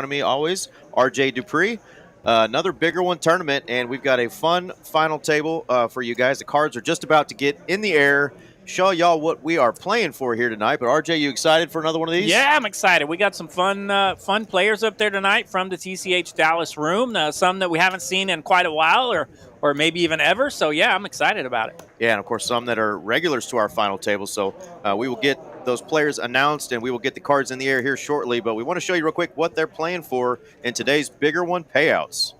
joining me always, RJ Dupree. Another bigger one tournament, and we've got a fun final table for you guys. The cards are just about to get in the air. Show y'all what we are playing for here tonight. But RJ, you excited for another one of these? Yeah, I'm excited. We got some fun players up there tonight from the TCH Dallas room. Some that we haven't seen in quite a while, or maybe even ever. So yeah, I'm excited about it. Yeah, and of course some that are regulars to our final table. So we will get those players announced, and we will get the cards in the air here shortly. But we want to show you real quick what they're playing for in today's bigger one, payouts.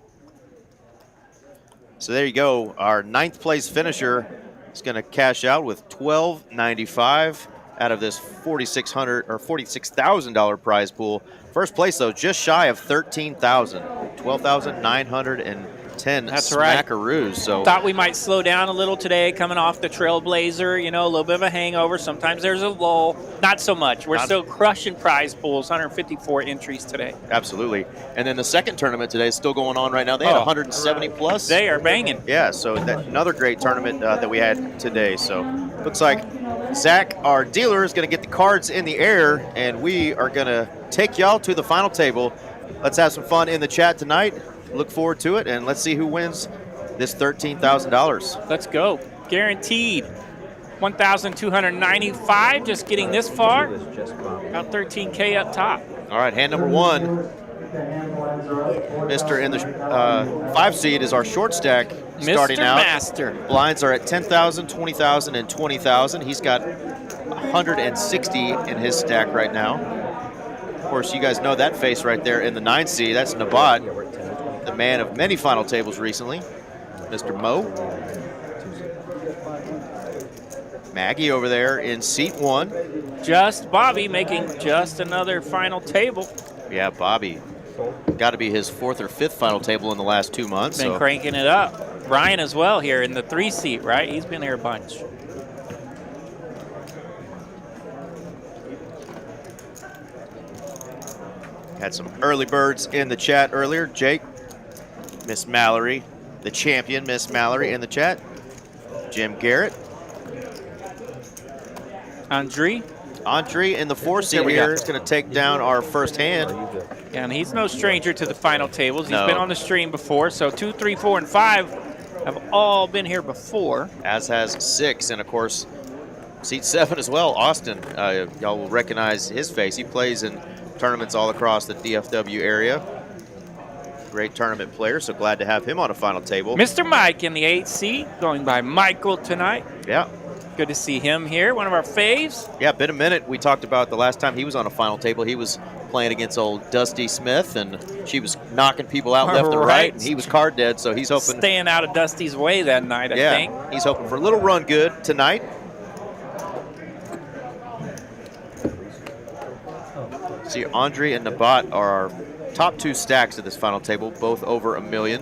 So there you go. Our 9th place finisher is going to cash out with $12.95 out of this $4,600 or $46,000 prize pool. First place though, just shy of $13,000, $12,910. That's right. Smackaroos. So thought we might slow down a little today, coming off the Trailblazer. You know, a little bit of a hangover. Sometimes there's a lull. Not so much. We're still crushing prize pools. 154 entries today. Absolutely. And then the second tournament today is still going on right now. They had 170 plus. They are banging. Yeah. So another great tournament that we had today. So looks like Zach, our dealer, is going to get the cards in the air, and we are going to take y'all to the final table. Let's have some fun in the chat tonight. Look forward to it, and let's see who wins this $13,000. Let's go. Guaranteed. 1,295, just getting this far. About 13K up top. All right, hand number 1. Mr. in the 5 seed is our short stack starting out. Master. Blinds are at 10,000, 20,000, and 20,000. He's got 160 in his stack right now. Of course, you guys know that face right there in the 9 seed. That's Nabat, the man of many final tables recently, Mr. Mo. Maggie over there in seat 1. Just Bobby making just another final table. Yeah, Bobby. Got to be his 4th or 5th final table in the last 2 months. Been cranking it up. Brian as well here in the 3 seat, right? He's been here a bunch. Had some early birds in the chat earlier. Jake, Miss Mallory, the champion, Miss Mallory in the chat. Jim Garrett. Andre in the 4 seat here is going to take down our first hand. Yeah, and he's no stranger to the final tables. He's been on the stream before, so 2, 3, 4, and 5 have all been here before. As has 6, and of course, seat 7 as well. Austin, y'all will recognize his face. He plays in tournaments all across the DFW area. Great tournament player, so glad to have him on a final table. Mr. Mike in the 8th seat, going by Michael tonight. Yeah. Good to see him here, one of our faves. Yeah, been a minute. We talked about the last time he was on a final table. He was playing against old Dusty Smith, and she was knocking people out left and right, and he was card dead, so he's hoping. Staying out of Dusty's way that night, I think. He's hoping for a little run good tonight. See, Andre and Nabat are our top 2 stacks at this final table, both over $1 million.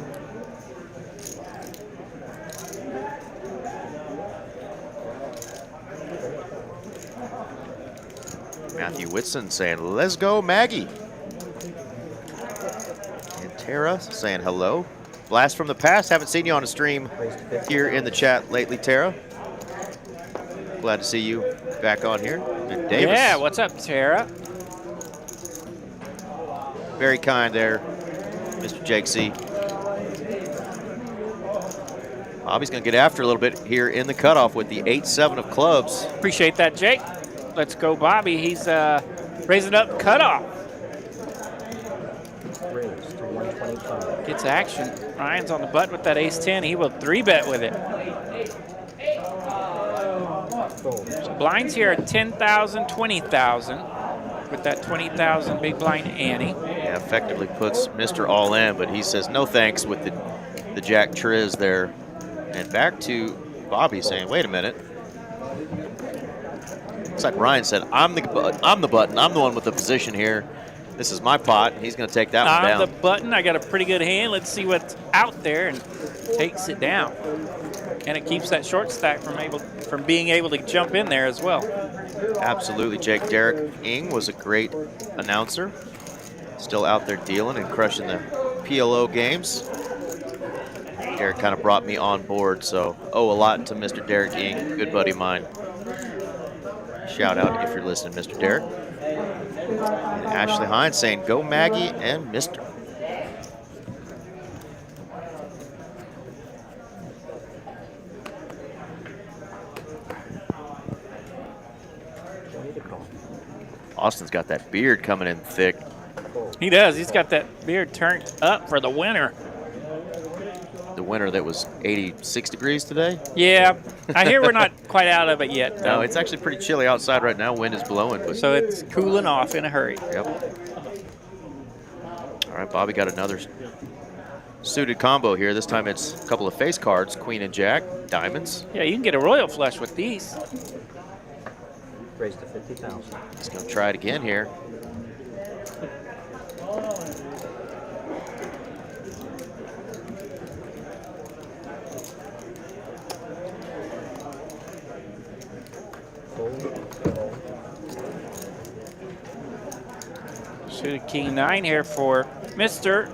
Matthew Whitson saying, "Let's go, Maggie." And Tara saying hello. Blast from the past. Haven't seen you on a stream here in the chat lately, Tara. Glad to see you back on here. And Davis. Yeah, what's up, Tara? Very kind there, Mr. Jake C. Bobby's going to get after a little bit here in the cutoff with the 8-7 of clubs. Appreciate that, Jake. Let's go, Bobby. He's raising up cutoff. Gets action. Ryan's on the button with that ace-10. He will 3-bet with it. So blinds here at 10,000, 20,000 with that 20,000 big blind ante. Yeah, effectively puts Mr. All In, but he says no thanks with the Jack Triz there. And back to Bobby saying, wait a minute. Looks like Ryan said, I'm the button. I'm the one with the position here. This is my pot. He's going to take that one down. I'm the button. I got a pretty good hand. Let's see what's out there, and takes it down. And it keeps that short stack from being able to jump in there as well. Absolutely, Jake. Derek Ing was a great announcer. Still out there dealing and crushing the PLO games. Derek kind of brought me on board, so owe a lot to Mr. Derek Ing, good buddy of mine. Shout out if you're listening, Mr. Derek. And Ashley Hines saying, go Maggie and Mr. Austin's got that beard coming in thick. He does. He's got that beard turned up for the winter. The winter that was 86 degrees today? Yeah. I hear we're not quite out of it yet, though. No, it's actually pretty chilly outside right now. Wind is blowing. But so it's cooling off in a hurry. Yep. All right, Bobby got another suited combo here. This time it's a couple of face cards, queen and jack, diamonds. Yeah, you can get a royal flush with these. Raised to 50,000. He's going to try it again here. Suited king 9 here for Mr.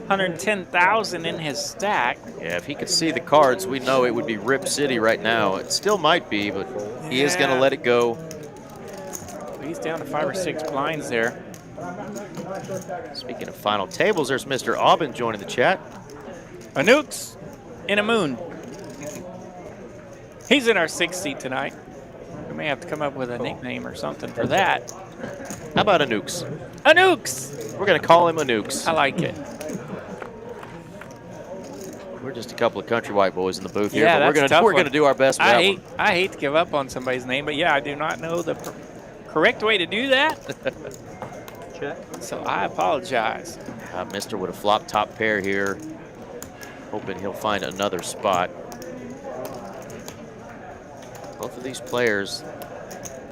110,000 in his stack. Yeah, if he could see the cards, we know it would be Rip City right now. It still might be, but he is going to let it go. He's down to 5 or 6 blinds there. Speaking of final tables, there's Mr. Aubin joining the chat. A nukes in a moon. He's in our 6th seat tonight. We may have to come up with a nickname or something for that. How about a nukes? A nukes! We're going to call him a nukes. I like it. We're just a couple of country white boys in the booth here, Yeah, but we're gonna do our best. I hate to give up on somebody's name, but yeah, I do not know the correct way to do that. Check. So I apologize. Mister with a flop top pair here, hoping he'll find another spot. Both of these players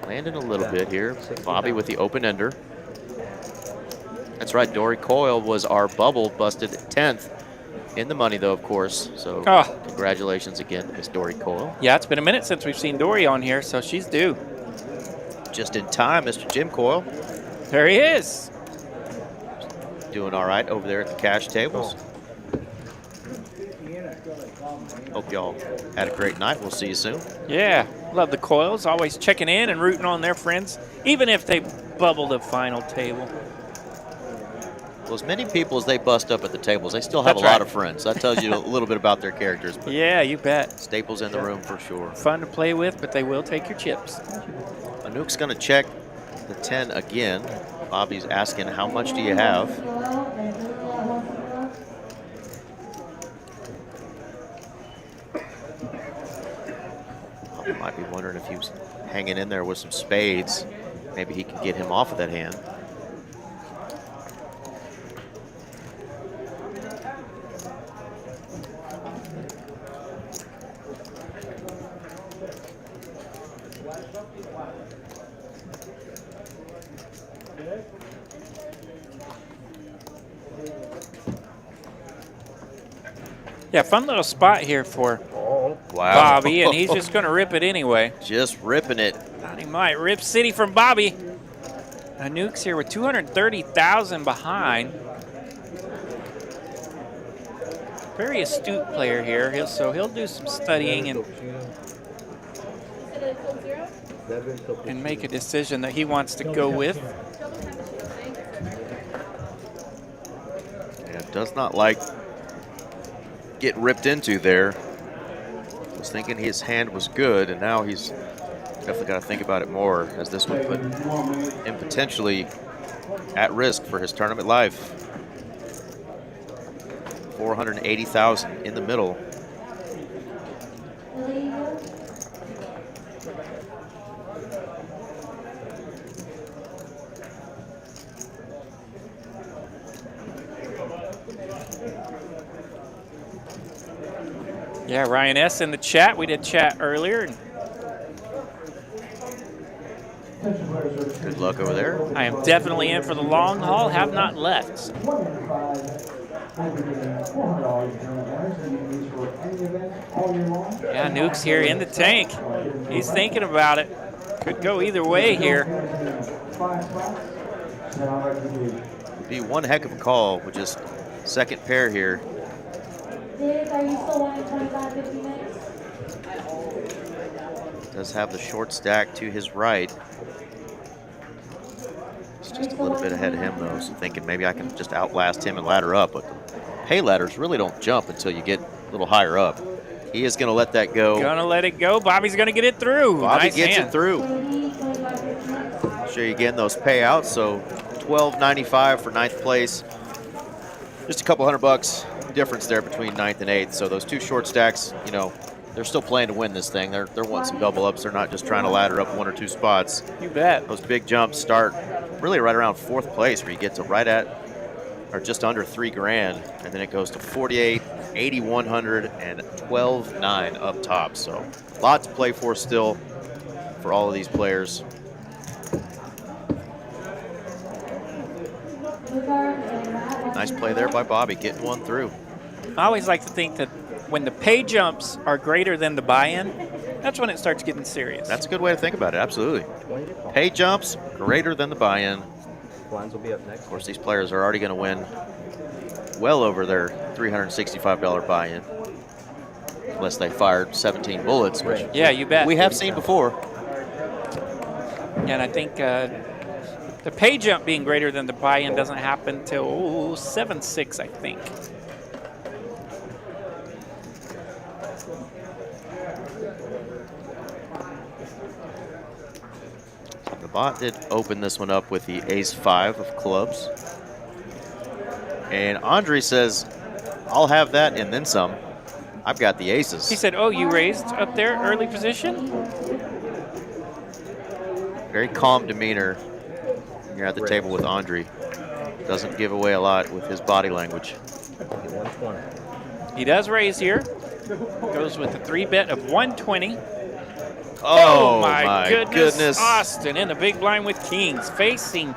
landing a little bit here. Bobby with the open ender. That's right, Dory Coyle was our bubble, busted 10th. In the money, though, of course. So congratulations again, Miss Dory Coyle. Yeah, it's been a minute since we've seen Dory on here, so she's due. Just in time, Mr. Jim Coyle. There he is. Doing all right over there at the cash tables. Hope y'all had a great night. We'll see you soon. Yeah, love the Coils. Always checking in and rooting on their friends, even if they bubble the final table. Well, as many people as they bust up at the tables, they still have a lot of friends. That tells you a little bit about their characters. But yeah, you bet. Staples in the room for sure. Fun to play with, but they will take your chips. Anouk's going to check the 10 again. Bobby's asking, how much do you have? Bobby might be wondering if he was hanging in there with some spades. Maybe he can get him off of that hand. Yeah, fun little spot here for Bobby, and he's just going to rip it anyway. Just ripping it. Thought he might. Rip City from Bobby. Anouk's here with 230,000 behind. Very astute player here, he'll do some studying and make a decision that he wants to go with. Yeah, does not like getting ripped into there. Was thinking his hand was good, and now he's definitely got to think about it more, as this would put him potentially at risk for his tournament life. 480,000 in the middle. Yeah, Ryan S. in the chat. We did chat earlier. Good luck over there. I am definitely in for the long haul. Have not left. Yeah, Nuke's here in the tank. He's thinking about it. Could go either way here. Would be one heck of a call with just second pair here. Are you still wanting 25-50 minutes? Does have the short stack to his right. It's Just a little bit ahead of him, though, so thinking maybe I can just outlast him and ladder up. But the pay ladders really don't jump until you get a little higher up. He is going to let that go. Gonna let it go. Bobby's gonna get it through. Bobby Nice gets hand. it through. I'll show you again those payouts. So $12.95 for 9th place. Just a couple $100 difference there between 9th and 8th. So those two short stacks, you know, they're still playing to win this thing. They're wanting some double ups. They're not just trying to ladder up 1 or 2 spots. You bet. Those big jumps start really right around 4th place, where you get to right at or just under $3 grand, and then it goes to 48, 8,100, and 12.9 up top. So a lot to play for still for all of these players. Nice play there by Bobby, getting one through. I always like to think that when the pay jumps are greater than the buy-in, that's when it starts getting serious. That's a good way to think about it, absolutely. Pay jumps greater than the buy-in. Blinds will be up next. Of course, these players are already going to win well over their $365 buy-in, unless they fired 17 bullets, which yeah, you bet. we have seen before. And I think the pay jump being greater than the buy-in doesn't happen till 7-6, I think. The bot did open this one up with the ace-5 of clubs. And Andre says, I'll have that and then some. I've got the aces. He said, oh, you raised up there, early position? Very calm demeanor when you're at the table with Andre. Doesn't give away a lot with his body language. He does raise here. Goes with a 3-bet of 120. Oh, my goodness. Austin in the big blind with kings, facing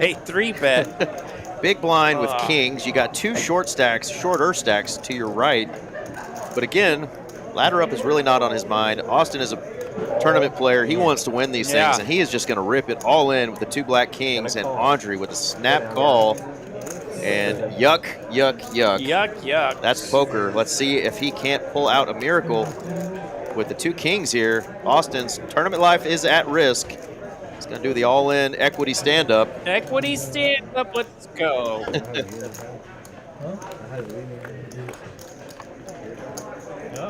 a 3-bet. Big blind with kings. You got two shorter stacks to your right. But again, ladder up is really not on his mind. Austin is a tournament player. He wants to win these things, and he is just going to rip it all in with the 2 black kings and Andre with a snap call. And yuck, yuck, yuck. Yuck, yuck. That's poker. Let's see if he can't pull out a miracle with the 2 kings here. Austin's tournament life is at risk. He's going to do the all-in equity stand-up. Equity stand-up, let's go.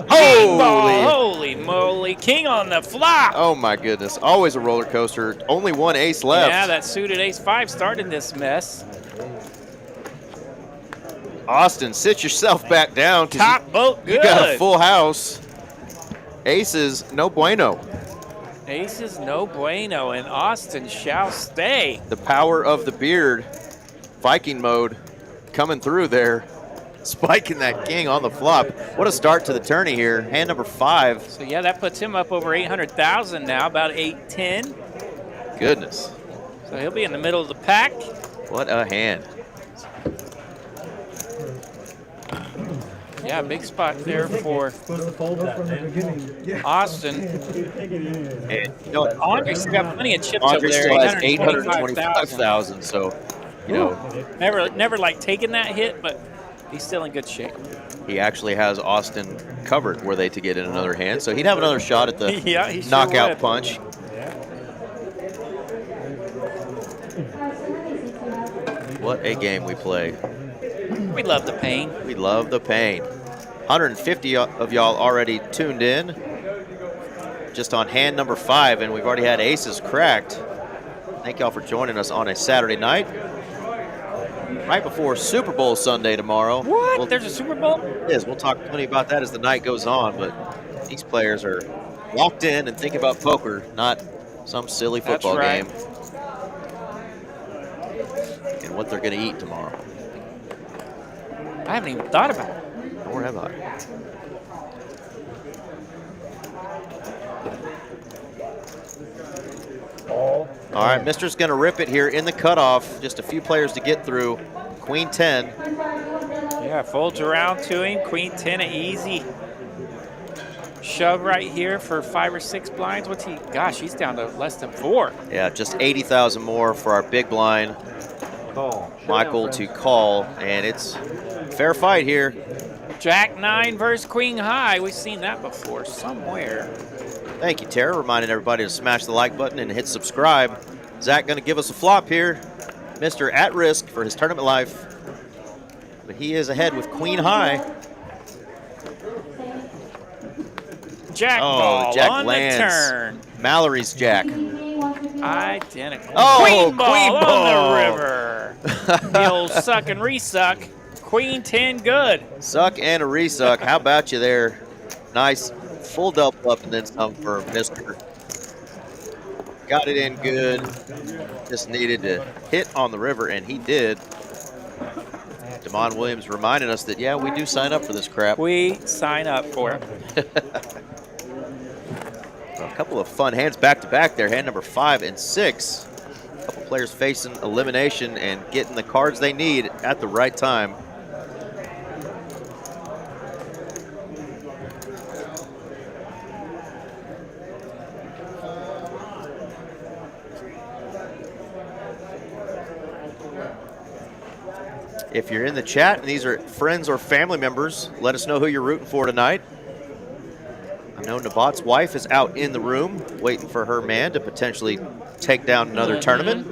Holy moly, king on the flop. Oh my goodness, always a roller coaster. Only 1 ace left. Yeah, that suited ace-5 started this mess. Austin, sit yourself back down. Top boat good. You got a full house. Aces, no bueno. Aces, no bueno, and Austin shall stay. The power of the beard, Viking mode, coming through there. Spiking that king on the flop. What a start to the tourney here. Hand number 5. So yeah, that puts him up over 800,000 now, about 810. Goodness. So he'll be in the middle of the pack. What a hand. Yeah, big spot there for Austin. And, you know, Andre's got plenty of chips Andre over there. still has 825,000. So, you know. Never like taking that hit, but he's still in good shape. He actually has Austin covered were they to get in another hand. So he'd have another shot at the Yeah, he sure knockout would. punch. What a game we play. We love the pain. We love the pain. 150 of y'all already tuned in just on hand number 5, and we've already had aces cracked. Thank y'all for joining us on a Saturday night. Right before Super Bowl Sunday tomorrow. What? There's a Super Bowl? It is. We'll talk plenty about that as the night goes on, but these players are locked in and thinking about poker, not some silly football game. And what they're going to eat tomorrow. I haven't even thought about it. Nor have I. All right, Mister's going to rip it here in the cutoff. Just a few players to get through. Queen 10. Yeah, folds around to him. Queen 10, an easy shove right here for 5 or 6 blinds. What's he? Gosh, he's down to less than 4. Yeah, just 80,000 more for our big blind. Call. Michael to call, and it's a fair fight here. Jack 9 versus Queen High. We've seen that before somewhere. Thank you, Tara. Reminding everybody to smash the like button and hit subscribe. Zach going to give us a flop here. Mr. at risk for his tournament life. But he is ahead with queen high. Jack Oh, ball Jack on lands. the turn. Mallory's Jack. Identical. Oh, queen ball queen on ball. the river. The old suck and resuck. Queen 10 good. Suck and a resuck. How about you there? Nice full double up and then some for Mr. Got it in good. Just needed to hit on the river, and he did. Damon Williams reminding us that, yeah, we do sign up for this crap. We sign up for it. A couple of fun hands back-to-back there. Hand number 5 and 6. A couple players facing elimination and getting the cards they need at the right time. If you're in the chat and these are friends or family members, let us know who you're rooting for tonight. I know Nabat's wife is out in the room waiting for her man to potentially take down another tournament.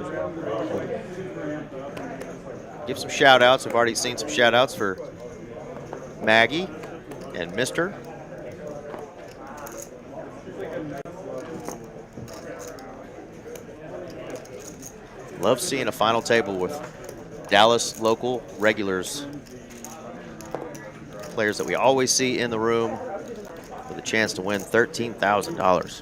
Give some shout outs. I've already seen some shout outs for Maggie and Mr. Love seeing a final table with Dallas local regulars, players that we always see in the room with a chance to win $13,000.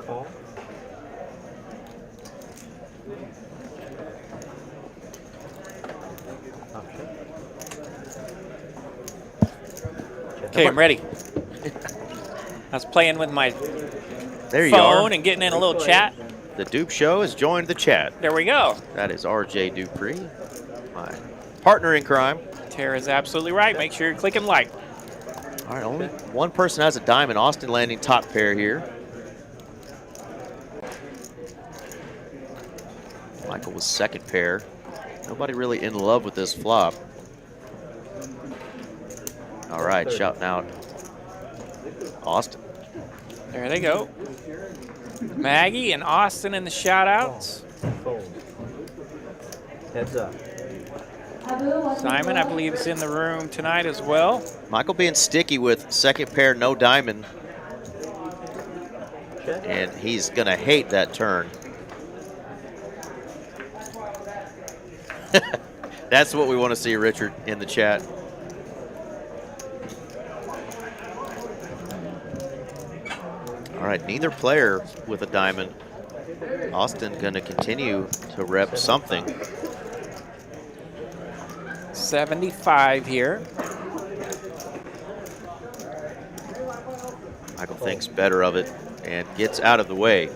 Call. Option. Okay, I'm ready. I was playing with my There you are. phone and getting in a little chat. The Dupe Show has joined the chat. There we go. That is RJ Dupree, my partner in crime. Tara's absolutely right. Make sure you're clicking like. All right, only one person has a diamond. Austin landing top pair here. Michael was second pair. Nobody really in love with this flop. All right, shouting out Austin. There they go. Maggie and Austin in the shout-outs. Fold. Heads up. Simon, I believe, is in the room tonight as well. Michael being sticky with second pair, no diamond. Check. And he's gonna hate that turn. That's what we want to see, Richard, in the chat. All right, neither player with a diamond. Austin gonna continue to rep something. 75 here. Michael thinks better of it and gets out of the way.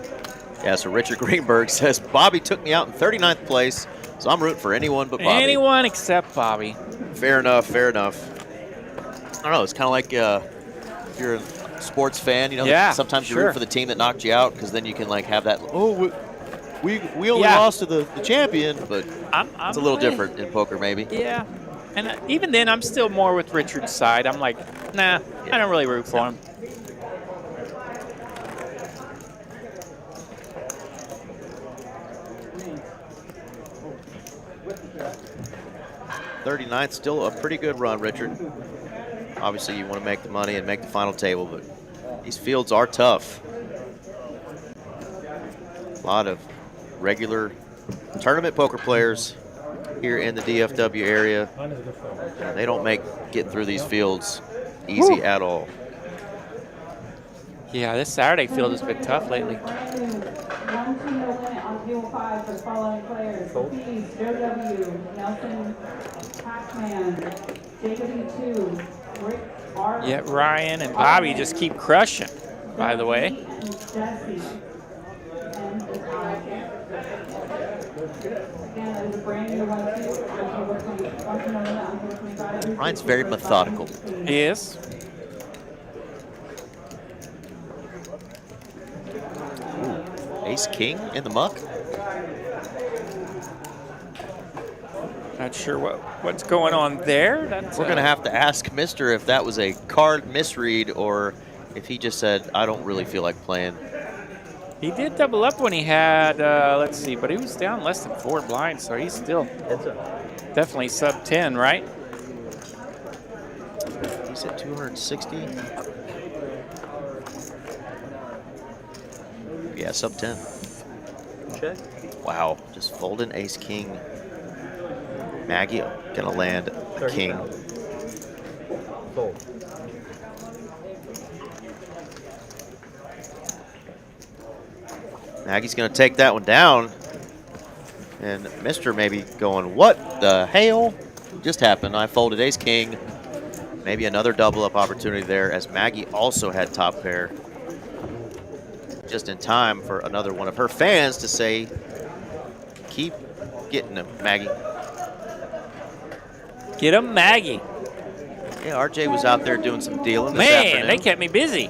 Yeah, so Richard Greenberg says, Bobby took me out in 39th place, so I'm rooting for anyone but Bobby. Anyone except Bobby. Fair enough, fair enough. I don't know, it's kind of like if you're a sports fan, you know, Yeah, sometimes you sure. root for the team that knocked you out because then you can like have that, oh, we only Yeah. lost to the champion, but I'm it's a little with- different in poker maybe. Yeah. And even then, I'm still more with Richard's side. I'm like, nah, I don't really root for him. '39th, still a pretty good run, Richard. Obviously, you want to make the money and make the final table, but these fields are tough. A lot of regular tournament poker players here in the DFW area. And they don't make getting through these fields easy at all. Yeah, this Saturday field has been tough lately. 1 to no limit on table 5 for the following players. Fees, Joe W, Nelson, Pac-Man, Jacob E2, Rick R. Yet Ryan and Bobby just keep crushing, by the way. Jesse. And again, that is a brand new 1 to no limit on table 25. Ryan's very methodical. He is. Ace King in the muck. Not sure what's going on there. That's We're going to have to ask Mr. if that was a card misread or if he just said, I don't really feel like playing. He did double up when he had, let's see, but he was down less than 4 blinds, so he's still definitely sub 10, right? He's at 260. Yeah, sub 10. Check. Wow, just folding ace king. Maggie gonna land a king. Fold. Maggie's gonna take that one down. And Mr. maybe going, what the hell just happened? I folded ace king. Maybe another double up opportunity there as Maggie also had top pair. Just in time for another one of her fans to say, keep getting them, Maggie. Get him, Maggie. Yeah, RJ was out there doing some dealing this Man, afternoon. they kept me busy.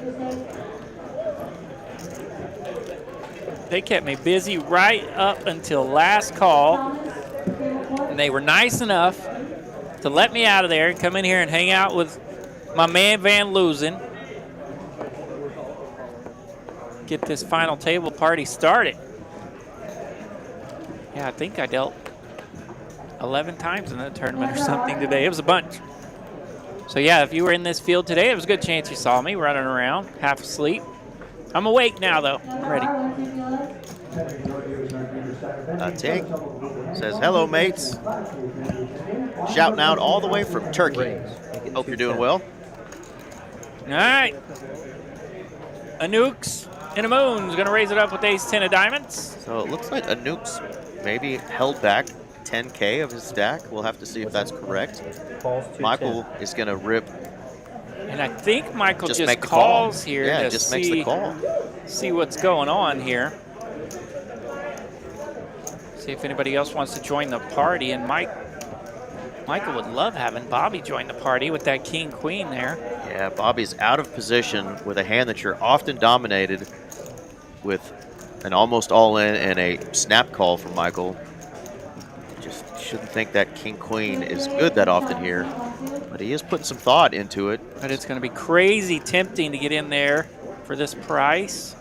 They kept me busy right up until last call. And they were nice enough to let me out of there and come in here and hang out with my man Van Loosen. Get this final table party started. Yeah, I think I dealt 11 times in the tournament or something today. It was a bunch. So yeah, if you were in this field today, it was a good chance you saw me running around, half asleep. I'm awake now, though. I'm ready. Tig says, hello, mates. Shouting out all the way from Turkey. Hope you're doing well. All right. Anooks in a moon's going to raise it up with ace-10 of diamonds. So it looks like Anooks maybe held back 10K of his stack. We'll have to see if that's correct. Michael is going to rip. And I think Michael just make the calls call. here Yeah, to just makes the call. See what's going on here. See if anybody else wants to join the party. And Michael would love having Bobby join the party with that king-queen there. Yeah, Bobby's out of position with a hand that you're often dominated with an almost all-in and a snap call from Michael. Just shouldn't think that king-queen is good that often here, but he is putting some thought into it. But it's going to be crazy tempting to get in there for this price.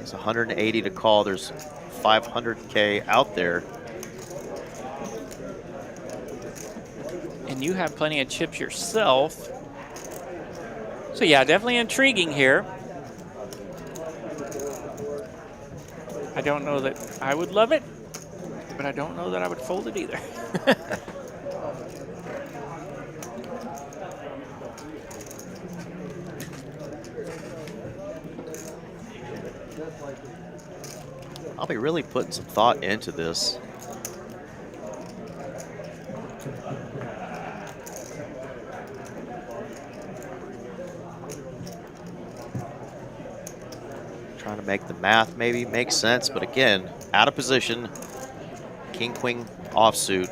It's 180 to call. There's 500K out there. And you have plenty of chips yourself. So yeah, definitely intriguing here. I don't know that I would love it, but I don't know that I would fold it either. I'll be really putting some thought into this. Trying to make the math maybe make sense, but again, out of position, king, queen offsuit.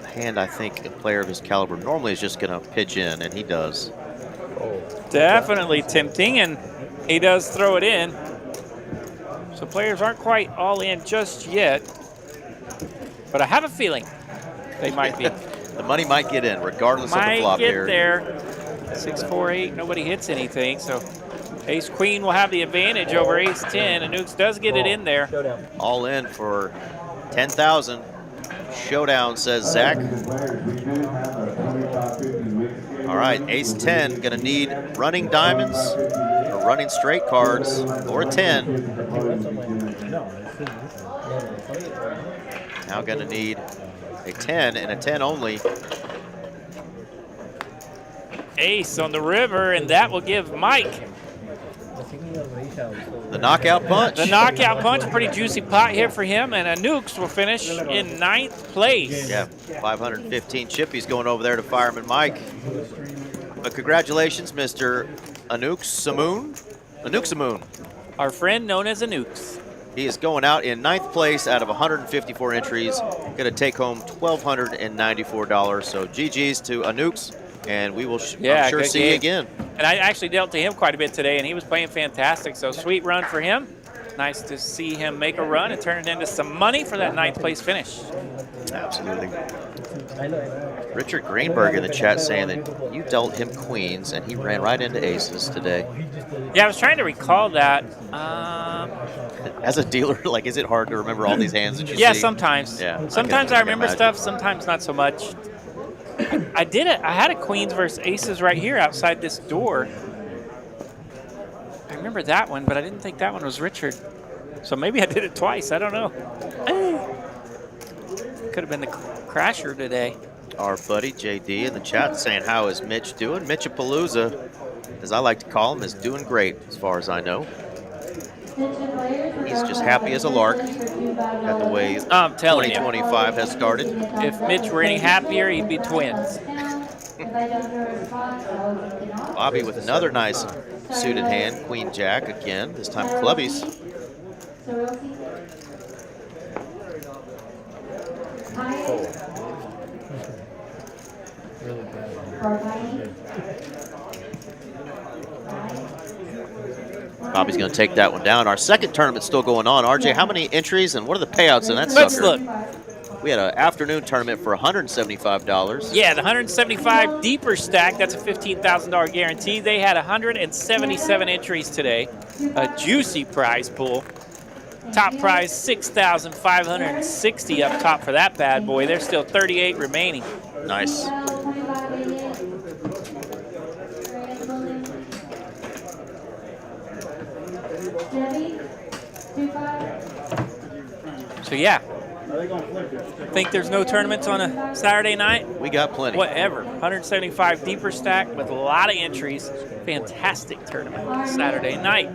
A hand I think a player of his caliber normally is just gonna pitch in, and he does. Definitely tempting, and he does throw it in. So players aren't quite all in just yet, but I have a feeling they might be. The money might get in, regardless of the flop here. Might get there. 6, 4, 8, nobody hits anything, so ace queen will have the advantage over ace 10, and Nukes does get it in there. Showdown. All in for 10,000. Showdown, says Zach. All right, ace 10, gonna need running diamonds, or running straight cards, or a 10. Now gonna need a 10 and a 10 only. Ace on the river, and that will give Mike The knockout punch. the knockout punch. Pretty juicy pot here for him, and Nukes will finish in 9th place. Yeah, 515 chippies going over there to Fireman Mike. But congratulations, Mr. Anooks-Samoon. Anooks-Samoon. Our friend known as Nukes. He is going out in 9th place out of 154 entries. Going to take home $1,294. So GG's to Anooks, and we will I'm sure good see game. you again. And I actually dealt to him quite a bit today, and he was playing fantastic. So sweet run for him. Nice to see him make a run and turn it into some money for that 9th place finish. Absolutely. Richard Greenberg in the chat saying that you dealt him queens and he ran right into aces today. Yeah, I was trying to recall that. As a dealer, like, is it hard to remember all these hands that you Yeah, see? sometimes. Yeah. Sometimes I can remember imagine. stuff, sometimes not so much. I did it. I had a queens versus aces right here outside this door. I remember that one, but I didn't think that one was Richard. So maybe I did it twice. I don't know. Could have been the crasher today. Our buddy JD in the chat saying, how is Mitch doing? Mitchapalooza, as I like to call him, is doing great as far as I know. He's just happy as a lark at the way I'm telling you. 2025 has started. If Mitch were any happier, he'd be twins. Bobby with another nice suited hand, Queen Jack again, this time clubbies. Bobby's going to take that one down. Our second tournament's still going on. RJ, how many entries and what are the payouts in that Let's sucker? look. We had an afternoon tournament for $175. Yeah, the 175 deeper stack, that's a $15,000 guarantee. They had 177 entries today. A juicy prize pool. Top prize, $6,560 up top for that bad boy. There's still 38 remaining. Nice. So yeah, think there's no tournaments on a Saturday night? We got plenty. Whatever. 175 deeper stack with a lot of entries. Fantastic tournament Saturday night.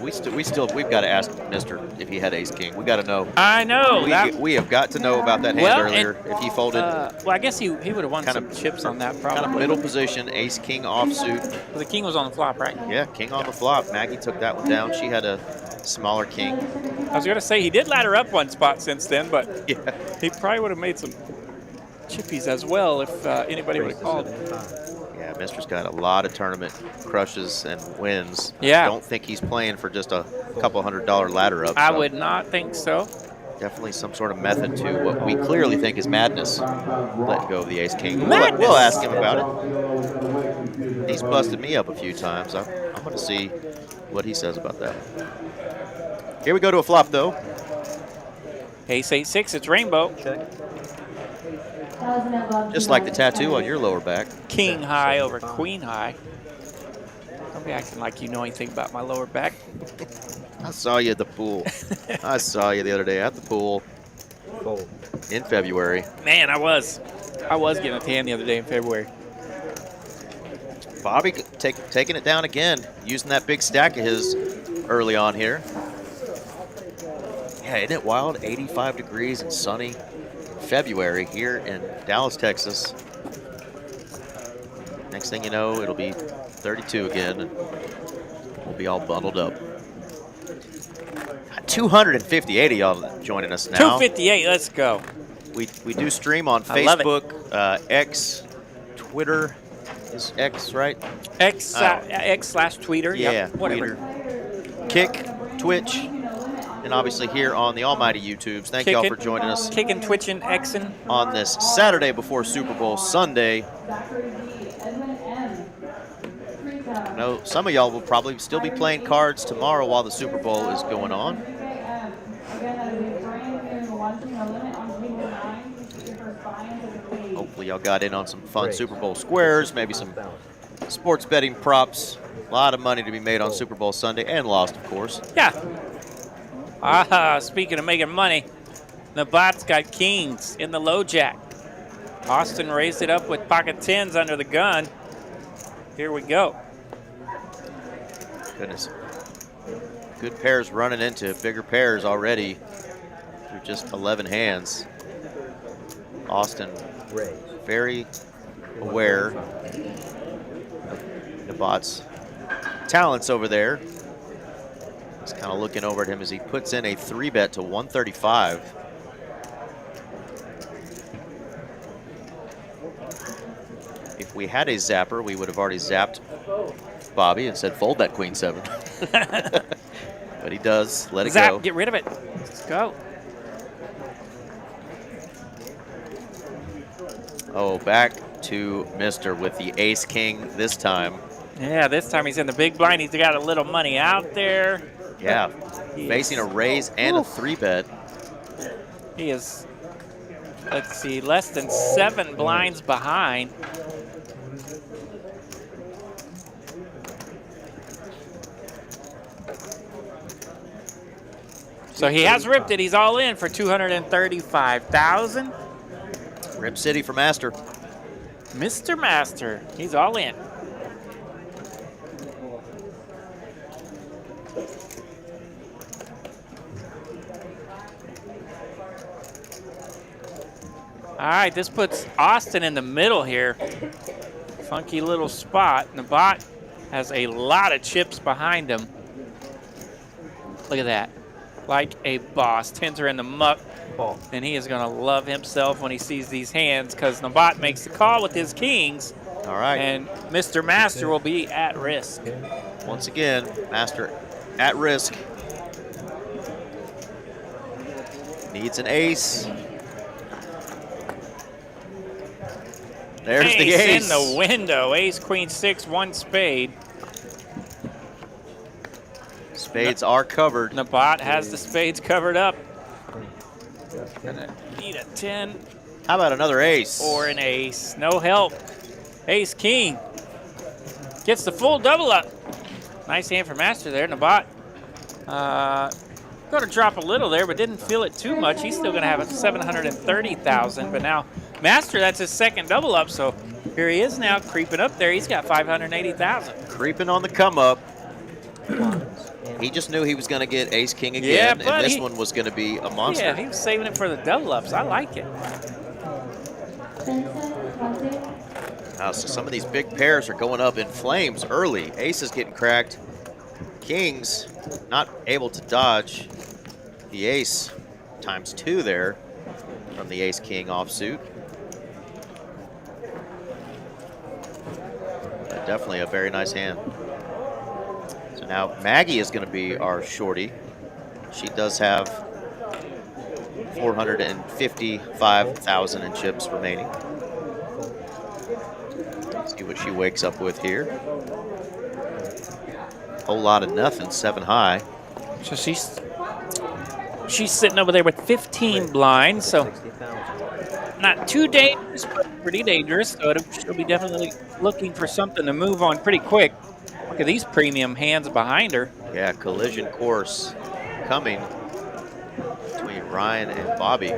We've got to ask Mister if he had ace king. We got to know. I know. We have got to know about that hand earlier. If he folded, well, I guess he would have won some chips on that probably. kind of middle position, ace king offsuit. Well, the king was on the flop, right? Yeah, king on the flop. Maggie took that one down. She had a smaller king. I was going to say he did ladder up one spot since then, but Yeah. he probably would have made some chippies as well if anybody would have called. Yeah, Mister's got a lot of tournament crushes and wins. Yeah. Don't think he's playing for just a couple $100 ladder up. I so would not think so. definitely some sort of method to what we clearly think is madness. Let go of the ace king. Madness. We'll ask him about it. He's busted me up a few times. I'm going to see what he says about that. Here we go to a flop, though. Ace 8-6, it's rainbow. Check. Just like the tattoo on your lower back. King high over queen high. Don't be acting like you know anything about my lower back. I saw you at the pool. I saw you the other day at the pool Fold. in February. Man, I was getting a tan the other day in February. Bobby taking it down again, using that big stack of his early on here. Yeah, isn't it wild? 85 degrees and sunny February here in Dallas, Texas. Next thing you know, it'll be 32 again, and we'll be all bundled up. 258 of y'all joining us now. 258, let's go. We do stream on I love it. Facebook, X, Twitter. Is X right? X/Tweeter. Yeah, Yep, whatever. Twitter. Kick, Twitch, and obviously here on the almighty YouTubes. Thank y'all for joining us Kicking, twitching, Xing. on this Saturday before Super Bowl Sunday. I know some of y'all will probably still be playing cards tomorrow while the Super Bowl is going on. Hopefully y'all got in on some fun Super Bowl squares, maybe some sports betting props. A lot of money to be made on Super Bowl Sunday, and lost, of course. Yeah. Speaking of making money, the bot's got kings in the low jack. Austin raised it up with pocket tens under the gun. Here we go. Goodness. Good pairs running into bigger pairs already through just 11 hands. Austin very aware of the bot's talents over there. Just kind of looking over at him as he puts in a 3-bet to 135. If we had a zapper, we would have already zapped Bobby and said, fold that queen 7. But he does. Let it Zap, go. get rid of it. Let's go. Oh, back to Mister with the ace king this time. Yeah, this time he's in the big blind. He's got a little money out there. Yeah, facing a raise and a 3-bet. He is, let's see, less than 7 blinds behind. So he has ripped it. He's all in for 235,000. Rip City for Master. Mr. Master, he's all in. All right, this puts Austin in the middle here. Funky little spot. Nabat has a lot of chips behind him. Look at that. Like a boss. Tens are in the muck. Ball. And he is going to love himself when he sees these hands because Nabat makes the call with his kings. All right. And Mr. Master will be at risk. Once again, Master at risk. Needs an ace. There's the ace. In the window. Ace, queen, 6, 1 spade. Spades are covered. Nabat has the spades covered up. Gonna need a 10 How about another ace? or an ace. No help. Ace, king. Gets the full double up. Nice hand for Master there. Nabat going to drop a little there, but didn't feel it too much. He's still going to have 730,000, but now Master, that's his second double up, so here he is now creeping up there. He's got 580,000. Creeping on the come up. He just knew he was going to get ace king again, Yeah, and but this one was going to be a monster. Yeah, he was saving it for the double ups. I like it. So some of these big pairs are going up in flames early. Ace is getting cracked. Kings not able to dodge the ace ×2 there from the ace king offsuit. But definitely a very nice hand. So now Maggie is going to be our shorty. She does have 455,000 in chips remaining. See what she wakes up with here. Whole lot of nothing, 7 high. So she's sitting over there with 15 blinds, so not too dangerous, but pretty dangerous. So she'll be definitely looking for something to move on pretty quick. Look at these premium hands behind her. Yeah, collision course coming between Ryan and Bobby.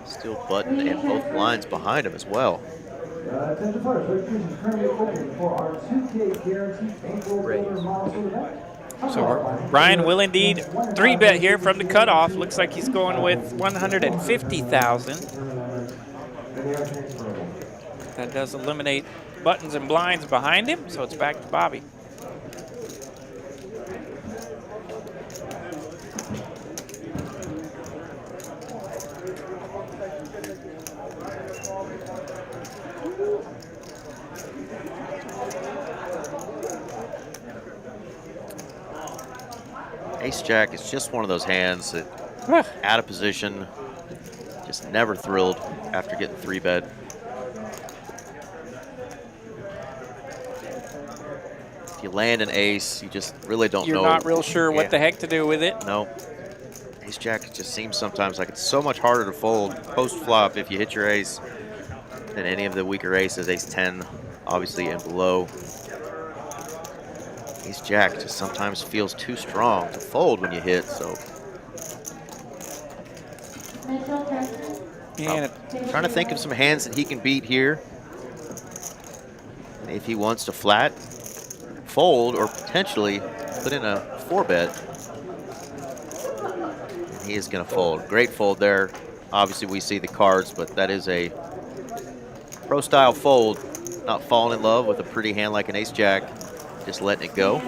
Still button and both blinds behind him as well. Attention players, registration is currently open for our 2K guaranteed bankroll builder models for the event. So Ryan will indeed 3-bet here from the cutoff. Looks like he's going with 150,000. That does eliminate buttons and blinds behind him, so it's back to Bobby. Ace-Jack is just one of those hands that out of position, just never thrilled after getting 3-bet. If you land an ace, you just really don't know. You're not real sure what the heck to do with it. No. Ace-Jack just seems sometimes like it's so much harder to fold post-flop if you hit your ace than any of the weaker aces, ace-10, obviously, and below. Ace-Jack just sometimes feels too strong to fold when you hit, so. And Trying to think of some hands that he can beat here. If he wants to flat, fold, or potentially put in a 4-bet. And he is going to fold. Great fold there. Obviously, we see the cards, but that is a pro-style fold. Not falling in love with a pretty hand like an ace-jack. Just letting it go.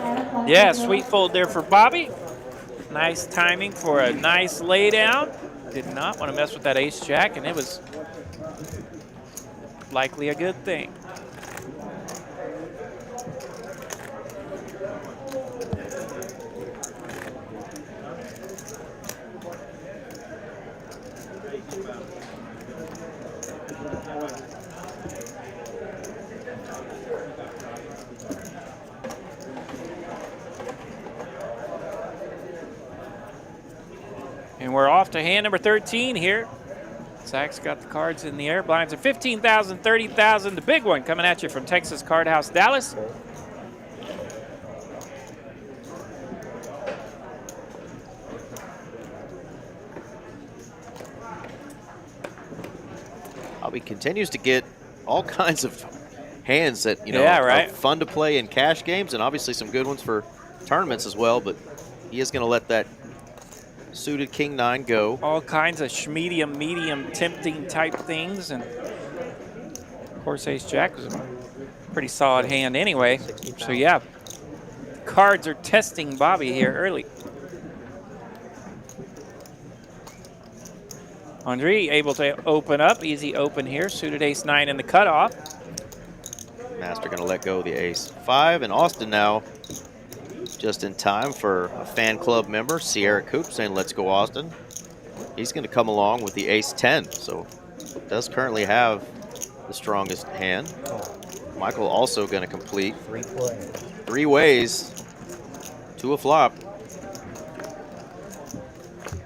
yeah, sweet fold there for Bobby. Nice timing for a nice laydown. Did not want to mess with that ace-jack, and it was likely a good thing. off to hand number 13 here. Zach's got the cards in the air. Blinds are 15,000, 30,000. The big one coming at you from Texas Card House, Dallas. He continues to get all kinds of hands that, you know, right. are fun to play in cash games, and obviously some good ones for tournaments as well, but he is going to let that suited King 9 go. All kinds of medium, tempting type things, and of course Ace Jack was a pretty solid hand anyway. So yeah, cards are testing Bobby here early. Andre able to open up, easy open here. Suited Ace 9 in the cutoff. Master going to let go of the Ace 5, and Austin now just in time for a fan club member, Sierra Coop, saying let's go Austin. He's going to come along with the Ace 10, so does currently have the strongest hand. Michael also going to complete 3 ways to a flop.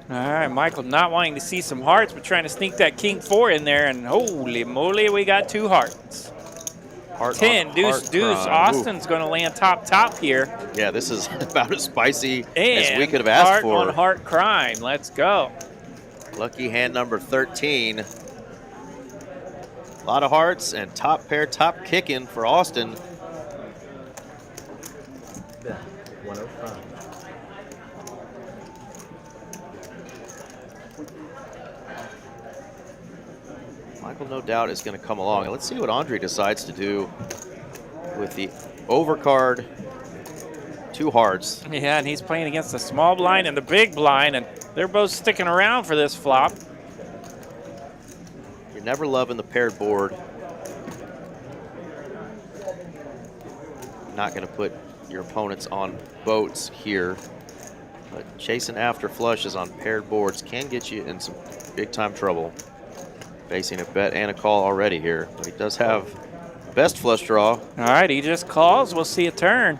All right, Michael not wanting to see some hearts, but trying to sneak that King 4 in there, and holy moly, we got 2 hearts. Heart 10, deuce, deuce. Austin's going to land top here. Yeah, this is about as spicy and as we could have asked for. Heart on heart crime. Let's go. Lucky hand number 13. A lot of hearts and top pair, top kicking for Austin. Yeah, 105. Michael, no doubt, is going to come along. And let's see what Andre decides to do with the overcard 2 hearts. Yeah, and he's playing against the small blind and the big blind, and they're both sticking around for this flop. You're never loving the paired board. Not going to put your opponents on boats here. But chasing after flushes on paired boards can get you in some big-time trouble. Facing a bet and a call already here, but he does have best flush draw. All right, he just calls. We'll see a turn.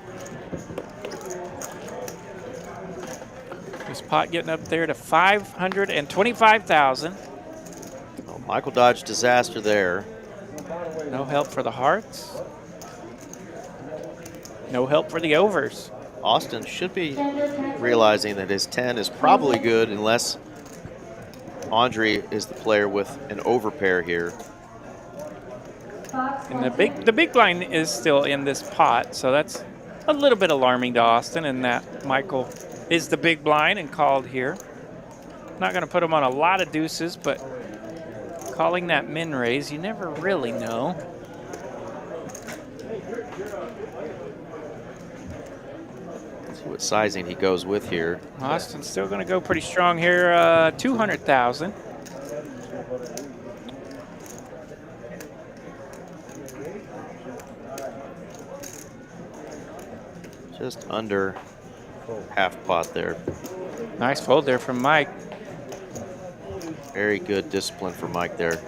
This pot getting up there to 525,000. Oh, Michael dodged disaster there. No help for the hearts. No help for the overs. Austin should be realizing that his 10 is probably good unless Andre is the player with an overpair here. And the big blind is still in this pot, so that's a little bit alarming to Austin, in that Michael is the big blind and called here. Not going to put him on a lot of deuces, but calling that min raise, you never really know. See what sizing he goes with here. Austin's still going to go pretty strong here, 200,000. Just under half pot there. Nice fold there from Mike. Very good discipline for Mike there.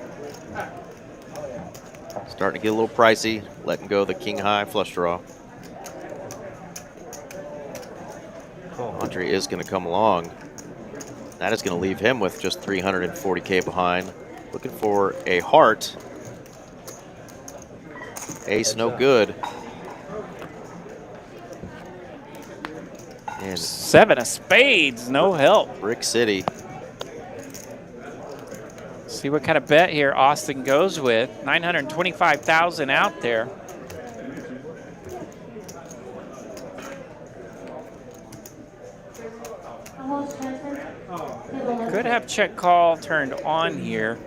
Starting to get a little pricey, letting go of the king high flush draw. Andre is going to come along. That is going to leave him with just 340K behind. Looking for a heart. Ace no good. And 7 of spades, no help. Brick City. See what kind of bet here Austin goes with. 925,000 out there. Could have check call turned on here.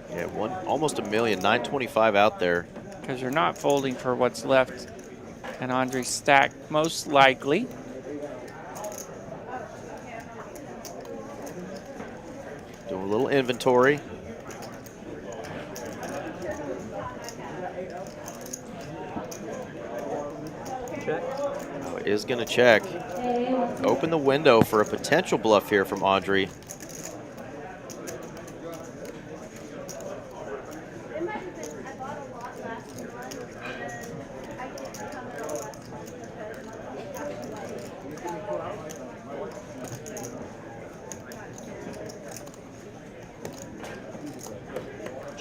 Yeah, almost $1 million, 925 out there. Because you're not folding for what's left. And Andre's stacked most likely. Doing a little inventory. Check. Oh, is going to check. Open the window for a potential bluff here from Andre.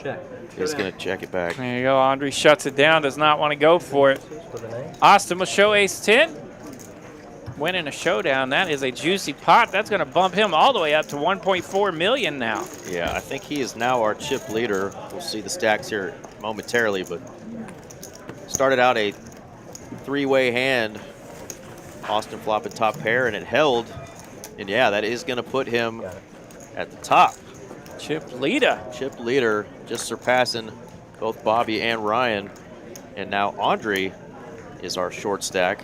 Check. He's going to check it back. There you go. Andre shuts it down, does not want to go for it. With an ace. Austin will show ace-10. Winning a showdown. That is a juicy pot. That's going to bump him all the way up to 1.4 million now. Yeah, I think he is now our chip leader. We'll see the stacks here momentarily, but started out a three-way hand. Austin flopping top pair, and it held. And yeah, that is going to put him at the top. Chip leader. Chip leader, just surpassing both Bobby and Ryan. And now Andre is our short stack.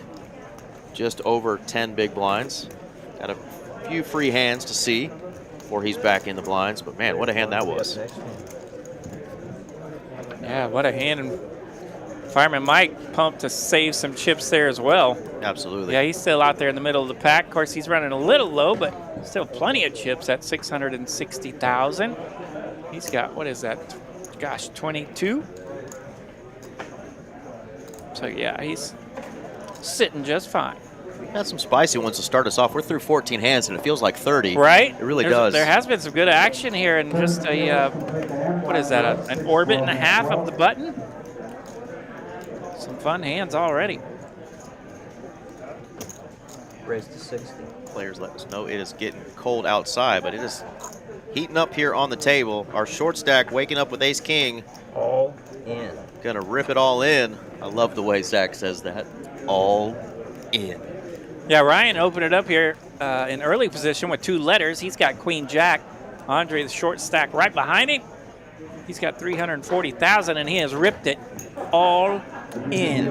Just over 10 big blinds. Got a few free hands to see before he's back in the blinds. But man, what a hand that was. Yeah, what a hand. And Fireman Mike pumped to save some chips there as well. Absolutely. Yeah, he's still out there in the middle of the pack. Of course, he's running a little low, but still plenty of chips at 660,000. He's got, what is that? Gosh, 22? So yeah, he's sitting just fine. Got some spicy ones to start us off. We're through 14 hands, and it feels like 30. Right? It really does. There has been some good action here, and just a, what is that, an orbit and a half of the button? Some fun hands already. Raise to 60. Players let us know it is getting cold outside, but it is heating up here on the table. Our short stack waking up with ace-king. All in. Gonna rip it all in. I love the way Zach says that. All in. Yeah, Ryan opened it up here in early position with 2 letters. He's got Queen Jack. Andre, the short stack, right behind him. He's got 340,000, and he has ripped it all in.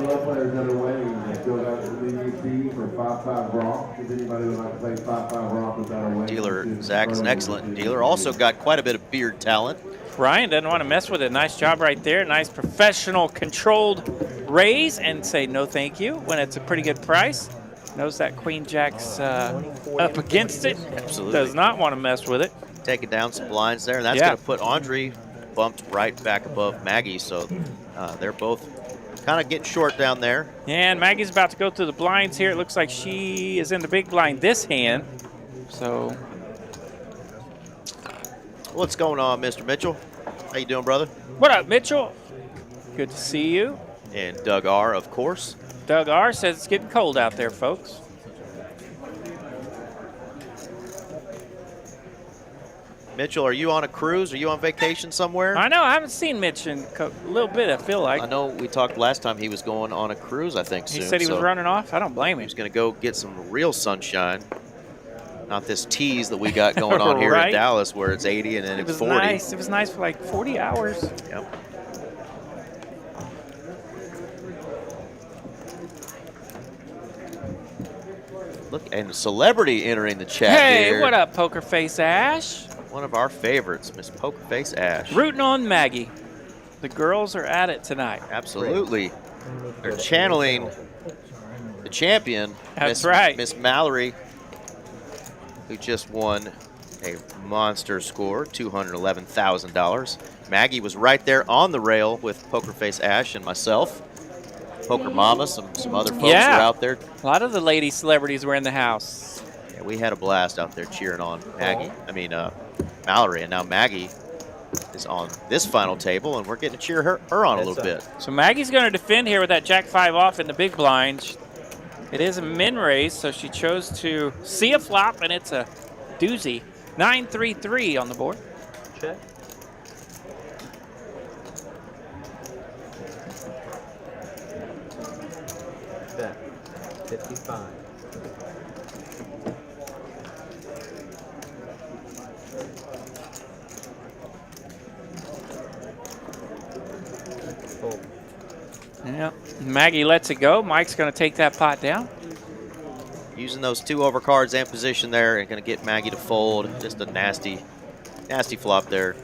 Dealer Zach is an excellent dealer. Also got quite a bit of beard talent. Ryan doesn't want to mess with it. Nice job right there. Nice professional controlled raise and say no thank you when it's a pretty good price. Knows that Queen Jack's up against it. Absolutely. Does not want to mess with it. Taking down some blinds there, and that's going to put Andre bumped right back above Maggie. So they're both kind of getting short down there. And Maggie's about to go through the blinds here. It looks like she is in the big blind this hand. So what's going on, Mr. Mitchell? How you doing, brother? what up, Mitchell? Good to see you. And Doug R., of course. Doug R. says it's getting cold out there, folks. Mitchell, are you on a cruise? Are you on vacation somewhere? I know. I haven't seen Mitch in a little bit, I feel like. I know we talked last time he was going on a cruise, I think, soon. He said he was running off? I don't blame him. He's going to go get some real sunshine. Not this tease that we got going on here Right. in Dallas where it's 80 and then It it's was 40. nice. It was nice for like 40 hours. Yep. Look, and a celebrity entering the chat Hey, here. what up, Poker Face Ash? One of our favorites, Miss Poker Face Ash. Rooting on Maggie. The girls are at it tonight. Absolutely. They're channeling the champion, That's right. Miss Mallory, who just won a monster score, $211,000. Maggie was right there on the rail with Poker Face Ash and myself. Poker Mama, some other folks were out there. A lot of the lady celebrities were in the house. Yeah, we had a blast out there cheering on Maggie. Mallory, and now Maggie is on this final table, and we're getting to cheer her on a little bit. So Maggie's going to defend here with that Jack 5 off in the big blind. It is a min raise, so she chose to see a flop, and it's a doozy. 9-3-3 on the board. Check. Bet. 55. Fold. Yeah. Maggie lets it go. Mike's going to take that pot down. Using those 2 overcards and position there and going to get Maggie to fold. Just a nasty flop there.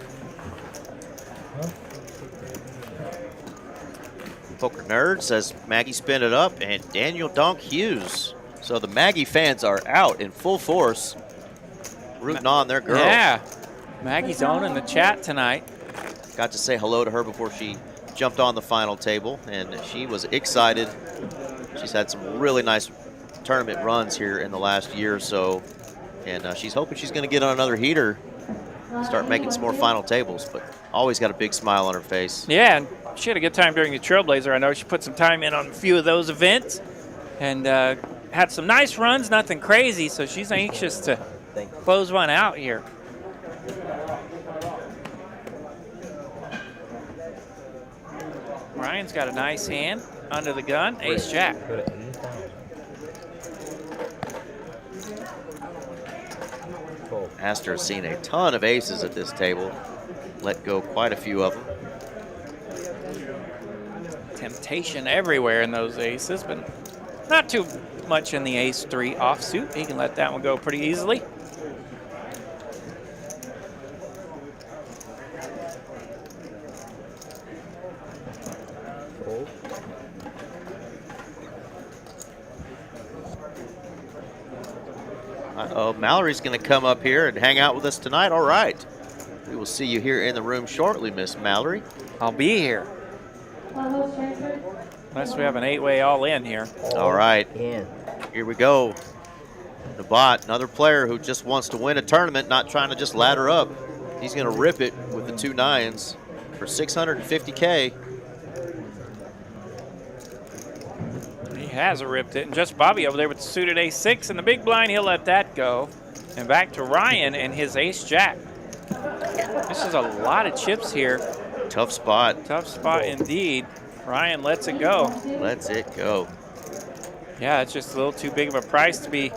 Poker Nerd says Maggie spin it up, and Daniel Donk Hughes. So the Maggie fans are out in full force, rooting on their girl. Yeah. Maggie's owning the chat tonight. Got to say hello to her before she jumped on the final table, and she was excited. She's had some really nice tournament runs here in the last year or so, and she's hoping she's going to get on another heater start making some more final tables, but always got a big smile on her face. Yeah, and she had a good time during the Trailblazer. I know she put some time in on a few of those events and had some nice runs, nothing crazy, so she's anxious to close one out here. Ryan's got a nice hand under the gun, ace jack. Astor has seen a ton of aces at this table, let go quite a few of them. Temptation everywhere in those aces, but not too much in the ace-3 offsuit. He can let that one go pretty easily. Uh-oh, Mallory's going to come up here and hang out with us tonight. All right. We will see you here in the room shortly, Miss Mallory. I'll be here. Unless we have an 8-way all-in here. All right. Here we go. Nabat, another player who just wants to win a tournament, not trying to just ladder up. He's going to rip it with the 2 9s for $650K. He has ripped it. And just Bobby over there with the suited ace-6 and the big blind. He'll let that go. And back to Ryan and his ace-jack. This is a lot of chips here. Tough spot. Tough spot indeed. Ryan lets it go. Lets it go. Yeah, it's just a little too big of a price to be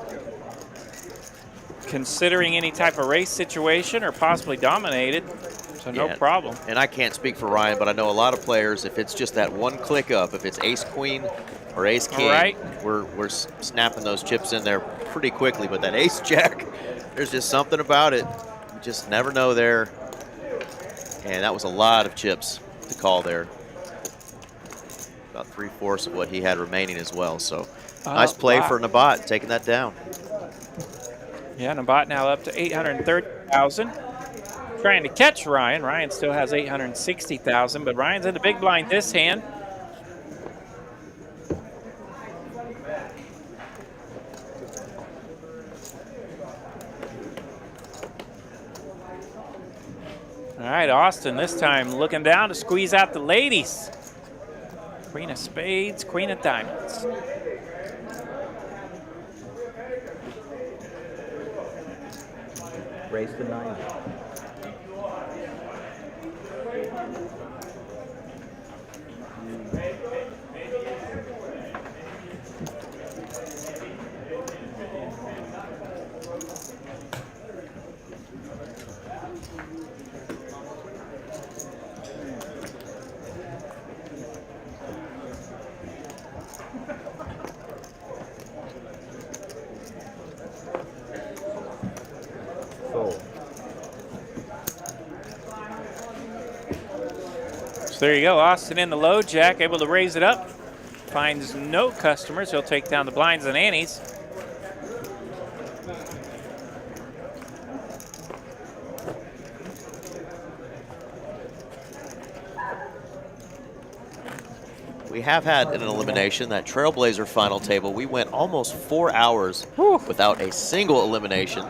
considering any type of race situation or possibly dominated. So no problem. And I can't speak for Ryan, but I know a lot of players, if it's just that one click up, if it's ace-queen or ace-king, we're snapping those chips in there pretty quickly. But that ace-jack, there's just something about it. You just never know there. And that was a lot of chips to call there. About 3/4 of what he had remaining as well. So nice play for Nabat, taking that down. Yeah, Nabat now up to 830,000. Trying to catch Ryan. Ryan still has 860,000, but Ryan's in the big blind this hand. All right, Austin this time looking down to squeeze out the ladies. Queen of spades, queen of diamonds. Raise the 9. So there you go, Austin in the low jack, able to raise it up. Finds no customers, he'll take down the blinds and antes. We have had an elimination, that Trailblazer final table. We went almost 4 hours without a single elimination.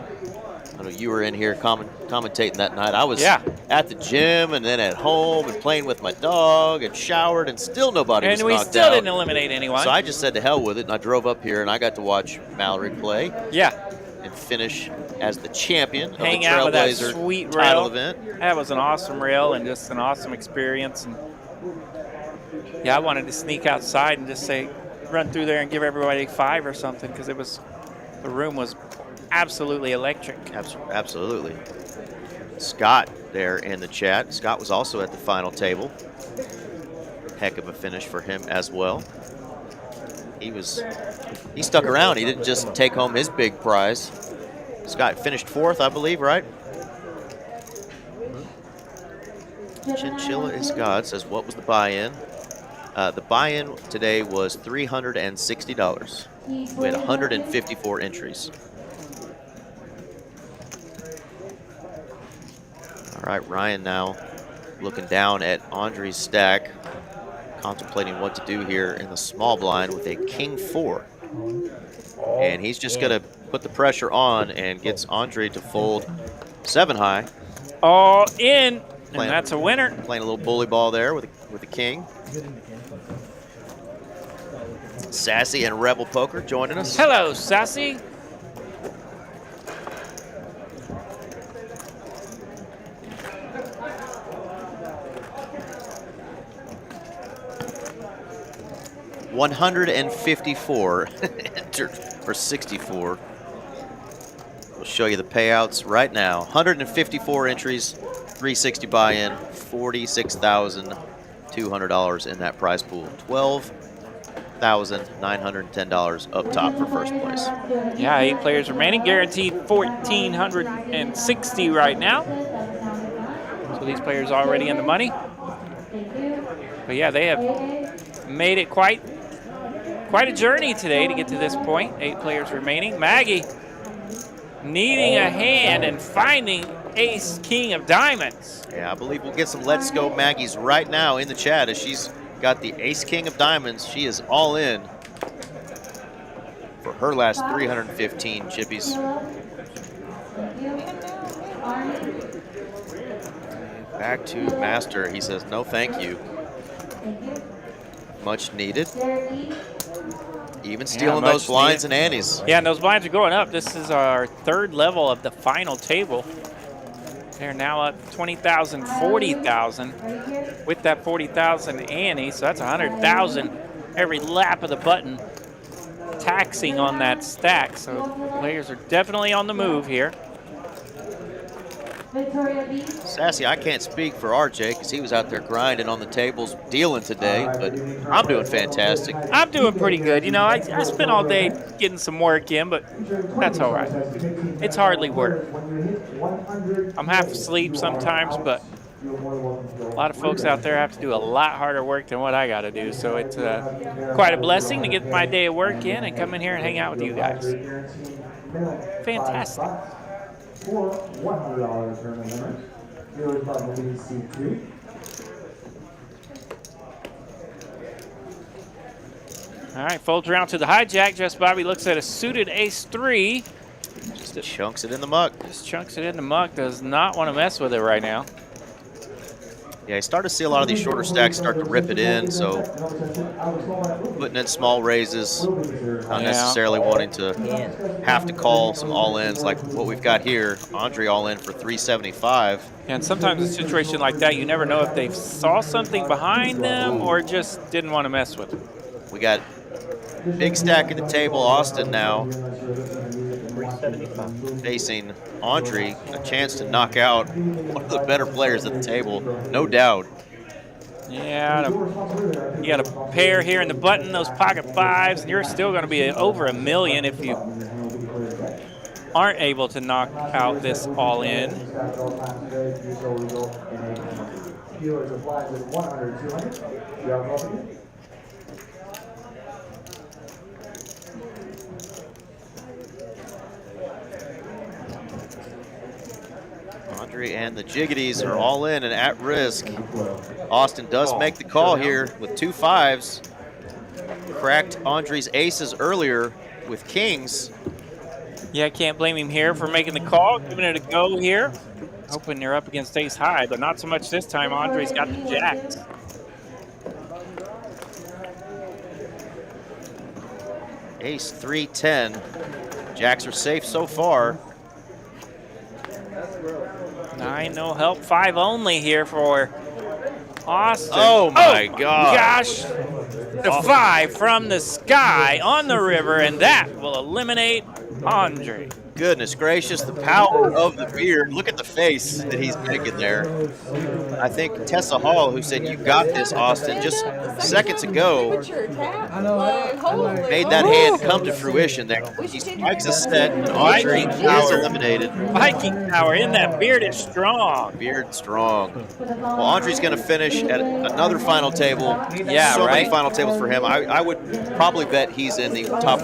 I know you were in here commentating that night. I was at the gym and then at home and playing with my dog and showered, and still nobody was knocked out. And we still didn't eliminate anyone. So I just said to hell with it, and I drove up here and I got to watch Mallory play. Yeah. And finish as the champion of the Hang out with that Trailblazer sweet title rail. event. That was an awesome rail and just an awesome experience. And yeah, I wanted to sneak outside and just say, run through there and give everybody 5 or something, because it was, the room was absolutely electric. Absolutely. Scott there in the chat. Scott was also at the final table. Heck of a finish for him as well. He stuck around. He didn't just take home his big prize. Scott finished 4th, I believe, right? Chinchilla is God says, what was the buy-in? The buy-in today was $360. We had 154 entries. All right, Ryan now looking down at Andre's stack, contemplating what to do here in the small blind with a king 4. And he's just going to put the pressure on and gets Andre to fold 7 high. all in, and Playing- that's a winner. Playing a little bully ball there with the king. Sassy and Rebel Poker joining us. Hello, Sassy. $154 entered for 64. We'll show you the payouts right now. 154 entries, 360 buy-in, $46,200 in that prize pool. $12,910 up top for first place. Yeah, 8 players remaining, guaranteed 1,460 right now. So these players already in the money. But yeah, they have made it quite a journey today to get to this point. 8 players remaining. Maggie needing a hand and finding ace king of diamonds. Yeah, I believe we'll get some Let's Go Maggies right now in the chat as she's got the ace king of diamonds. She is all in for her last 315 chippies. Back to master. He says, no, thank you. Much needed. Even stealing those blinds and antes. Yeah, and those blinds are going up. This is our 3rd level of the final table. They're now up 20,000, 40,000 with that 40,000 ante. So that's 100,000 every lap of the button, taxing on that stack. So players are definitely on the move here. Sassy, I can't speak for RJ because he was out there grinding on the tables, dealing today, but I'm doing fantastic. I'm doing pretty good. You know, I spent all day getting some work in, but that's all right. It's hardly work. I'm half asleep sometimes, but a lot of folks out there have to do a lot harder work than what I got to do. So it's quite a blessing to get my day of work in and come in here and hang out with you guys. Fantastic. For $100 tournament winners, viewers button will be C2. All right, folds around to the hijack. Just Bobby looks at a suited ace-3. Just chunks it in the muck. Just chunks it in the muck. Does not want to mess with it right now. Yeah, you start to see a lot of these shorter stacks start to rip it in, so putting in small raises, not necessarily wanting to have to call some all-ins like what we've got here. Andre all in for 375. And sometimes in a situation like that, you never know if they saw something behind them or just didn't want to mess with it. We got big stack at the table. Austin now facing Andre, a chance to knock out one of the better players at the table, no doubt. Yeah, you got a pair here in the button, those pocket 5s, and you're still going to be over $1 million if you aren't able to knock out this all in. Andre and the Jiggities are all in and at risk. Austin does make the call here with 2 5s. Cracked Andre's aces earlier with kings. Yeah, I can't blame him here for making the call, giving it a go here. Hoping you're up against ace high, but not so much this time. Andre's got the jacks. Ace 3-10. Jacks are safe so far. 9, no help. 5 only here for Austin. Oh my God. Gosh. The 5 from the sky on the river, and that will eliminate Andre. Goodness gracious, the power of the beard. Look at the face that he's making there. I think Tessa Hall, who said, "You got this, Austin," just seconds ago, made that hand come to fruition there. He strikes a set, and Andre is eliminated. Viking power in that beard is strong. Beard strong. Well, Andre's going to finish at another final table. Yeah, so right? many final tables for him. I would probably bet he's in the top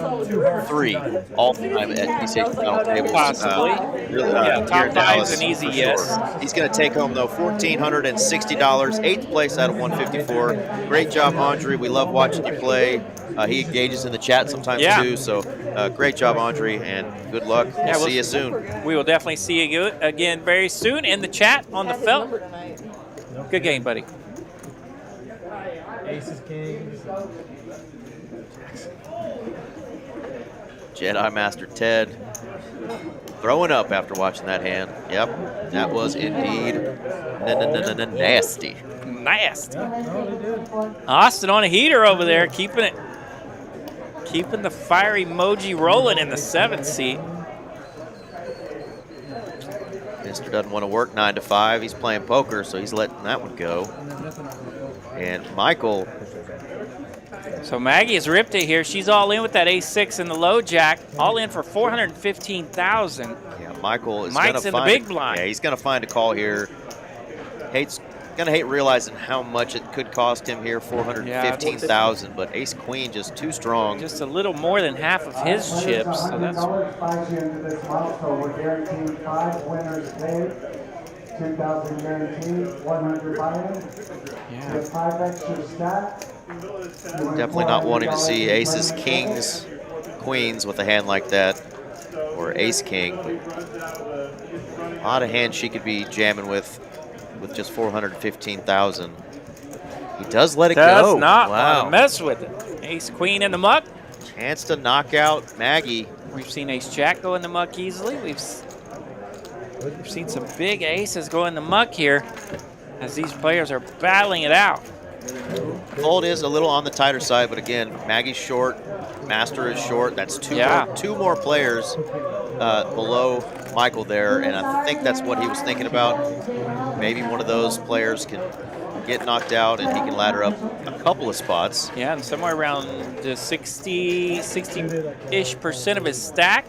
3 all time at TCH final tables. Possibly. Yeah, top 5's an easy yes. Sure. He's going to take home, though, $1,460, 8th place out of 154. Great job, Andre. We love watching you play. He engages in the chat sometimes too. So great job, Andre, and good luck. We'll see you soon. We will definitely see you again very soon in the chat on the felt. Good game, buddy. Aces, kings. Jedi Master Ted throwing up after watching that hand. Yep, that was indeed nasty. Nasty. Austin on a heater over there, keeping the fire emoji rolling in the 7th seat. Mister doesn't want to work 9 to 5. He's playing poker, so he's letting that one go. And Michael. So Maggie has ripped it here. She's all in with that ace-6 and the low jack, all in for 415,000. Yeah, Michael is Mike's in the big blind. Yeah, he's going to find a call here. Gonna hate realizing how much it could cost him here, 415,000. But Ace Queen just too strong. Just a little more than half of his chips. So that's buys you into this milestone. We're guaranteeing 5 winners paid. 2,000 guaranteed, 100 buy-in. yeah. With 5 extra stack. Definitely not wanting to see aces, kings, queens with a hand like that, or ace king. A lot of hands she could be jamming with just 415,000. He does let it go. Does not wow. want to mess with it. Ace Queen in the muck. Chance to knock out Maggie. We've seen Ace Jack go in the muck easily. We've seen some big aces go in the muck here as these players are battling it out. Fold is a little on the tighter side, but again, Maggie's short, Master is short. That's two more players below Michael there, and I think that's what he was thinking about. Maybe one of those players can get knocked out and he can ladder up a couple of spots. Yeah, and somewhere around the 60-ish% of his stack.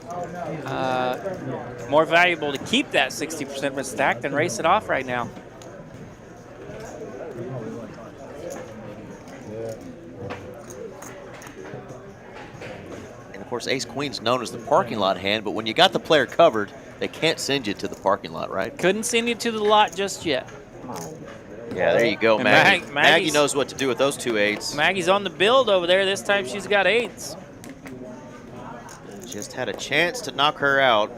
More valuable to keep that 60% of his stack than race it off right now. And of course, Ace Queen's known as the parking lot hand, but when you got the player covered, they can't send you to the parking lot, right? Couldn't send you to the lot just yet. Yeah, there you go, And Maggie. Maggie Maggie knows what to do with those 2 8s. Maggie's on the build over there. This time she's got 8s. Just had a chance to knock her out.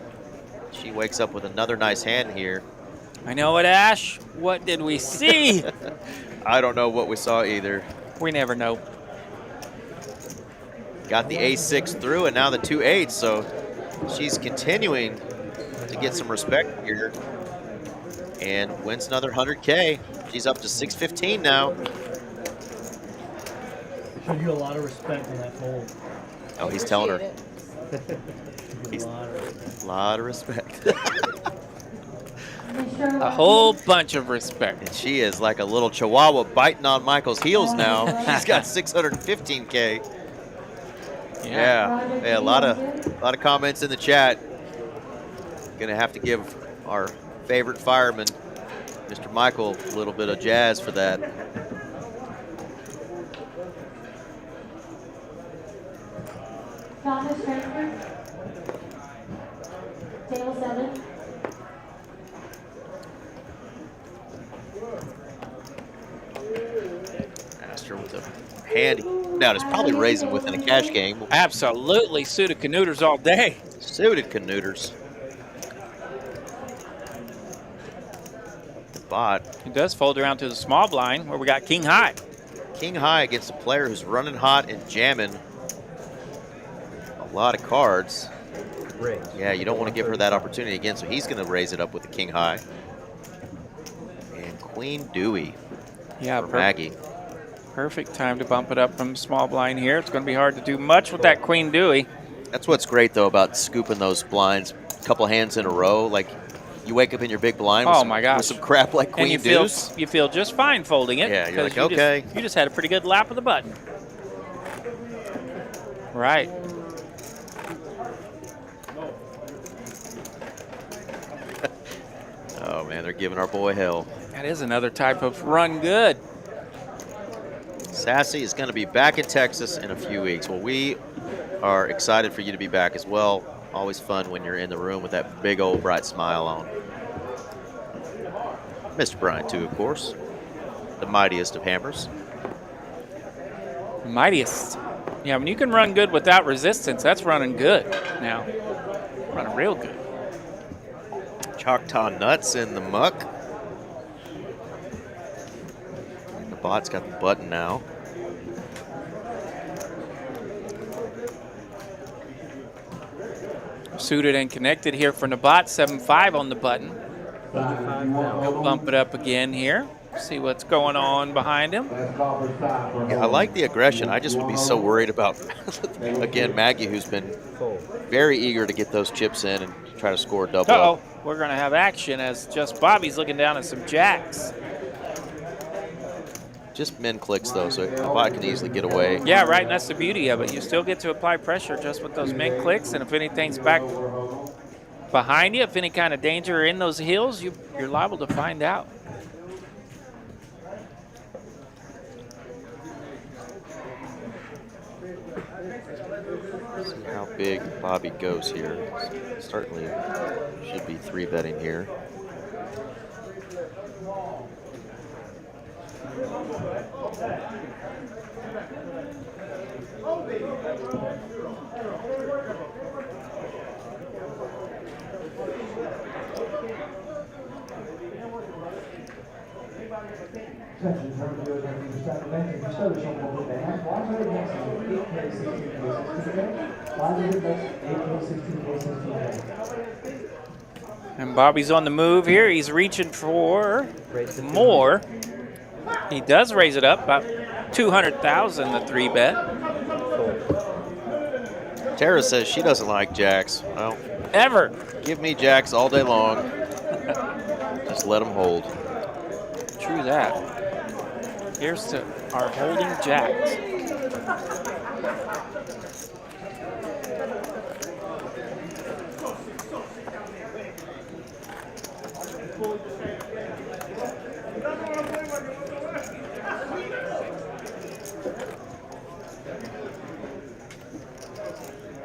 She wakes up with another nice hand here. I know it, Ash. What did we see? I don't know what we saw either. We never know. Got the ace-6 through, and now the 2 8s, so she's continuing to get some respect here and wins another 100K. She's up to 615 now. Showed you a lot of respect in that fold. Oh, he's telling her. He's A lot of respect. A whole bunch of respect. And she is like a little chihuahua biting on Michael's heels now. She's got 615K. Yeah, a lot of comments in the chat. Gonna have to give our favorite fireman, Mr. Michael, a little bit of jazz for that. Thomas Frankfurt. Table 7. Master with a hand. Now it's probably raising within a cash game. Absolutely suited canooders all day. Suited canooders. The bot. It does fold around to the small blind where we got king high. King high against a player who's running hot and jamming a lot of cards. Raise. Yeah, you don't want to give her that opportunity again, so he's going to raise it up with the king high. And Queen Dewey Yeah, for Maggie. perfect time to bump it up from small blind here. It's going to be hard to do much with that Queen Dewey. That's what's great, though, about scooping those blinds a couple hands in a row. Like, you wake up in your big blind with, with some crap like Queen Deuce. You feel just fine folding it. Yeah, you're like, you okay. You just had a pretty good lap of the button. Right. Oh, man, they're giving our boy hell. That is another type of run good. Sassy is going to be back in Texas in a few weeks. Well, we are excited for you to be back as well. Always fun when you're in the room with that big old bright smile on. Mr. Brian, too, of course. The mightiest of hammers. Mightiest. Yeah, when you can run good without resistance, that's running good now. Running real good. Choctaw Nuts in the muck. The bot's got the button now. Suited and connected here for Nabat, 7-5 on the button. 85,000. He'll bump it up again here. See what's going on behind him. Yeah, I like the aggression. I just would be so worried about, again, Maggie, who's been Fold. very eager to get those chips in and try to score a double Uh-oh, up. we're going to have action as just Bobby's looking down at some jacks. Just min clicks, though, so the bot can easily get away. Yeah, right, and that's the beauty of it. You still get to apply pressure just with those mid clicks, and if anything's back behind you, if any kind of danger are in those hills, you're liable to find out. See how big Bobby goes here. Certainly should be 3-betting here. And Bobby's on the move here. He's reaching for Raise to more. He does raise it up about 200,000, the 3-bet. Fold. Tara says she doesn't like jacks. Well, Ever. give me jacks all day long. Just let them hold. True that. Here's to our holding jacks.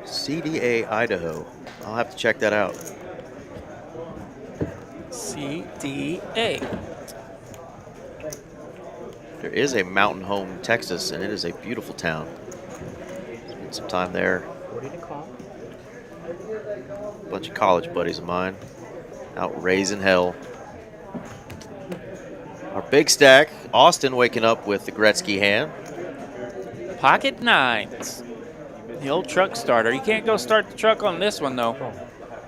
CDA Idaho. I'll have to check that out. CDA. There is a mountain home in Texas, and it is a beautiful town. Spent some time there. 40 to call. A bunch of college buddies of mine out raising hell. Our big stack, Austin waking up with the Gretzky hand. Pocket nines. The old truck starter. You can't go start the truck on this one, though,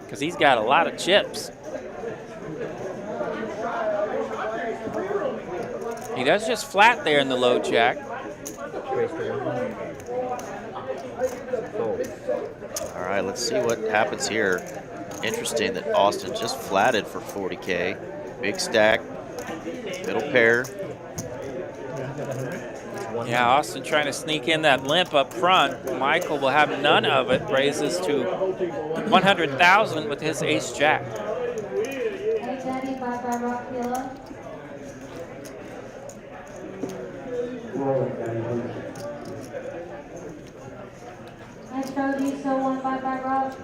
because he's got a lot of chips. He does just flat there in the low jack. Raise to 100. Fold. All right, let's see what happens here. Interesting that Austin just flatted for 40K. Big stack, middle pair. Yeah, Austin trying to sneak in that limp up front. Michael will have none of it. Raises to 100,000 with his ace jack. Hey, Daddy, bye-bye, Rock Killer. Nice throw, D, so one, bye-bye, Rock.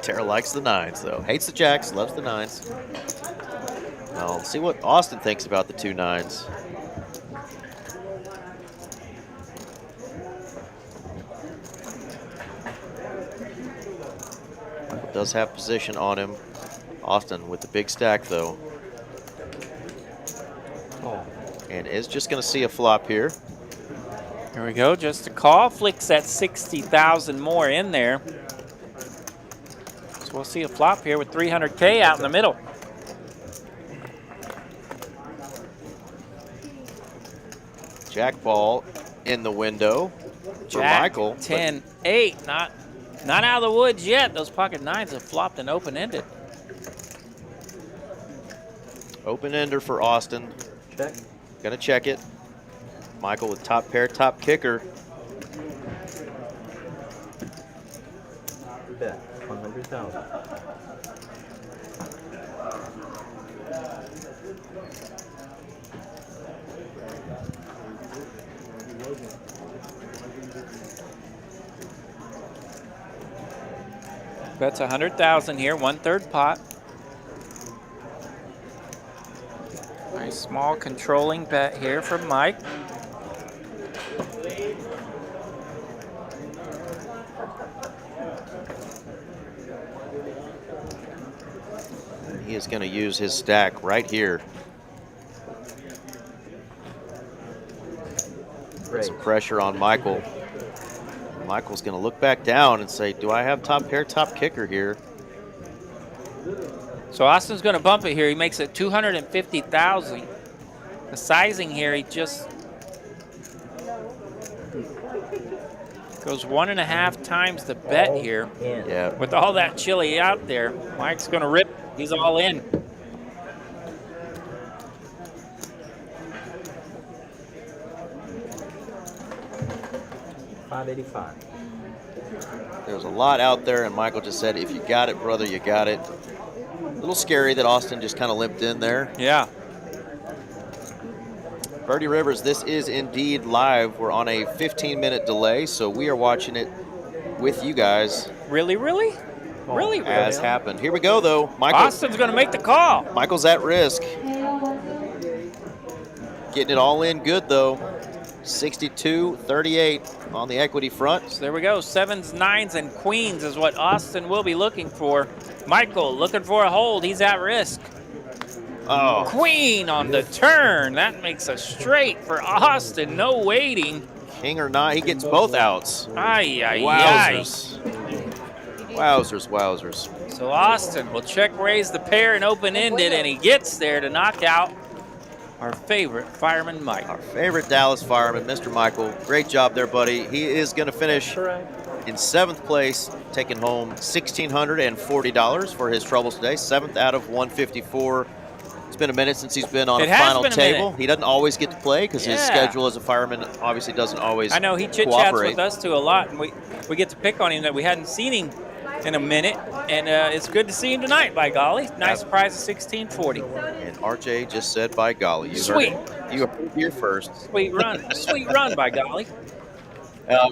Tara likes the nines, though. Hates the jacks, loves the nines. Well, let's see what Austin thinks about the 2 nines. Michael does have position on him. Austin with the big stack, though. And is just going to see a flop here. Here we go, just a call. Flicks that 60,000 more in there. So we'll see a flop here with 300K out in the middle. Jack ball in the window for Jack, Michael. 10-8, not out of the woods yet. Those pocket nines have flopped and open-ended. Open ender for Austin. Check. Gonna check it. Michael with top pair, top kicker. Bet. 100,000. Bets 100,000 here, 1/3 pot. Nice small controlling bet here from Mike. He is going to use his stack right here. Put some pressure on Michael. Michael's going to look back down and say, do I have top pair, top kicker here? So Austin's going to bump it here. He makes it 250,000. The sizing here, he just goes 1.5 times the bet here. Yeah. With all that chili out there, Mike's going to rip. He's all in. $585. There's a lot out there, and Michael just said, if you got it, brother, you got it. A little scary that Austin just kind of limped in there. Yeah. Birdie Rivers, this is indeed live. We're on a 15-minute delay, so we are watching it with you guys. Really? Really? As happened. Here we go, though. Austin's going to make the call. Michael's at risk. Getting it all in good, though. 62-38 on the equity front. So there we go. 7s, 9s, and queens is what Austin will be looking for. Michael looking for a hold. He's at risk. Oh. Queen on the turn. That makes a straight for Austin. No waiting. King or not, he gets both outs. Ay. Wowzers. Wowzers. So Austin will check raise the pair and open-ended, and he gets there to knock out our favorite fireman, Mike. Our favorite Dallas fireman, Mr. Michael. Great job there, buddy. He is going to finish in 7th place, taking home $1,640 for his troubles today. 7th out of 154. It's been a minute since he's been on a final table. He doesn't always get to play because his schedule as a fireman obviously doesn't always I know he chit-chats with us too a lot, and we get to pick on him that we hadn't seen him in a minute, and it's good to see him tonight, by golly. Nice prize of $1,640. And RJ just said, by golly. You Sweet. You heard it here first. Sweet run. Sweet run, by golly.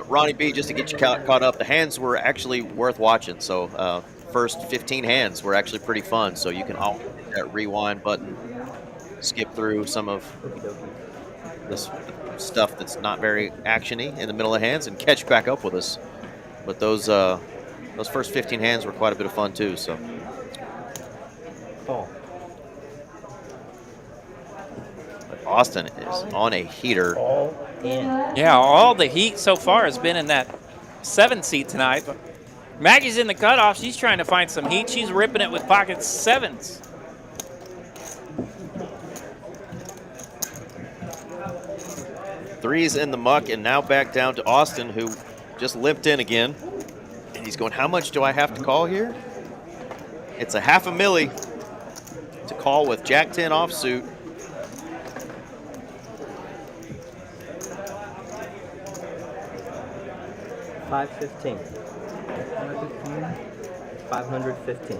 Ronnie B, just to get you caught up, the hands were actually worth watching. So first 15 hands were actually pretty fun. So you can all hit that rewind button, skip through some of this stuff that's not very action-y in the middle of hands and catch back up with us. But those first 15 hands were quite a bit of fun too. So. Call. Austin is on a heater. All in. Yeah, all the heat so far has been in that 7 seat tonight. But Maggie's in the cutoff. She's trying to find some heat. She's ripping it with pocket 7s. Threes in the muck, and now back down to Austin, who just limped in again. And he's going, how much do I have to call here? It's a $500,000 to call with Jack 10 offsuit. $515. 515.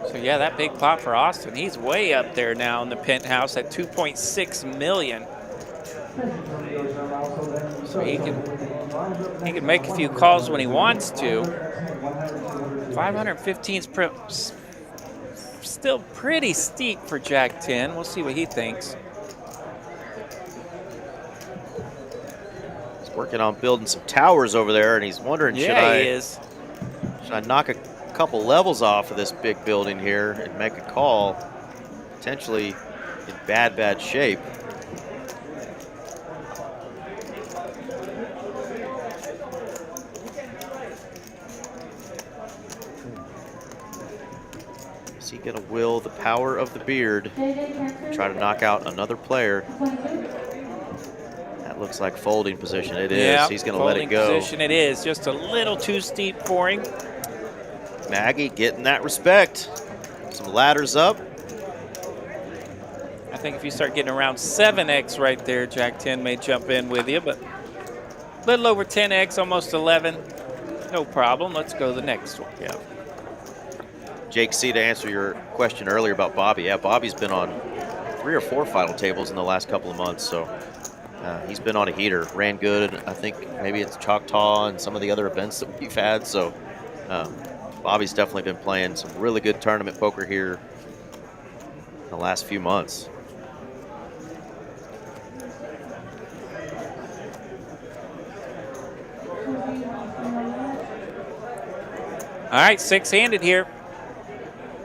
So yeah, that big pot for Austin. He's way up there now in the penthouse at $2.6 million. So he can make a few calls when he wants to. 515 is still pretty steep for Jack 10. We'll see what he thinks. He's working on building some towers over there, and he's wondering, should I knock a couple levels off of this big building here and make a call, potentially in bad shape. Is he gonna will the power of the beard, try to knock out another player? That looks like folding position. It is. Yep, He's gonna let it go. Folding position it is. Just a little too steep for him. Maggie getting that respect. Some ladders up. I think if you start getting around 7x right there, Jack 10 may jump in with you, but a little over 10x, almost 11. No problem. Let's go to the next one. Yeah. Jake C, to answer your question earlier about Bobby, yeah, Bobby's been on 3 or 4 final tables in the last couple of months, so he's been on a heater. Ran good. I think maybe it's Choctaw and some of the other events that we've had, so Bobby's definitely been playing some really good tournament poker here in the last few months. All right, six-handed here.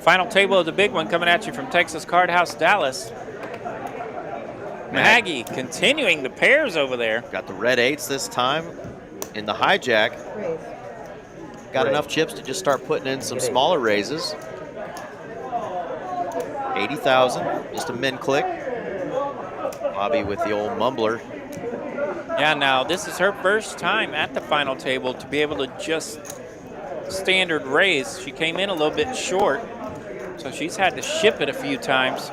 Final table of the big one coming at you from Texas Card House, Dallas. Maggie continuing the pairs over there. Got the red eights this time in the hijack. Got enough chips to just start putting in some smaller raises. 80,000, just a min click. Bobby with the old mumbler. Yeah, now this is her first time at the final table to be able to just standard raise. She came in a little bit short, so she's had to ship it a few times.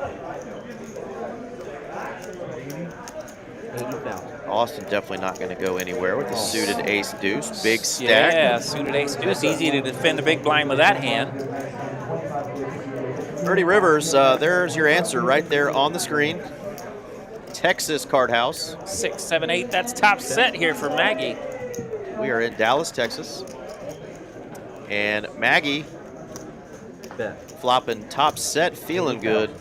80,000. Austin definitely not going to go anywhere with the suited ace deuce. Big stack. Yeah, suited ace deuce. Easy to defend the big blind with that hand. Birdie Rivers, there's your answer right there on the screen. Texas Card House. 6, 7, 8. That's top set here for Maggie. We are in Dallas, Texas. And Maggie flopping top set, feeling good.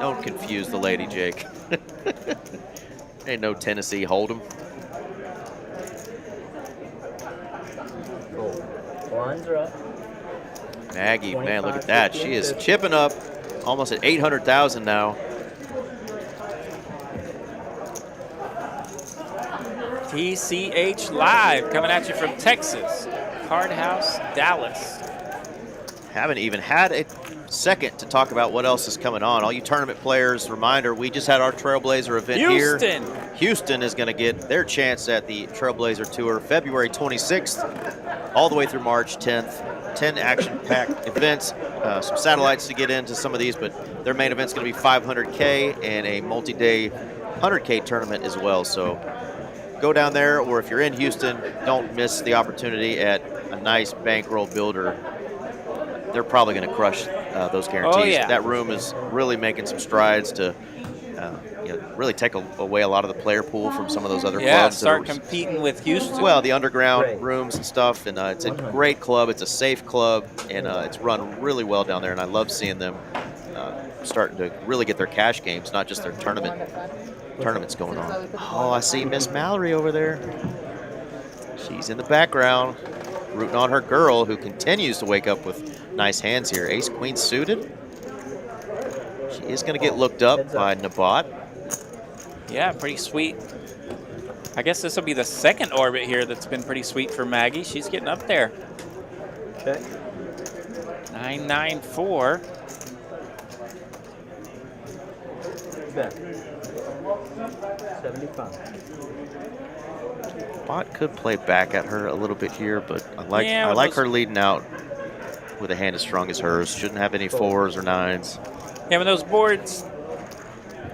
Don't confuse the lady, Jake. Ain't no Tennessee Hold'em. Blinds are up. Maggie, man, look at that. She is chipping up almost at 800,000 now. TCH Live coming at you from Texas. Card House, Dallas. Haven't even had a second to talk about what else is coming on. All you tournament players, reminder, we just had our Trailblazer event here. Houston is going to get their chance at the Trailblazer Tour February 26th all the way through March 10th. 10 action-packed events, some satellites to get into some of these, but their main event's going to be 500K and a multi-day 100K tournament as well. So go down there, or if you're in Houston, don't miss the opportunity at a nice bankroll builder. They're probably going to crush those guarantees. Oh, yeah. That room is really making some strides to really take away a lot of the player pool from some of those other clubs. Yeah, start competing with Houston. Well, the underground rooms and stuff, and it's a great club. It's a safe club, and it's run really well down there, and I love seeing them starting to really get their cash games, not just their tournaments going on. Oh, I see Miss Mallory over there. She's in the background, rooting on her girl, who continues to wake up with nice hands here. Ace, queen suited. She is going to get looked up by Nabat. Yeah, pretty sweet. I guess this will be the second orbit here that's been pretty sweet for Maggie. She's getting up there. Check. 994. Bet. 75. Bot could play back at her a little bit here, but I Yeah, like her leading out with a hand as strong as hers. Shouldn't have any 4s or 9s. Yeah, when those boards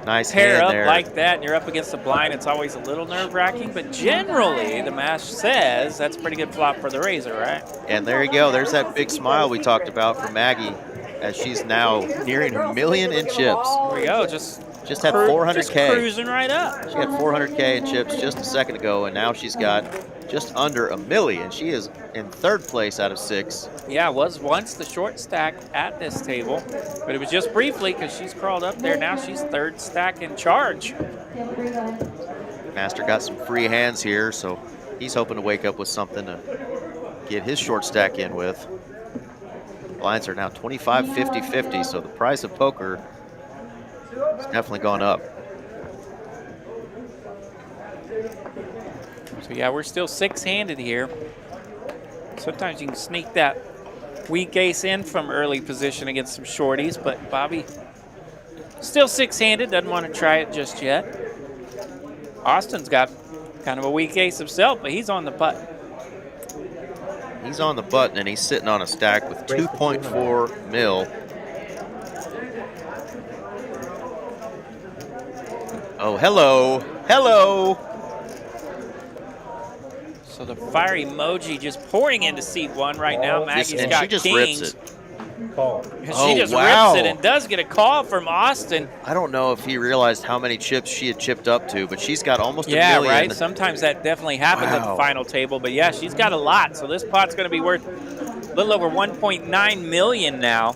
Nice pair hand up there. like that and you're up against the blind, it's always a little nerve-wracking, but generally the math says that's a pretty good flop for the razor, right? And there you go. There's that big smile we talked about for Maggie, as she's now nearing $1 million in chips. There we go. Just had 400K. Just cruising right up. She had 400K in chips just a second ago, and now she's got just under $1 million. She is in 3rd place out of 6. Yeah, was once the short stack at this table, but it was just briefly because she's crawled up there. Now she's 3rd stack in charge. Master got some free hands here, so he's hoping to wake up with something to get his short stack in with. Blinds are now 25, 50, 50, so the price of poker has definitely gone up. So yeah, we're still 6-handed here. Sometimes you can sneak that weak ace in from early position against some shorties, but Bobby still 6-handed, doesn't want to try it just yet. Austin's got kind of a weak ace himself, but he's on the button. He's on the button, and he's sitting on a stack with 2.4 mil. Oh, hello. Hello. So the fire emoji just pouring into seat 1 right now. Maggie's and got she just kings. rips it. Call. She Oh, just wow. rips it and does get a call from Austin. I don't know if he realized how many chips she had chipped up to, but she's got almost $1 Yeah, million. right. Sometimes that definitely happens at the Wow. final table, but yeah, she's got a lot. So this pot's going to be worth a little over 1.9 million now.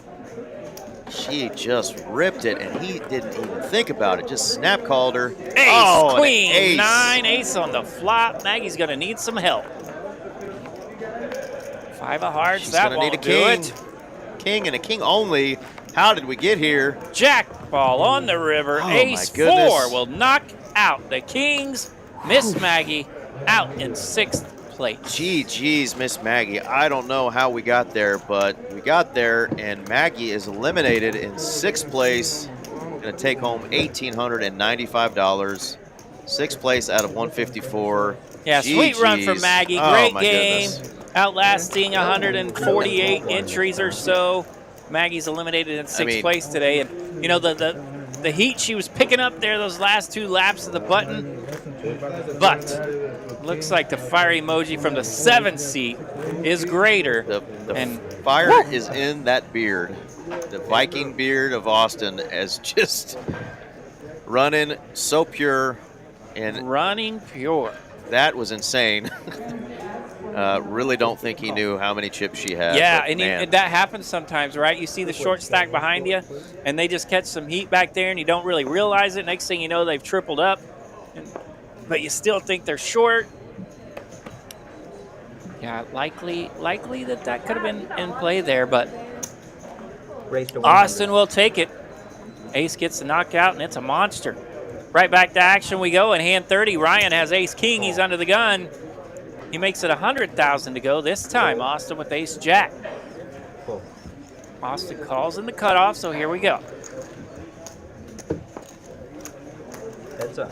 She just ripped it, and he didn't even think about it. Just snap called her. Ace, Oh, an queen, ace. 9, ace on the flop. Maggie's going to need some help. 5 of hearts, She's that gonna need won't a do king. it. King and a king only. How did we get here? Jack ball on the river. Oh, Ace my goodness. 4 will knock out the Kings. Miss Maggie out in 6th place. Geez, Miss Maggie. I don't know how we got there, but we got there, and Maggie is eliminated in 6th place. Gonna take home $1,895. 6th place out of 154. Yeah, sweet run for Maggie. Oh, Great my game. goodness. Outlasting 148 entries or so. Maggie's eliminated in 6th place today. And, you know, the heat she was picking up there those last 2 laps of the button. But looks like the fire emoji from the 7th seat is greater. The and fire is in that beard. The Viking beard of Austin is just running so pure. And running pure. that was insane. Really don't think he knew how many chips she had. Yeah, but, and that happens sometimes, right? You see the short stack behind you, and they just catch some heat back there, and you don't really realize it. Next thing you know, they've tripled up, but you still think they're short. Yeah, likely that could have been in play there, but Austin will take it. Ace gets the knockout, and it's a monster. Right back to action we go in hand 30. Ryan has ace king. He's under the gun. He makes it 100,000 to go this time. Austin with ace jack. Austin calls in the cutoff, so here we go. Heads up.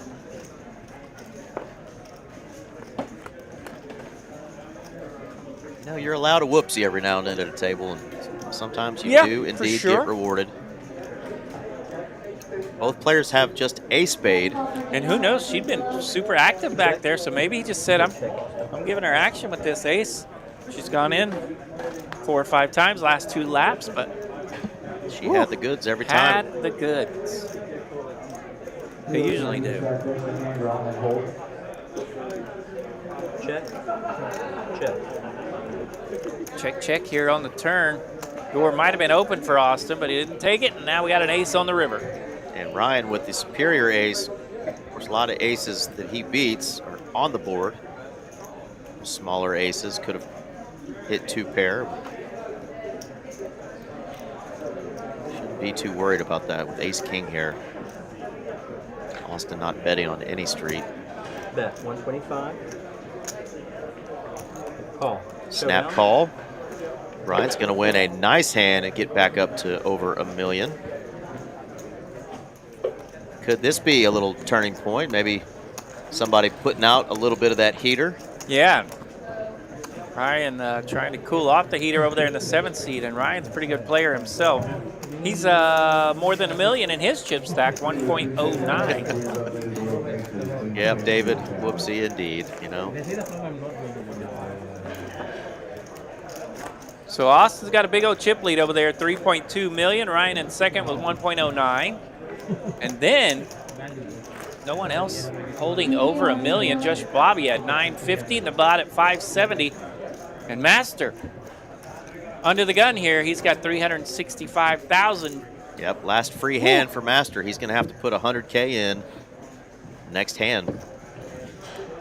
You know, you're allowed a whoopsie every now and then at a table, and sometimes you do indeed get rewarded. Both players have just a spade. And who knows, she'd been super active back there, so maybe he just said, I'm giving her action with this ace. She's gone in 4 or 5 times last 2 laps, but she had the goods every time. Had the goods. They usually do. Check. Check. Check here on the turn. Door might have been open for Austin, but he didn't take it, and now we got an ace on the river. And Ryan with the superior ace. Of course, a lot of aces that he beats are on the board. Smaller aces could have hit 2 pair. Shouldn't be too worried about that with ace king here. Austin not betting on any street. Bet 125. Call. Snap Showdown. call. Ryan's going to win a nice hand and get back up to over $1 million. Could this be a little turning point? Maybe somebody putting out a little bit of that heater? Yeah. Ryan trying to cool off the heater over there in the 7th seat, and Ryan's a pretty good player himself. He's more than $1 million in his chip stack, 1.09. Yep, David. Whoopsie indeed, you know. So Austin's got a big old chip lead over there, 3.2 million. Ryan in second with 1.09. And then no one else holding over $1 million. Just Bobby at 950, and the bot at 570. And Master under the gun here. He's got 365,000. Yep, last free hand for Master. He's going to have to put 100K in next hand.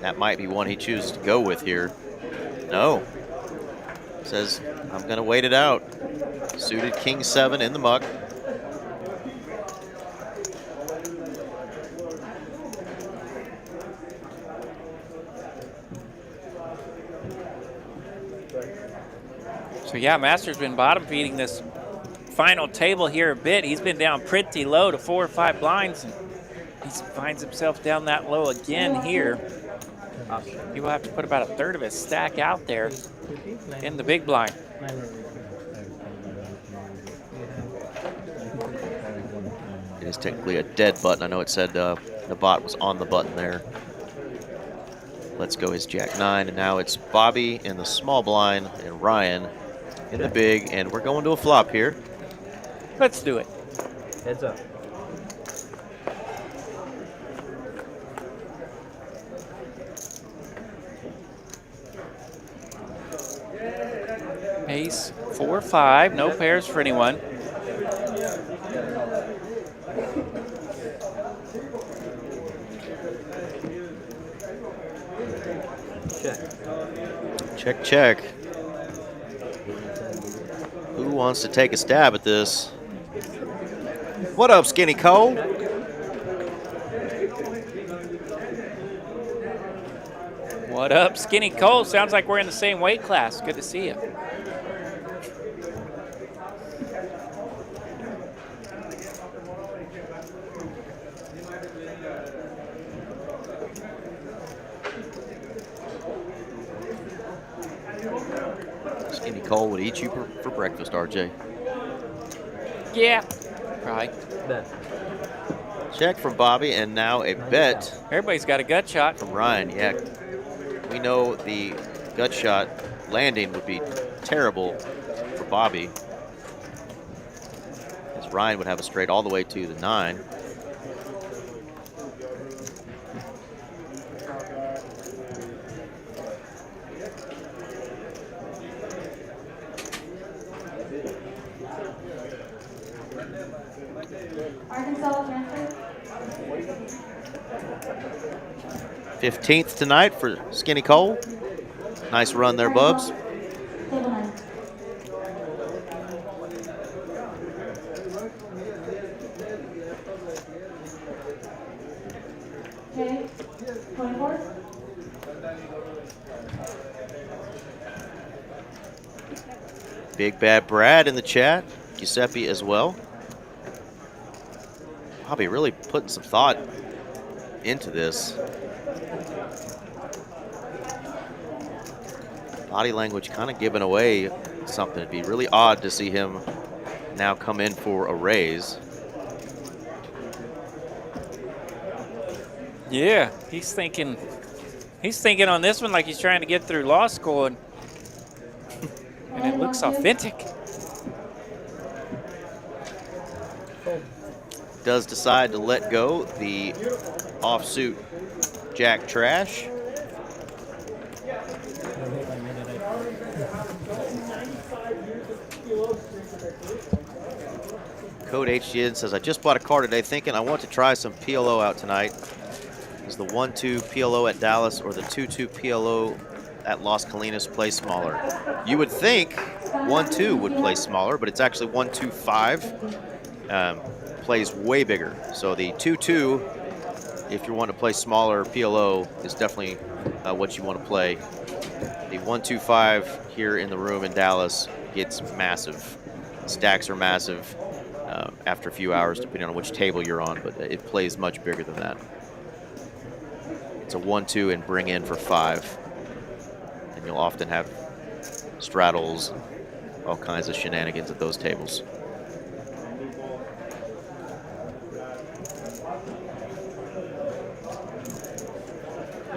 That might be one he chooses to go with here. No. Says, I'm going to wait it out. Suited king 7 in the muck. So yeah, Master's been bottom feeding this final table here a bit. He's been down pretty low to 4 or 5 blinds, and he finds himself down that low again here. He will have to put about 1/3 of his stack out there in the big blind. It is technically a dead button. I know it said the bot was on the button there. Let's go is Jack 9, and now it's Bobby in the small blind and Ryan in the big, and we're going to a flop here. Let's do it. Heads up. Ace 4, 5, no pairs for anyone. Check. Check, check. wants to take a stab at this? What up, Skinny Cole? What up, Skinny Cole? Sounds like we're in the same weight class. Good to see you. Skinny Cole would eat you for breakfast, RJ. Yeah, right. Bet. Check from Bobby, and now a bet Everybody's got a gut shot. from Ryan. Yeah, we know the gut shot landing would be terrible for Bobby, as Ryan would have a straight all the way to the 9. Arkansas, Transfer. 15th tonight for Skinny Cole. Nice run there, Bubs. Table 9. Okay, 24. Big Bad Brad in the chat. Giuseppe as well. Bobby really putting some thought into this. Body language kind of giving away something. It'd be really odd to see him now come in for a raise. Yeah, he's thinking on this one like he's trying to get through law school, and it looks authentic. Does decide to let go the offsuit Jack Trash. Code HGN says, I just bought a car today thinking I want to try some PLO out tonight. Is the 1-2 PLO at Dallas or the 2-2 PLO at Las Colinas play smaller? You would think 1-2 would play smaller, but it's actually 1-2-5. Plays way bigger. So the 2-2, if you want to play smaller PLO, is definitely what you want to play. The 1-2-5 here in the room in Dallas gets massive. Stacks are massive after a few hours, depending on which table you're on, but it plays much bigger than that. It's a 1-2 and bring in for 5. And you'll often have straddles, all kinds of shenanigans at those tables.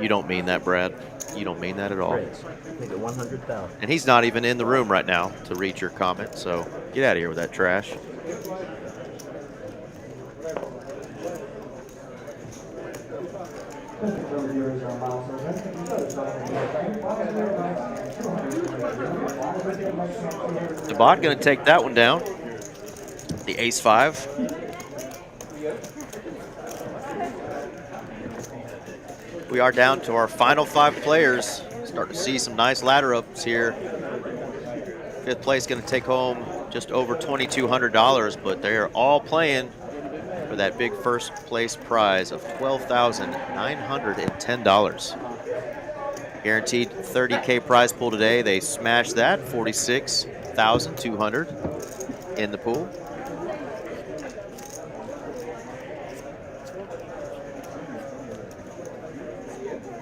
You don't mean that, Brad. You don't mean that at all. Make it 100,000. And he's not even in the room right now to read your comment, so get out of here with that trash. The bot going to take that one down. The ace-5. We are down to our final 5 players. Starting to see some nice ladder ups here. 5th place going to take home just over $2,200, but they are all playing for that big first place prize of $12,910. Guaranteed 30K prize pool today. They smashed that, 46,200 in the pool.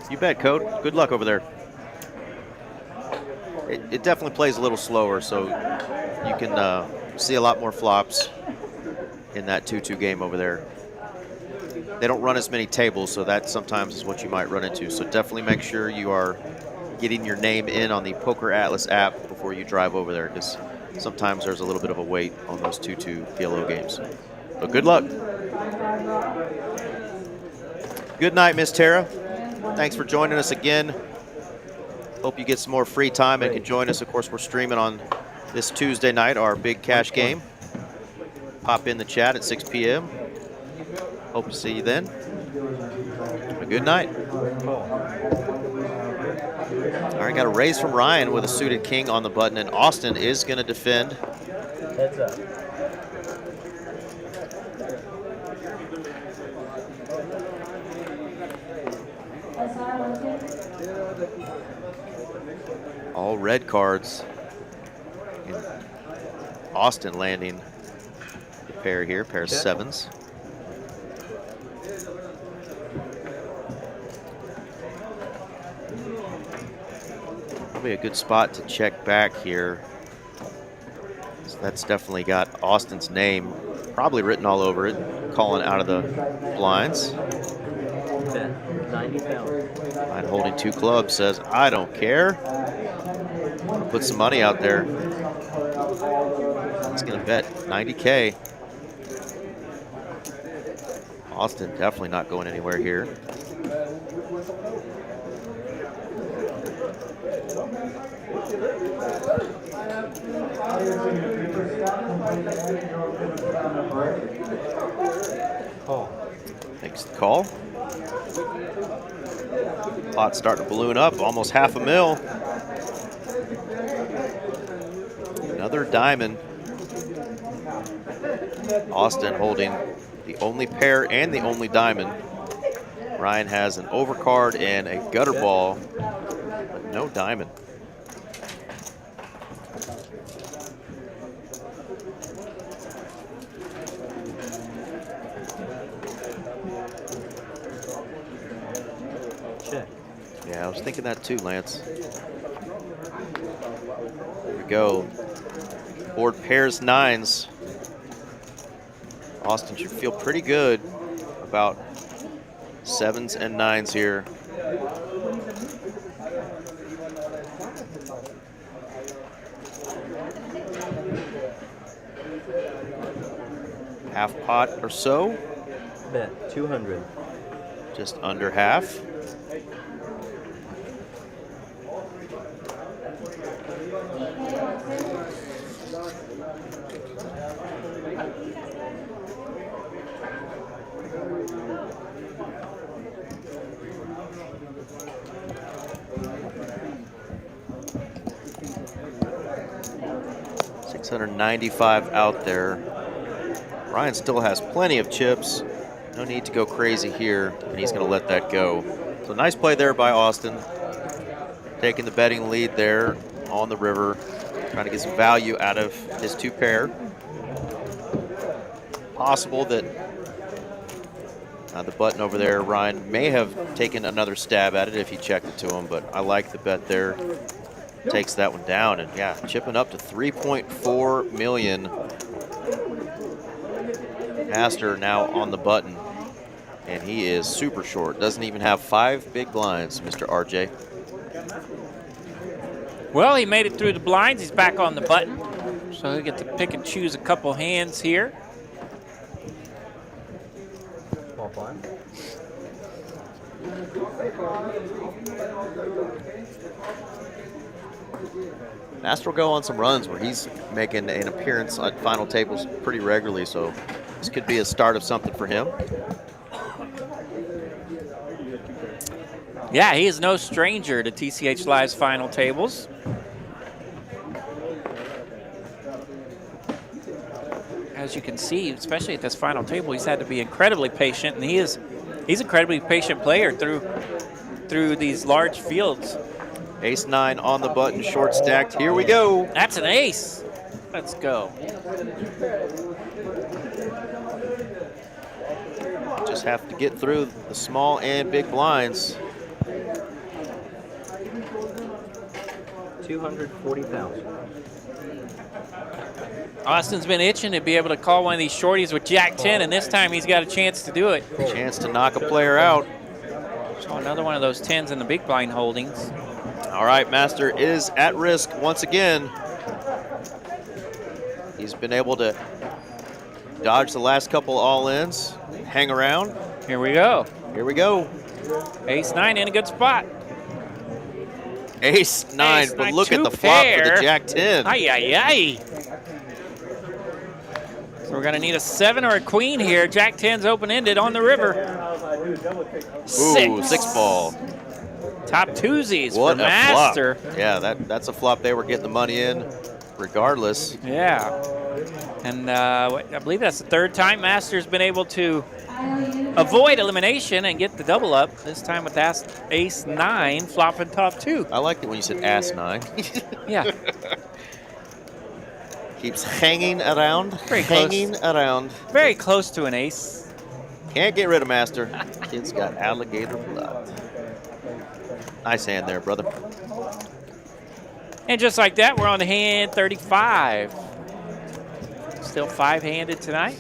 You bet, Code. Good luck over there. It definitely plays a little slower, so you can see a lot more flops in that 2-2 game over there. They don't run as many tables, so that sometimes is what you might run into. So definitely make sure you are getting your name in on the Poker Atlas app before you drive over there, because sometimes there's a little bit of a wait on those 2-2 PLO games. But good luck. Good night, Miss Tara. Thanks for joining us again. Hope you get some more free time and can join us. Of course, we're streaming on this Tuesday night, our big cash game. Pop in the chat at 6 p.m. Hope to see you then. A good night. All right, got a raise from Ryan with a suited king on the button, and Austin is going to defend. Heads up. All red cards. And Austin landing the pair here, pair of sevens. Probably a good spot to check back here. So that's definitely got Austin's name probably written all over it, calling out of the blinds. 90,000. Ryan holding 2 clubs says, I don't care. Put some money out there. He's gonna bet 90K. Austin definitely not going anywhere here. Call. Makes the call. Pot starting to balloon up, almost $500,000. Another diamond. Austin holding the only pair and the only diamond. Ryan has an overcard and a gutter ball, but no diamond. Check. Yeah, I was thinking that too, Lance. There we go. Board pairs nines. Austin should feel pretty good about sevens and nines here. Half pot or so. Bet 200. Just under half. $695 out there. Ryan still has plenty of chips. No need to go crazy here, and he's going to let that go. So nice play there by Austin. Taking the betting lead there on the river. Trying to get some value out of his 2 pair. Possible that the button over there, Ryan may have taken another stab at it if he checked it to him, but I like the bet there. Takes that one down, and yeah, chipping up to 3.4 million. Master now on the button, and he is super short. Doesn't even have 5 big blinds, Mr. RJ. Well, he made it through the blinds. He's back on the button, so he'll get to pick and choose a couple hands here. Small blind. Master will go on some runs where he's making an appearance on final tables pretty regularly, so this could be a start of something for him. Yeah, he is no stranger to TCH Live's final tables. As you can see, especially at this final table, he's had to be incredibly patient, and he's an incredibly patient player through these large fields. Ace-9 on the button, short stacked. Here we go. That's an ace. Let's go. Just have to get through the small and big blinds. 240,000. Austin's been itching to be able to call one of these shorties with Jack-10, and this time he's got a chance to do it. Chance to knock a player out. So another one of those 10s in the big blind holdings. All right, Master is at risk once again. He's been able to dodge the last couple all-ins, hang around. Here we go. Here we go. Ace-9 in a good spot. Ace-9, but look at the flop for the Jack-10. Ay, ay, ay. So we're going to need a 7 or a queen here. Jack-10's open-ended on the river. Ooh, 6 ball. Top twosies What for a Master. flop. Yeah, that's a flop. They were getting the money in regardless. Yeah. And I believe that's the third time Master's been able to avoid elimination and get the double up, this time with ace 9 flopping top 2. I liked it when you said ass 9. Yeah. Keeps hanging around. Very close. Hanging around. Very close to an ace. Can't get rid of Master. Kid's got alligator blood. Nice hand there, brother. And just like that, we're on to hand 35. Still 5-handed tonight.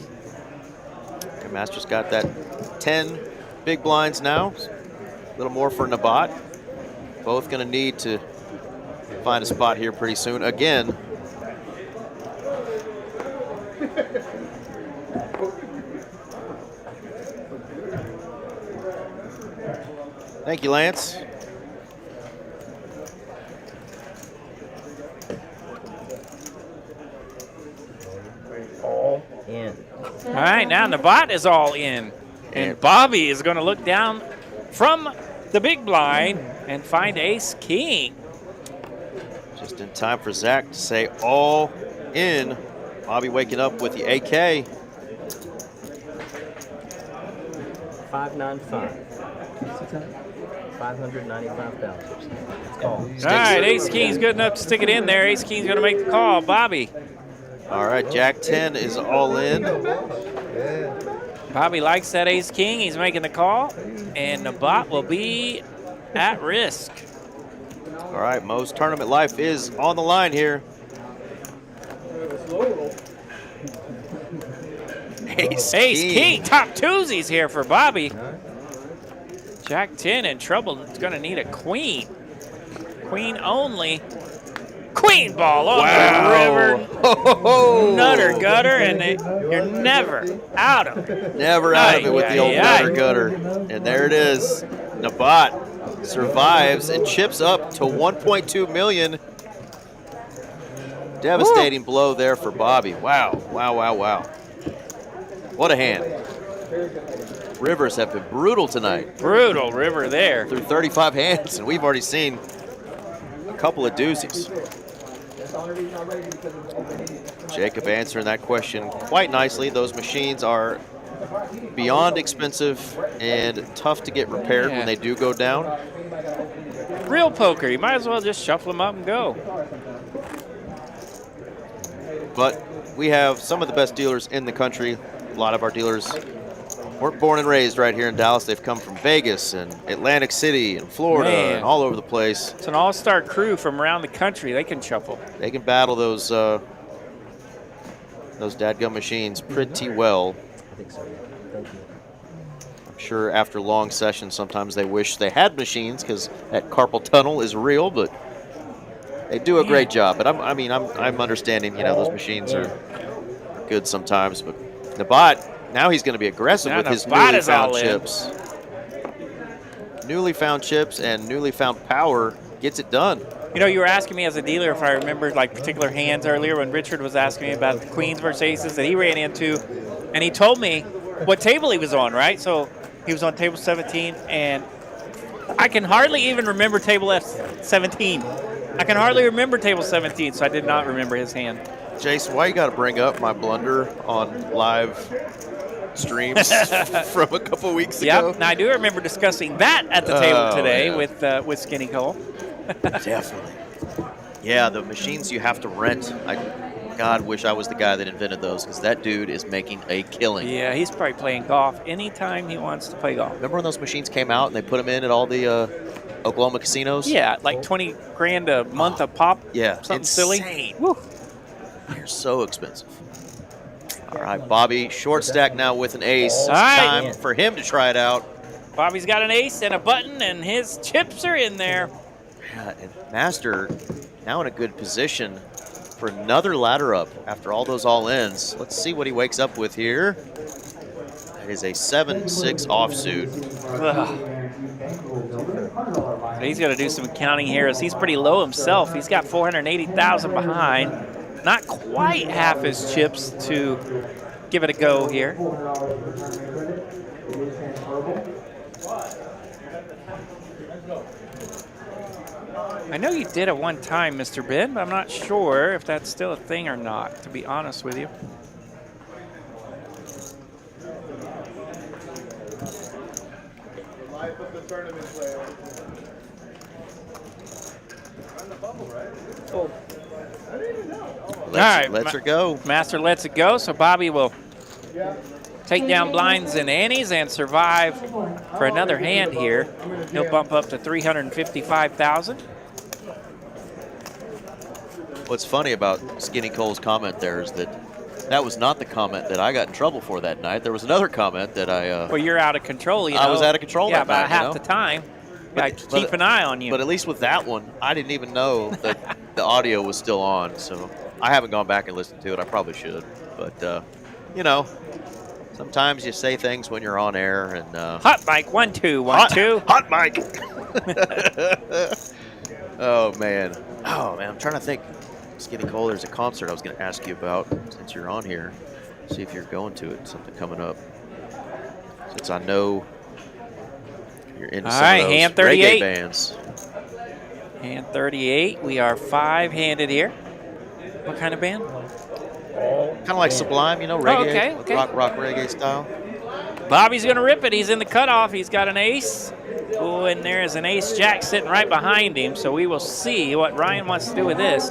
Okay, Master's got that 10 big blinds now. A little more for Nabat. Both going to need to find a spot here pretty soon. Again. Thank you, Lance. All in. All right, now Nabat is all in. And Bobby is going to look down from the big blind and find ace king. Just in time for Zach to say all in. Bobby waking up with the AK. 595. 595,000. Call. All right, ace king's good enough to stick it in there. Ace king's going to make the call. Bobby. All right, Jack 10 is all in. Bobby likes that ace king. He's making the call. And Nabat will be at risk. All right, Mo's tournament life is on the line here. Ace king, top twosies here for Bobby. Jack 10 in trouble. It's going to need a queen. Queen only. Queen ball on the river. Nutter gutter, and you're never out of it. Never out of it with the old nutter gutter. And there it is. Nabat survives and chips up to 1.2 million. Devastating blow there for Bobby. Wow, wow, wow, wow. What a hand. Rivers have been brutal tonight. Brutal river there. Through 35 hands, and we've already seen a couple of doozies. Jacob answering that question quite nicely. Those machines are beyond expensive and tough to get repaired when they do go down. Real poker. You might as well just shuffle them up and go. But we have some of the best dealers in the country. A lot of our dealers weren't born and raised right here in Dallas. They've come from Vegas and Atlantic City and Florida and all over the place. It's an all-star crew from around the country. They can shuffle. They can battle those dadgum machines pretty well. I think so, yeah. Thank you. I'm sure after long sessions, sometimes they wish they had machines because that carpal tunnel is real, but they do a great job. But I'm understanding, you know, those machines are good sometimes. But Nabat, now he's going to be aggressive with his newly found chips. Newly found chips and newly found power gets it done. You know, you were asking me as a dealer if I remembered like particular hands earlier when Richard was asking me about the queens versus aces that he ran into, and he told me what table he was on, right? So he was on table 17, and I can hardly even remember table F17. I can hardly remember table 17, so I did not remember his hand. Jason, why you got to bring up my blunder on live streams from a couple weeks ago? Yep, now I do remember discussing that at the table today with Skinny Cole. Definitely. Yeah, the machines you have to rent. God, wish I was the guy that invented those, because that dude is making a killing. Yeah, he's probably playing golf anytime he wants to play golf. Remember when those machines came out and they put them in at all the Oklahoma casinos? Yeah, like 20 grand a month a pop. Yeah, something insane. silly. Woo. They're so expensive. All right, Bobby, short stack now with an ace. All right. Time for him to try it out. Bobby's got an ace and a button, and his chips are in there. Yeah, and Master now in a good position for another ladder up after all those all-ins. Let's see what he wakes up with here. That is a 7-6 offsuit. So he's got to do some counting here as he's pretty low himself. He's got 480,000 behind. Not quite half his chips to give it a go here. I know you did it one time, Mr. Ben, but I'm not sure if that's still a thing or not, to be honest with you. Let's her go. Master lets it go, so Bobby will take down blinds and antes and survive for another hand here. He'll bump up to 355,000. What's funny about Skinny Cole's comment there is that was not the comment that I got in trouble for that night. There was another comment that I... well, you're out of control, you know. I was out of control that night, about half the time. Keep an eye on you. But at least with that one, I didn't even know that the audio was still on, so I haven't gone back and listened to it. I probably should. But, you know, sometimes you say things when you're on air. And hot mic, 1 2 1 2. Hot mic. Oh man, I'm trying to think. Skinny Cole, there's a concert I was going to ask you about since you're on here. See if you're going to it. Something coming up. Since I know you're into some of those hand reggae 38. bands. Hand 38. We are 5-handed here. What kind of band? Kind of like Sublime, you know, reggae. Okay. Rock reggae style. Bobby's going to rip it. He's in the cutoff. He's got an ace. Oh, and there is an ace jack sitting right behind him. So we will see what Ryan wants to do with this.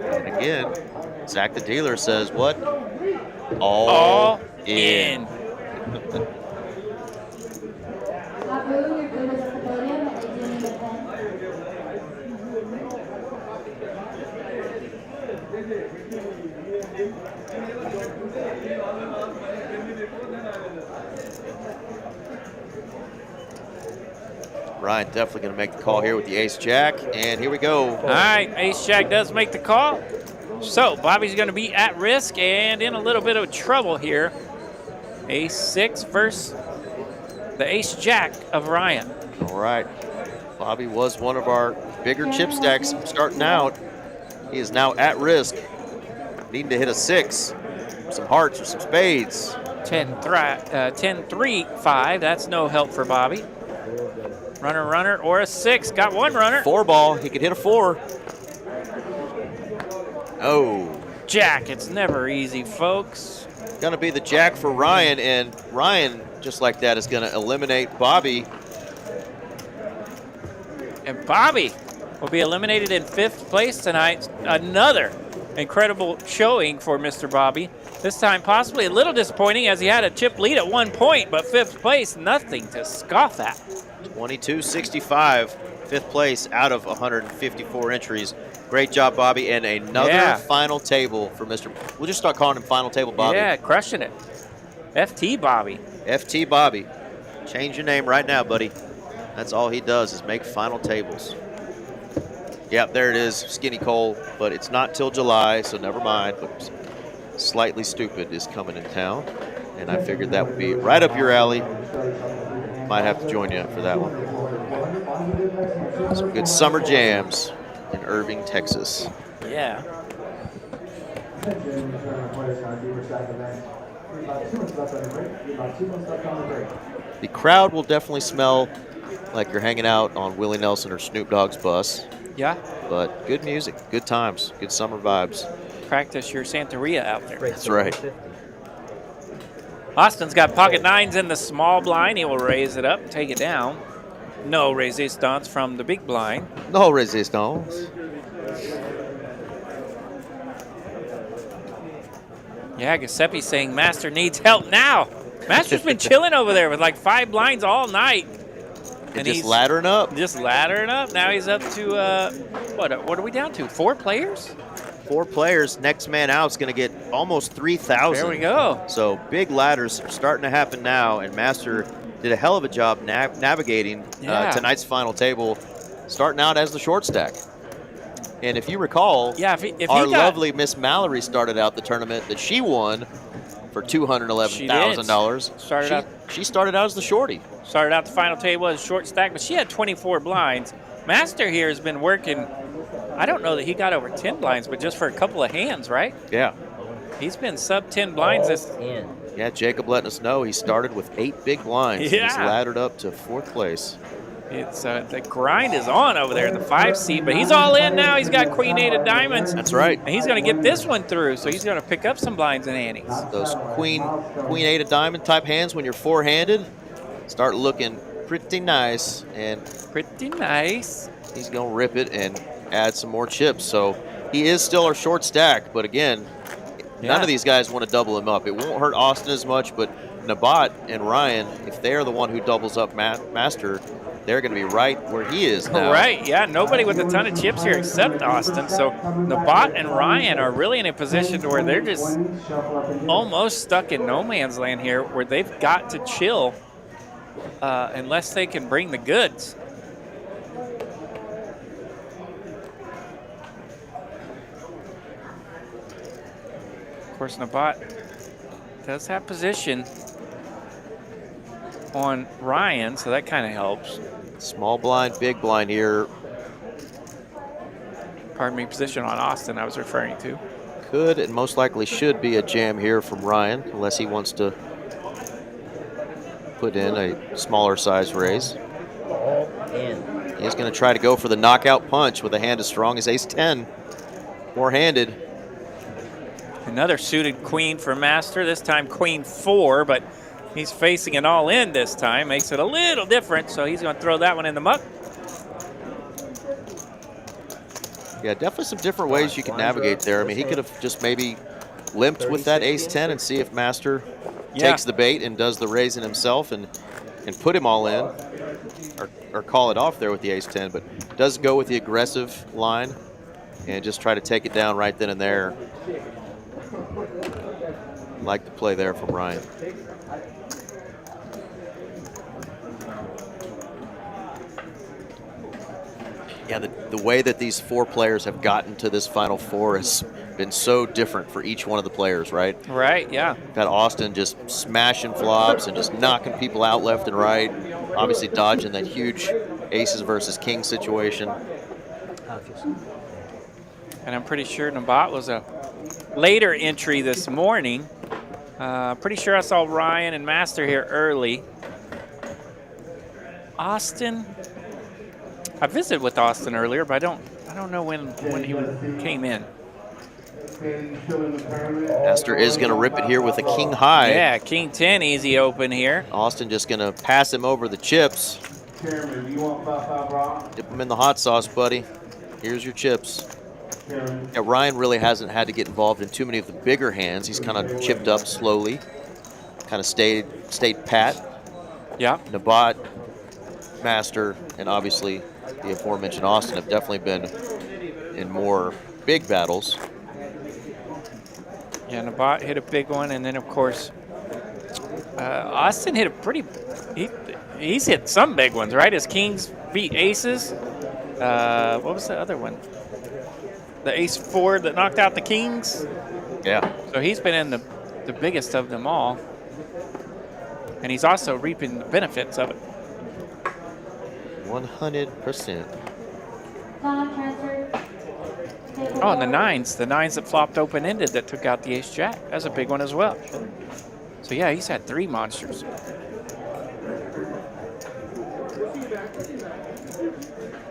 And again, Zach the dealer says what? All in. Ryan definitely going to make the call here with the ace jack, and here we go. All right, ace jack does make the call. So Bobby's going to be at risk and in a little bit of trouble here. Ace 6 versus the ace jack of Ryan. All right. Bobby was one of our bigger chip stacks starting out. He is now at risk, needing to hit a 6, some hearts or some spades. 10-3-5, that's no help for Bobby. Runner, or a 6. Got one runner. 4 ball. He could hit a 4. Oh. Jack. It's never easy, folks. Going to be the jack for Ryan, and Ryan, just like that, is going to eliminate Bobby. And Bobby will be eliminated in 5th place tonight. Another incredible showing for Mr. Bobby. This time possibly a little disappointing as he had a chip lead at 1 point, but 5th place, nothing to scoff at. 22-65, 5th place out of 154 entries. Great job, Bobby, and another final table for Mr. We'll just start calling him Final Table Bobby. Yeah, crushing it. FT Bobby. FT Bobby. Change your name right now, buddy. That's all he does is make final tables. Yep, there it is, Skinny Cole, but it's not till July, so never mind. But Slightly Stupid is coming in town, and I figured that would be right up your alley. Might have to join you for that one. Some good summer jams in Irving, Texas. Yeah. The crowd will definitely smell like you're hanging out on Willie Nelson or Snoop Dogg's bus. Yeah. But good music, good times, good summer vibes. Practice your Santeria out there. That's right. Austin's got pocket 9s in the small blind. He will raise it up, take it down. No resistance from the big blind. No resistance. Yeah, Giuseppe's saying Master needs help now. Master's been chilling over there with like 5 blinds all night. And just laddering up. Just laddering up. Now he's up to, what are we down to, 4 players? 4 players. Next man out is going to get almost 3,000. There we go. So big ladders are starting to happen now, and Master did a hell of a job navigating tonight's final table, starting out as the short stack. And if you recall, our lovely Miss Mallory started out the tournament that she won for $211,000. She started out as the shorty. Started out the final table as a short stack, but she had 24 blinds. Master here has been working. I don't know that he got over 10 blinds, but just for a couple of hands, right? Yeah. He's been sub 10 blinds this. In. Yeah, Jacob letting us know he started with 8 big blinds. And he's Yeah. laddered up to 4th place. It's the grind is on over there in the 5 seat, but he's all in now. He's got Queen 8 of diamonds. That's right. And he's going to get this one through, so he's going to pick up some blinds and antes. Those Queen 8 of diamond type hands when you're 4-handed start looking pretty nice. And Pretty nice. he's going to rip it and add some more chips. So he is still our short stack, but again, none of these guys want to double him up. It won't hurt Austin as much, but Nabat and Ryan, if they're the one who doubles up Master, they're going to be right where he is now. Right, yeah, nobody with a ton of chips here except Austin. So Nabat and Ryan are really in a position to where they're just almost stuck in no man's land here, where they've got to chill unless they can bring the goods. Of course, Nabat does have position on Ryan, so that kind of helps. Small blind, big blind here. Pardon me, position on Austin I was referring to. Could and most likely should be a jam here from Ryan, unless he wants to put in a smaller size raise. All in. He's going to try to go for the knockout punch with a hand as strong as ace-10. Four-handed. Another suited queen for Master, this time queen 4, but he's facing an all-in this time. Makes it a little different, so he's going to throw that one in the muck. Yeah, definitely some different ways you can navigate there. I mean, he could have just maybe limped with that ace-10 and see if Master takes the bait and does the raising himself and put him all in, or call it off there with the ace-10, but does go with the aggressive line and just try to take it down right then and there. Like the play there from Ryan. Yeah, the way that these 4 players have gotten to this Final Four has been so different for each one of the players, right? Right, yeah. We've had Austin just smashing flops and just knocking people out left and right. Obviously dodging that huge aces versus kings situation. And I'm pretty sure Nabat was a later entry this morning. Pretty sure I saw Ryan and Master here early. Austin, I visited with Austin earlier, but I don't know when he came in. Master is going to rip it here with a king high. Yeah, king 10 easy open here. Austin just going to pass him over the chips. Dip them in the hot sauce, buddy. Here's your chips. Yeah, Ryan really hasn't had to get involved in too many of the bigger hands. He's kind of chipped up slowly, kind of stayed pat. Yeah. Nabat, Master, and obviously the aforementioned Austin have definitely been in more big battles. Yeah, Nabat hit a big one, and then of course Austin hit a pretty. He's hit some big ones, right? His kings beat aces. What was the other one? The ace 4 that knocked out the kings. Yeah. So he's been in the biggest of them all, and he's also reaping the benefits of it. 100%. Oh, and the nines that flopped open-ended that took out the ace-jack. That's a big one as well. So yeah, he's had 3 monsters.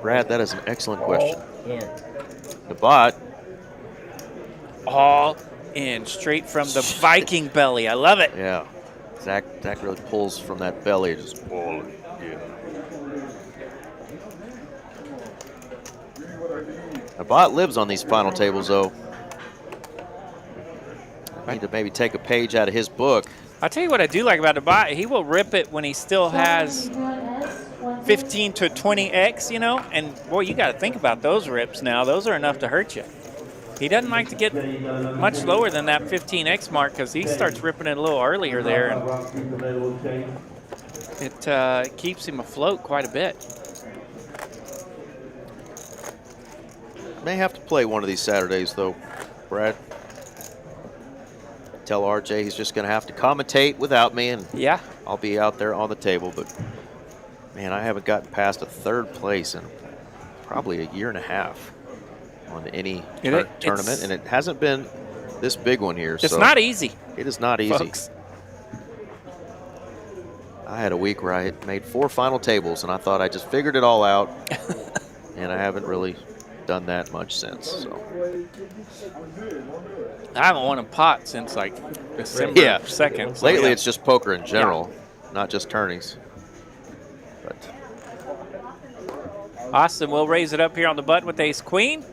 Brad, that is an excellent question. In. Nabat, All in, straight from the Viking belly. I love it. yeah. Zach really pulls from that belly, just pull it. Yeah. Nabat lives on these final tables, though. I need to maybe take a page out of his book. I'll tell you what I do like about Nabat. He will rip it when he still has 15 to 20x, you know? And, boy, you got to think about those rips now. Those are enough to hurt you. He doesn't like to get much lower than that 15x mark because he starts ripping it a little earlier there. And it keeps him afloat quite a bit. May have to play one of these Saturdays, though, Brad. Tell RJ he's just going to have to commentate without me, and Yeah. I'll be out there on the table. But, man, I haven't gotten past a 3rd place in probably a year and a half on any tournament, and it hasn't been this big one here. It's so not easy. It is not easy. Folks. I had a week where I made 4 final tables, and I thought I just figured it all out, and I haven't really done that much since. So I haven't won a pot since like December 2nd. So lately yeah. it's just poker in general, not just tourneys. But Austin will raise it up here on the button with ace queen.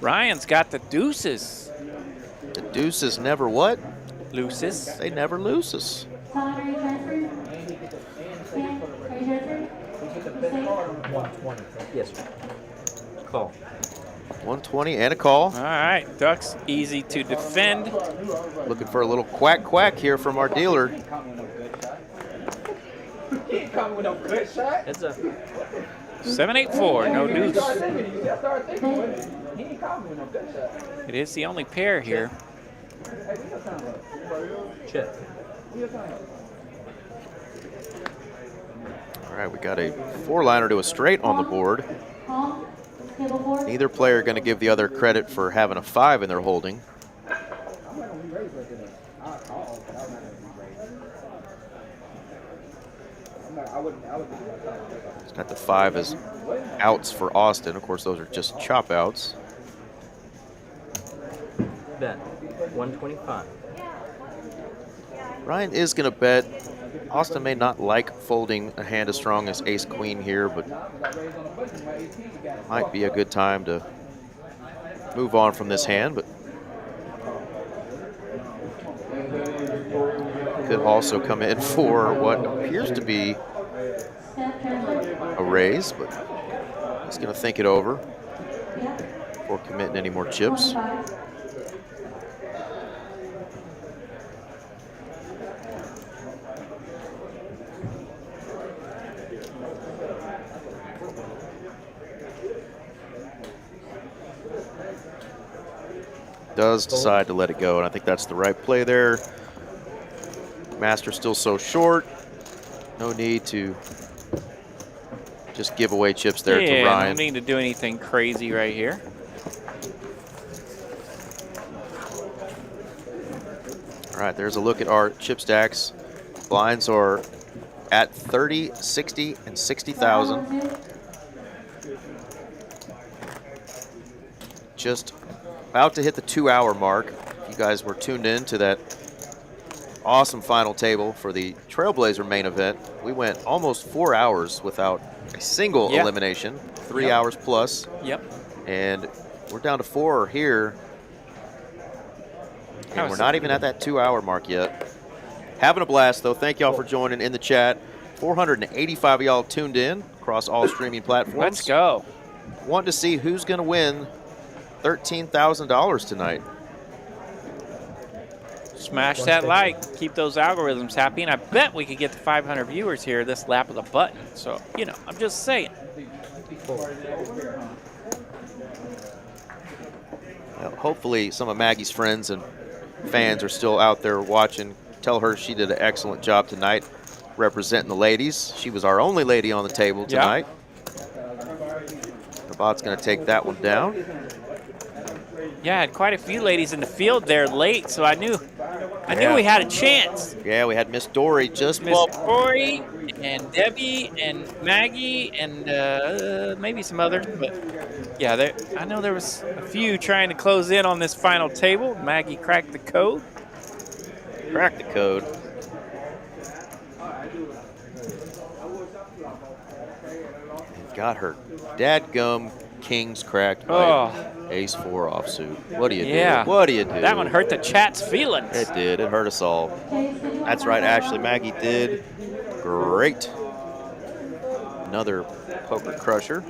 Ryan's got the deuces. the deuces never what? Loses. They never loses. Tom, are you transferring? Stan, are you transferring? 120. Yes, sir. Call. 120 and a call. All right, Ducks easy to defend. Looking for a little quack quack here from our dealer. It's a 7-8-4, no deuce. It is the only pair here. check. All right, we got a 4-liner to a straight on the board. Call. Table 4. Neither player going to give the other credit for having a 5 in their holding. It's got the 5 as outs for Austin. Of course, those are just chop outs. Bet. 125. Ryan is going to bet. Austin may not like folding a hand as strong as ace queen here, but might be a good time to move on from this hand. But could also come in for what appears to be a raise, but he's going to think it over before committing any more chips. Does decide to let it go, and I think that's the right play there. Master's still so short. No need to just give away chips there to Ryan. No need to do anything crazy right here. All right, there's a look at our chip stacks. Blinds are at 30, 60, and 60,000. Just about to hit the 2-hour mark. If you guys were tuned in to that awesome final table for the Trailblazer main event, we went almost 4 hours without a single elimination, 3 hours plus. Yep. And we're down to 4 here. And we're not even at that 2-hour mark yet. Having a blast, though. Thank y'all for joining in the chat. 485 of y'all tuned in across all streaming platforms. Let's go. Want to see who's going to win $13,000 tonight. Smash that like. Keep those algorithms happy. And I bet we could get to 500 viewers here this lap of the button. So, you know, I'm just saying. Well, hopefully some of Maggie's friends and fans are still out there watching. Tell her she did an excellent job tonight representing the ladies. She was our only lady on the table tonight. The bot's going to take that one down. Yeah, I had quite a few ladies in the field there late, so I knew we had a chance. Yeah, we had Miss Dory just Miss Dory and Debbie and Maggie and maybe some others, but yeah, I know there was a few trying to close in on this final table. Maggie cracked the code. Cracked the code. Got her dadgum kings cracked by ace-4 offsuit. What do you do? What do you do? That one hurt the chat's feelings. It did. It hurt us all. That's right, Ashley. Maggie did great. Another poker crusher.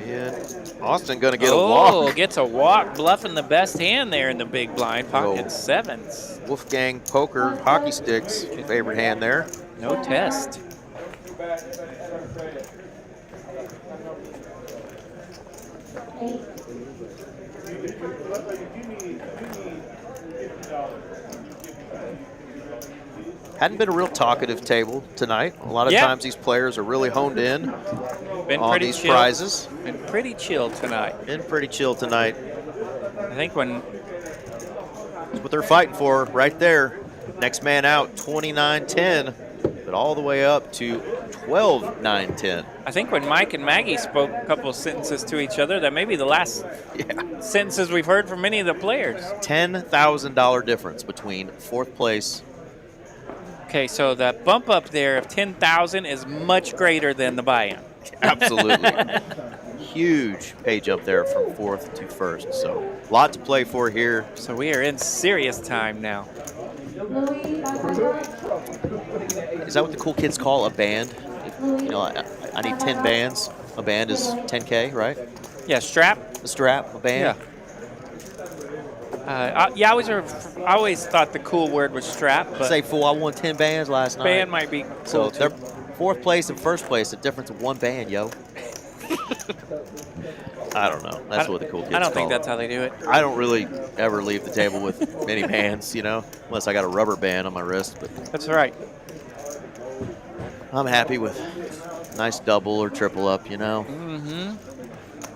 And Austin going to get a walk. Oh, gets a walk, bluffing the best hand there in the big blind, pocket sevens. Wolfgang Poker hockey sticks, favorite hand there. No test. Hadn't been a real talkative table tonight. A lot of times these players are really honed in on these prizes. Been pretty chill tonight. Been pretty chill tonight. I think when... That's what they're fighting for right there. Next man out, 29-10, but all the way up to 12-9-10. I think when Mike and Maggie spoke a couple of sentences to each other, that may be the last sentences we've heard from many of the players. $10,000 difference between 4th place. Okay, so the bump up there of 10,000 is much greater than the buy-in. Absolutely. Huge pay jump there from 4th to 1st. So a lot to play for here. So we are in serious time now. Is that what the cool kids call a band? You know, I need 10 bands. A band is 10K, right? Yeah, strap. A strap, a band. Yeah. I always thought the cool word was strap. But say, fool, I won 10 bands last night. Band might be cool. So they're 4th place and 1st place, a difference of 1 band, yo. I don't know. That's what the cool kids call it. I don't think that's how they do it. I don't really ever leave the table with many bands, you know, unless I got a rubber band on my wrist. But that's right. I'm happy with a nice double or triple up, you know.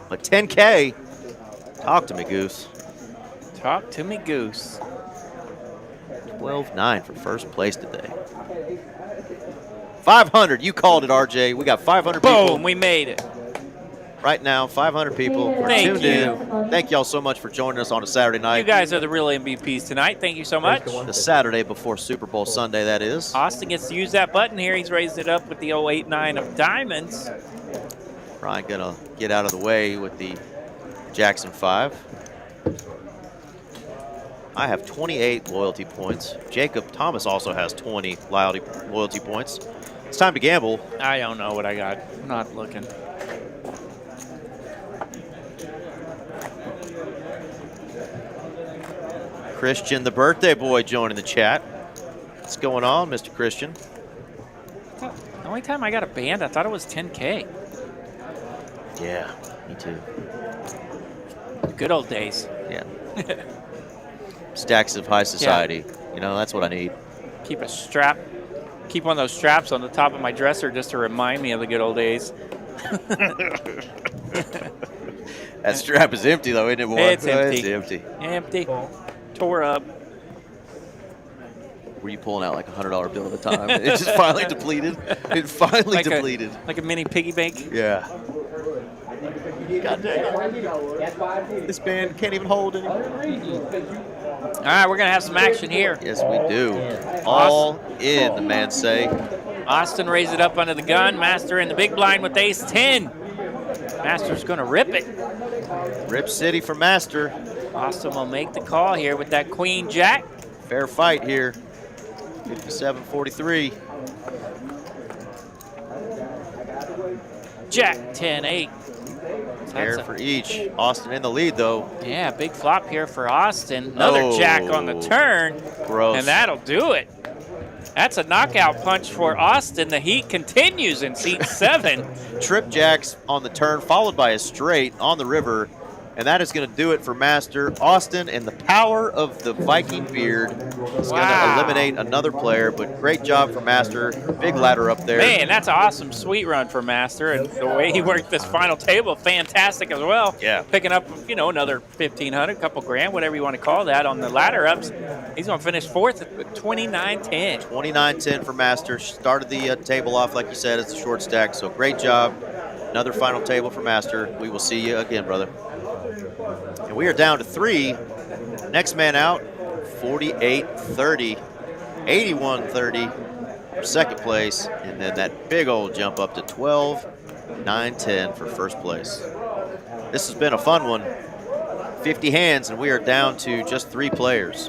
But 10K, talk to me, Goose. Talk to me, Goose. 12-9 for 1st place today. 500, you called it, RJ. We got 500 people. Boom, we made it. Right now, 500 people are tuned in. Thank y'all so much for joining us on a Saturday night. You guys are the real MVPs tonight. Thank you so much. The Saturday before Super Bowl Sunday, that is. Austin gets to use that button here. He's raised it up with the 089 of diamonds. Ryan gonna get out of the way with the Jackson 5. I have 28 loyalty points. Jacob Thomas also has 20 loyalty points. It's time to gamble. I don't know what I got. I'm not looking. Christian, the birthday boy, joining the chat. What's going on, Mr. Christian? The only time I got a band, I thought it was 10K. Yeah, me too. Good old days. Yeah. Stacks of high society. Yeah. You know, that's what I need. Keep a strap. Keep one of those straps on the top of my dresser just to remind me of the good old days. That strap is empty, though, isn't it, boy? It's empty. It's empty. Empty. Tore up. Were you pulling out like a $100 bill at a time? It just finally depleted. It finally depleted. Like a mini piggy bank? Yeah. God dang it. This band can't even hold anymore. All right, we're going to have some action here. Yes, we do. All in, the man say. Austin raised it up under the gun. Master in the big blind with ace 10. Master's going to rip it. Rip City for Master. Austin will make the call here with that queen jack. Fair fight here. 57-43. Jack 10-8. Pair for each. Austin in the lead, though. Yeah, big flop here for Austin. Another jack on the turn. Gross. And that'll do it. That's a knockout punch for Austin. The heat continues in seat 7. Trip jacks on the turn, followed by a straight on the river. And that is going to do it for Master. Austin, and the power of the Viking beard, is going to eliminate another player. But great job for Master. Big ladder up there. Man, that's an awesome sweet run for Master. And the way he worked this final table, fantastic as well. Yeah. Picking up, you know, another 1,500, couple grand, whatever you want to call that, on the ladder ups. He's going to finish 4th at 29-10. 29-10 for Master. Started the table off, like you said, it's a short stack. So great job. Another final table for Master. We will see you again, brother. And we are down to 3. Next man out, 48-30, 81-30 for 2nd place. And then that big old jump up to 12-9-10 for 1st place. This has been a fun one. 50 hands, and we are down to just 3 players.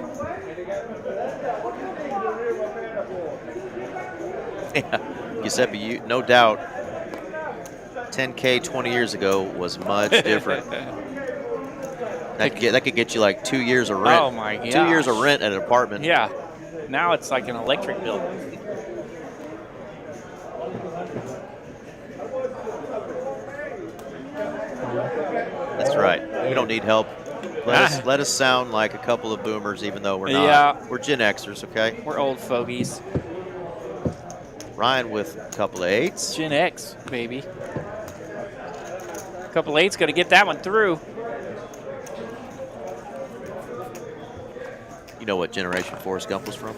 Giuseppe, no doubt, 10K 20 years ago was much different. That could get you like 2 years of rent. Oh my gosh. 2 years of rent at an apartment. Yeah. Now it's like an electric bill. That's right. We don't need help. Let us sound like a couple of boomers, even though we're not. Yeah. We're Gen Xers, okay? We're old fogies. Ryan with a couple of 8s. Gen X, baby. Couple 8s, got to get that one through. You know what generation Forrest Gump was from?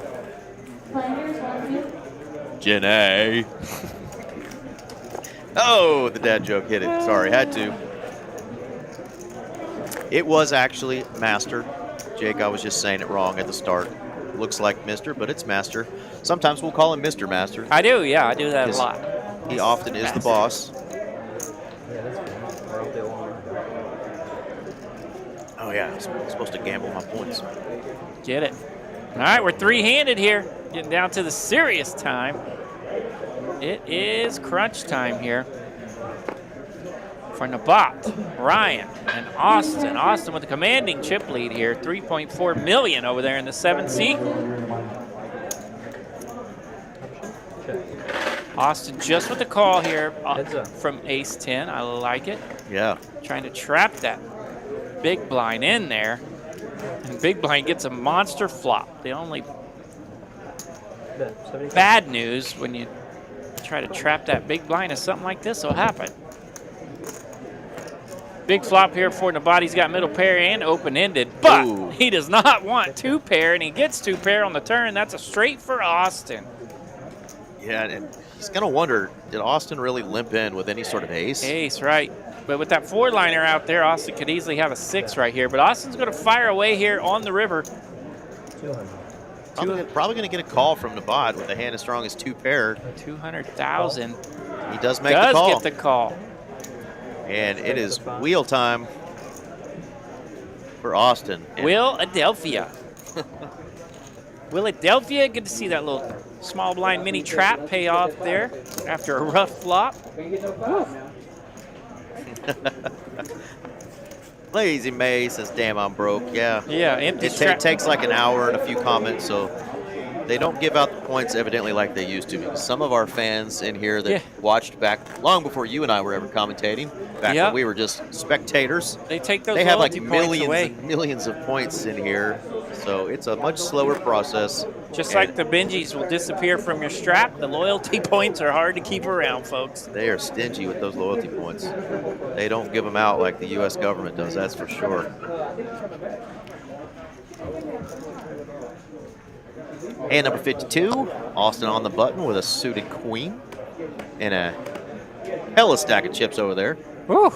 Players, 1, 2. Gen A. Oh, the dad joke hit it. Sorry, had to. It was actually Master. Jake, I was just saying it wrong at the start. Looks like Mr., but it's Master. Sometimes we'll call him Mr. Master. I do, yeah, I do that a lot. He often is the boss. Yeah, that's good. We're out there long. Oh, yeah, I'm supposed to gamble my points. Get it. All right, we're three-handed here. Getting down to the serious time. It is crunch time here. For Nabat, Ryan, and Austin. Austin with the commanding chip lead here. 3.4 million over there in the 7th seat. Austin just with the call here from ace 10. I like it. Yeah. Trying to trap that big blind in there. And big blind gets a monster flop. The only bad news when you try to trap that big blind is something like this will happen. Big flop here for Nabat. He's got middle pair and open-ended, but Ooh. he does not want 2 pair, and he gets 2 pair on the turn. That's a straight for Austin. Yeah, and he's going to wonder, did Austin really limp in with any sort of ace? Ace, right. But with that 4-liner out there, Austin could easily have a 6 right here. But Austin's going to fire away here on the river. 200. Probably going to get a call from Nabat with a hand as strong as 2 pair. 200,000. He does make the call. Does get the call. And it is wheel time for Austin. And Philadelphia. Philadelphia, good to see that little small blind mini trap pay off there after a rough flop. Lazy May says, damn, I'm broke. Yeah. Yeah, empty It takes like an hour and a few comments, so they don't give out the points evidently like they used to. Because some of our fans in here that watched back long before you and I were ever commentating, back when we were just spectators. They take those They have like loyalty points millions away. and millions of points in here, so it's a much slower process. Just like the Benjis will disappear from your strap, the loyalty points are hard to keep around, folks. They are stingy with those loyalty points. They don't give them out like the U.S. government does, that's for sure. Hand number 52, Austin on the button with a suited queen and a hella stack of chips over there. Woo.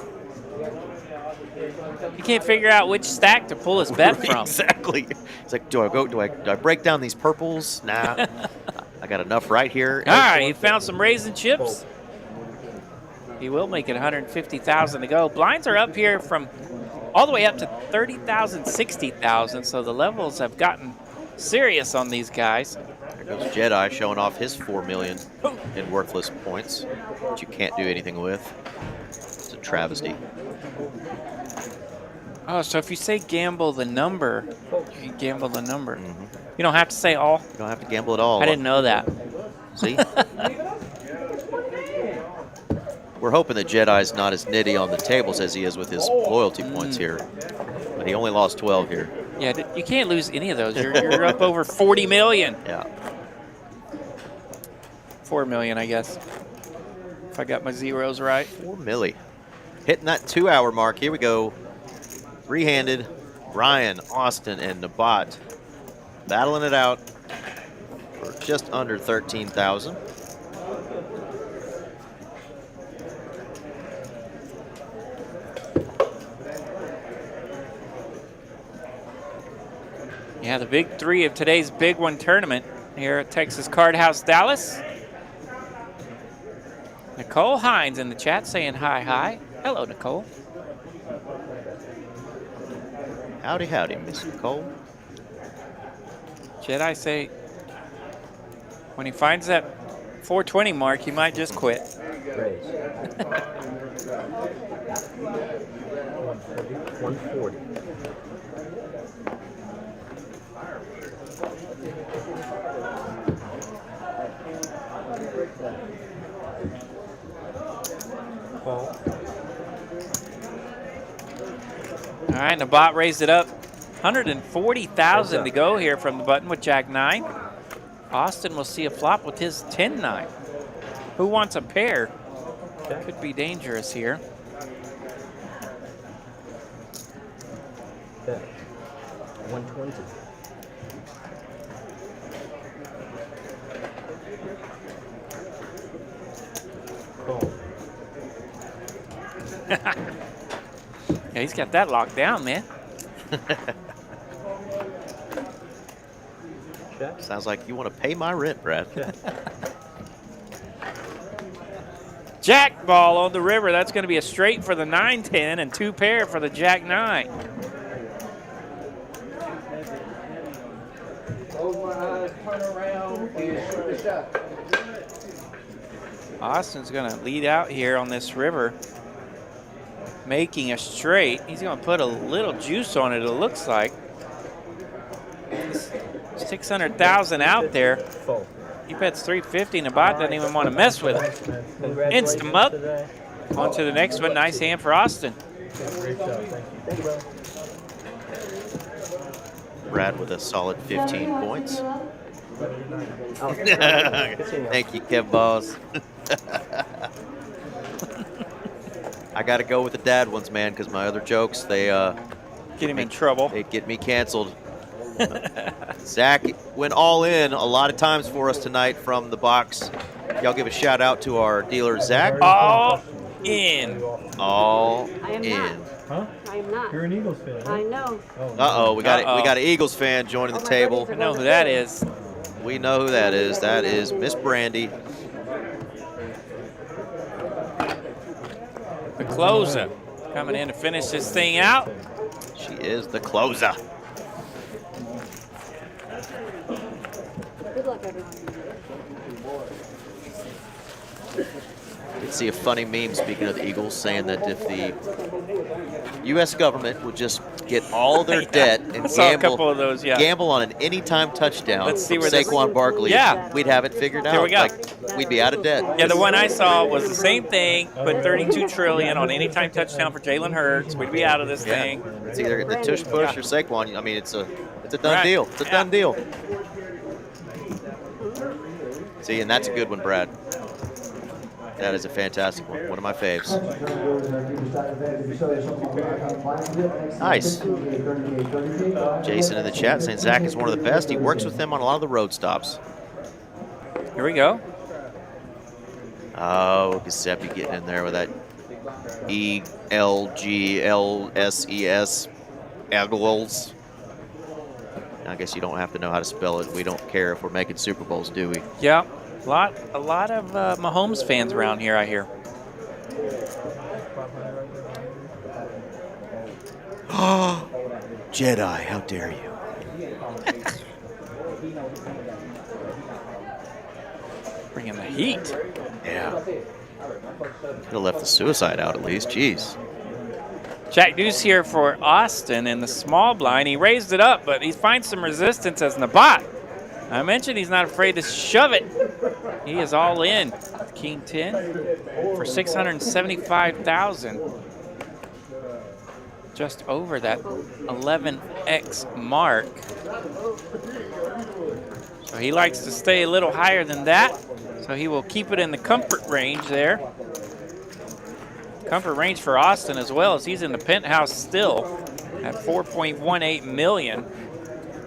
You can't figure out which stack to pull his bet from. Exactly. It's like, do I break down these purples? Nah. I got enough right here. All right, he found some raisin chips. He will make it 150,000 to go. Blinds are up here from all the way up to 30,000, 60,000, so the levels have gotten serious on these guys. There goes Jedi showing off his 4 million in worthless points, which you can't do anything with. It's a travesty. Oh, so if you say gamble the number, you can gamble the number. Mm-hmm. You don't have to say all. You don't have to gamble at all. I didn't know that. See? We're hoping that Jedi's not as nitty on the tables as he is with his loyalty points here. But he only lost 12 here. Yeah, you can't lose any of those. You're up over 40 million. Yeah. 4 million, I guess, if I got my zeros right. 4 milli. Hitting that 2-hour mark. Here we go. Three-handed. Ryan, Austin, and Nabat battling it out for just under 13,000. Yeah, the big three of today's Big One tournament here at Texas Card House Dallas. Nicole Hines in the chat saying hi, hi. Hello, Nicole. Howdy, howdy, Miss Nicole. Jedi say when he finds that 420 mark, he might just quit. Raise. 140. Call. All right, Nabat raised it up. 140,000 to go here from the button with Jack 9. Austin will see a flop with his 10-9. Who wants a pair? Could be dangerous here. Bet. 120. Call. Yeah, he's got that locked down, man. Check. Sounds like you want to pay my rent, Brad. Check. Jack ball on the river. That's going to be a straight for the 9-10 and 2 pair for the Jack 9. Close my eyes, turn around, and shoot the shot. Austin's going to lead out here on this river, making a straight. He's going to put a little juice on it, it looks like. 600,000 out there. Fold. He bets 350 and the bot doesn't even want to mess with it. Congratulations Insta up. today. On to the next one. Nice hand for Austin. Great job. Thank you. Thank you, bro. Brad with a solid 15 points. Oh, Thank you, Kev Boss. I got to go with the dad ones, man, because my other jokes, they Get him in trouble. they get me canceled. Zach went all in a lot of times for us tonight from the box. Y'all give a shout out to our dealer, Zach. All in. All I am in. not. Huh? I am not. You're an Eagles fan. I know. Uh-oh, we got Uh-oh. we got an Eagles fan joining the table. I know who that is. We know who that is. That is Miss Brandy. The closer. Coming in to finish this thing out. She is the closer. Good luck, everyone. I did see a funny meme, speaking of the Eagles, saying that if the U.S. government would just get all their debt and I saw a couple of those, yeah. gamble on an anytime touchdown Let's see from where this- Saquon Barkley, Yeah. we'd have it figured out. There we go. Like, we'd be out of debt. Yeah, the one I saw was the same thing, put 32 trillion on anytime touchdown for Jalen Hurts. We'd be out of this Yeah. thing. It's either the tush push or Saquon. I mean, it's a done Right. deal. It's a Yeah. done deal. See, and that's a good one, Brad. That is a fantastic one. One of my faves. Nice. Jason in the chat saying Zach is one of the best. He works with them on a lot of the road stops. Here we go. Oh, Giuseppe getting in there with that ELGLSES Eagles. I guess you don't have to know how to spell it. We don't care if we're making Super Bowls, do we? Yeah, a lot of Mahomes fans around here, I hear. Jedi, how dare you? Bringing the heat. Yeah. Could have left the suicide out at least. Jeez. Jack Deuce here for Austin in the small blind. He raised it up, but he finds some resistance as Nabat. I mentioned he's not afraid to shove it. He is all in. King 10 for 675,000. Just over that 11x mark. So he likes to stay a little higher than that. So he will keep it in the comfort range there. Comfort range for Austin as well, as he's in the penthouse still at 4.18 million.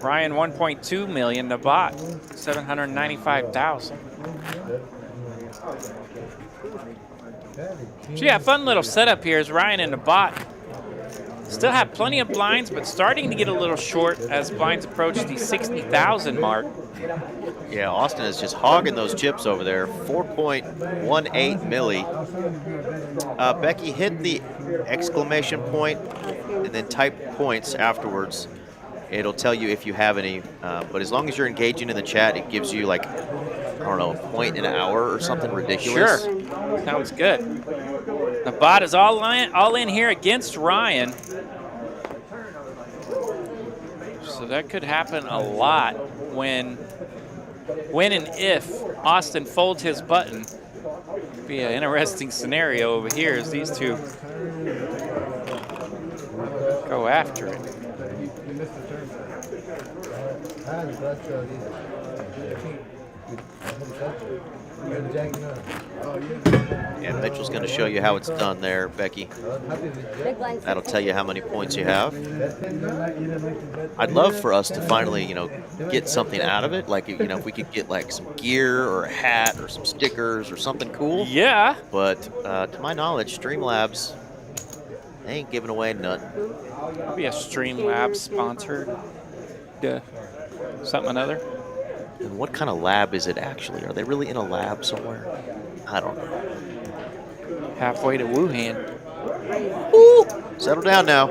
Ryan 1.2 million. Nabat 795,000. So yeah, fun little setup here is Ryan and Nabat. Still have plenty of blinds, but starting to get a little short as blinds approach the 60,000 mark. Yeah, Austin is just hogging those chips over there. 4.18 milli. Becky, hit the exclamation point and then type points afterwards. It'll tell you if you have any. But as long as you're engaging in the chat, it gives you like, I don't know, a point an hour or something ridiculous. Sure, sounds good. Nabat is all in here against Ryan. So that could happen a lot when and if Austin folds his button. Be an interesting scenario over here as these two go after it. And Mitchell's going to show you how it's done there, Becky. That'll tell you how many points you have. I'd love for us to finally, you know, get something out of it. Like, you know, if we could get like some gear or a hat or some stickers or something cool. Yeah. But to my knowledge, Streamlabs, they ain't giving away nothing. I'll be a Streamlabs sponsored. Something another. And what kind of lab is it actually? Are they really in a lab somewhere? I don't know. Halfway to Wuhan. Woo! Settle down now.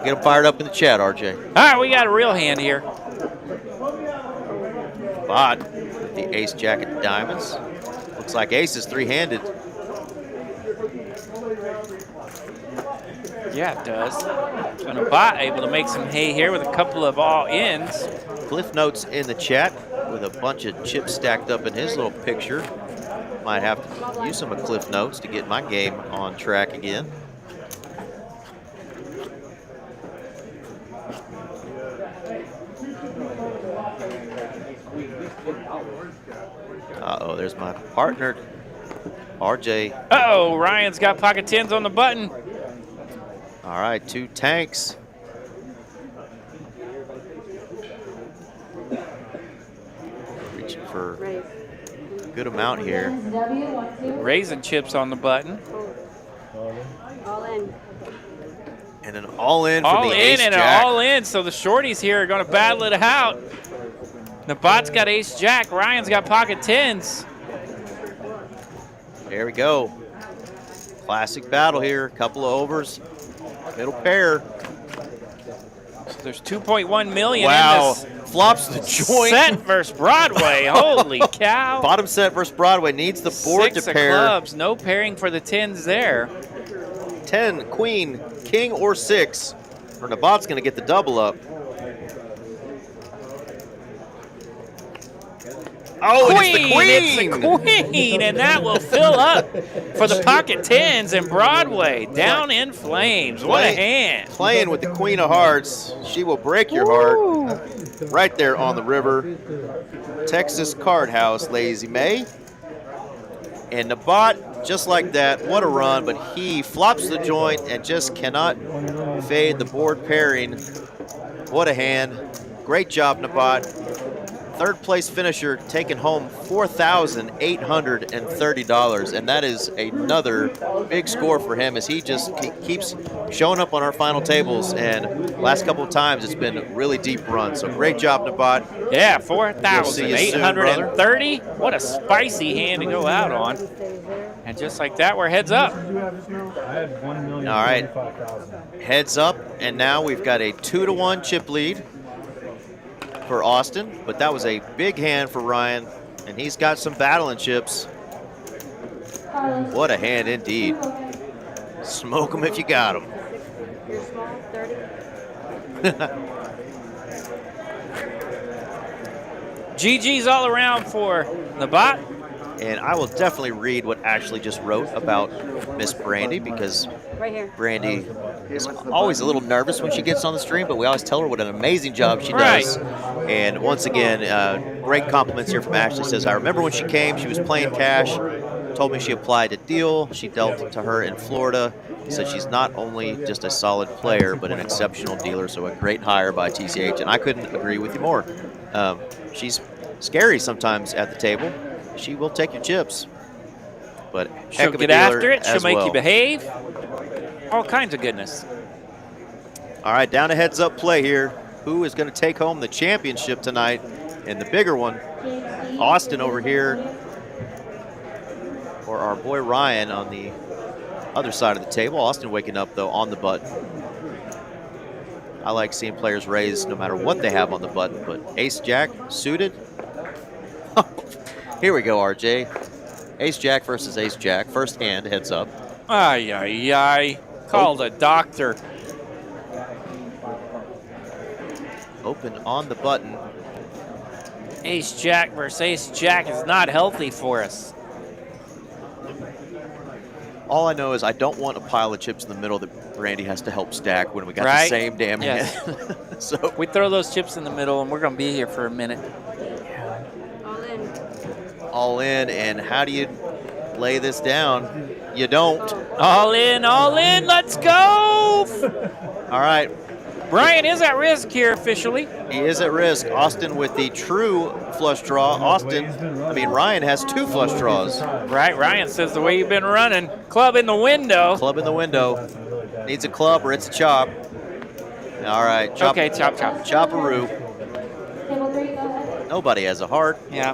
Get them fired up in the chat, RJ. All right, we got a real hand here. Bot with the ace jack of diamonds. Looks like ace is three-handed. Yeah, it does. And a bot able to make some hay here with a couple of all-ins. Cliff notes in the chat with a bunch of chips stacked up in his little picture. Might have to use some of Cliff notes to get my game on track again. Uh-oh, there's my partner, RJ. Uh-oh, Ryan's got pocket tens on the button. All right, 2 tanks. Reaching for a good amount here. Raising chips on the button. All in. And an all-in from All the in ace and jack. an all in, so the shorties here are going to battle it out. The bot's got ace jack, Ryan's got pocket tens. There we go. Classic battle here. Couple of overs. Middle pair. So there's 2.1 million Wow. in this Flops the joint. set versus Broadway. Holy cow. Bottom set versus Broadway needs the board 6 to of pair. clubs, no pairing for the tens there. 10, queen, king, or 6. Or Nabat's going to get the double up. Oh, Queen, it's the queen! it's the queen, and that will fill up for the pocket tens and Broadway. Down in flames. What a hand. Playing with the queen of hearts. She will break your heart. Right there on the river. Texas Card House, Lazy May. And Nabat, just like that, what a run, but he flops the joint and just cannot fade the board pairing. What a hand. Great job, Nabat. Third place finisher taking home $4,830, and that is another big score for him as he just keeps showing up on our final tables, and last couple of times it's been a really deep run. So great job, Nabat. Yeah, We'll see you soon, 4,830. What a spicy hand to go out on. And just like that, we're heads up. I had 1,045,000. All right, heads up, and now we've got a 2-to-1 chip lead for Austin, but that was a big hand for Ryan, and he's got some battling chips. What a hand indeed. Smoke them if you got them. You're small, 30. GG's all around for the bot. And I will definitely read what Ashley just wrote about Miss Brandy, because Right here. Brandy is always a little nervous when she gets on the stream, but we always tell her what an amazing job she does. And once again, great compliments here from Ashley. Says, I remember when she came, she was playing cash, told me she applied a deal. She dealt to her in Florida. Said she's not only just a solid player, but an exceptional dealer, so a great hire by TCH. And I couldn't agree with you more. She's scary sometimes at the table. She will take your chips. But heck She'll of a get dealer after it. She'll as make well. you behave. All kinds of goodness. All right, down to heads up play here. Who is going to take home the championship tonight in the bigger one? Austin over here, or our boy Ryan on the other side of the table. Austin waking up, though, on the button. I like seeing players raise no matter what they have on the button, but ace-jack suited. Here we go, RJ. Ace-jack versus ace-jack. First hand, heads up. Ay, ay, ay. Call the doctor. Open on the button. Ace-jack versus ace-jack is not healthy for us. All I know is I don't want a pile of chips in the middle that Brandy has to help stack when we got the Right? same damn Yes. hand. So We throw those chips in the middle, and we're going to be here for a minute. All in. all in, and how do you lay this down? You don't. All in, let's go! All right, Brian is at risk here officially. he is at risk. Austin with the true flush draw. Ryan has 2 flush draws. Right, Ryan says the way you've been running, club in the window. Club in the window. Needs a club or it's a chop. All right, chop. Okay, chop. Chopperoo. Nobody has a heart. Yeah,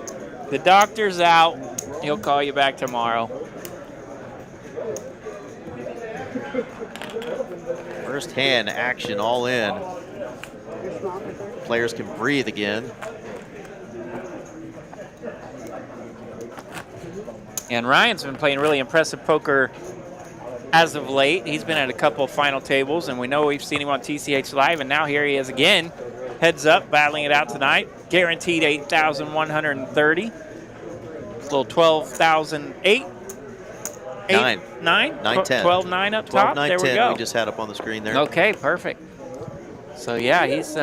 the doctor's out. He'll call you back tomorrow. First hand action all in. You're small for 30. Players can breathe again. And Ryan's been playing really impressive poker as of late. He's been at a couple of final tables, and we know we've seen him on TCH Live, and now here he is again. Heads up, battling it out tonight. Guaranteed 8,130. Little 12,008. 9. 9? 9-10. 12-9 up 12, top. 9, there 10 we go. we just had up on the screen there. Okay, perfect. So yeah, he's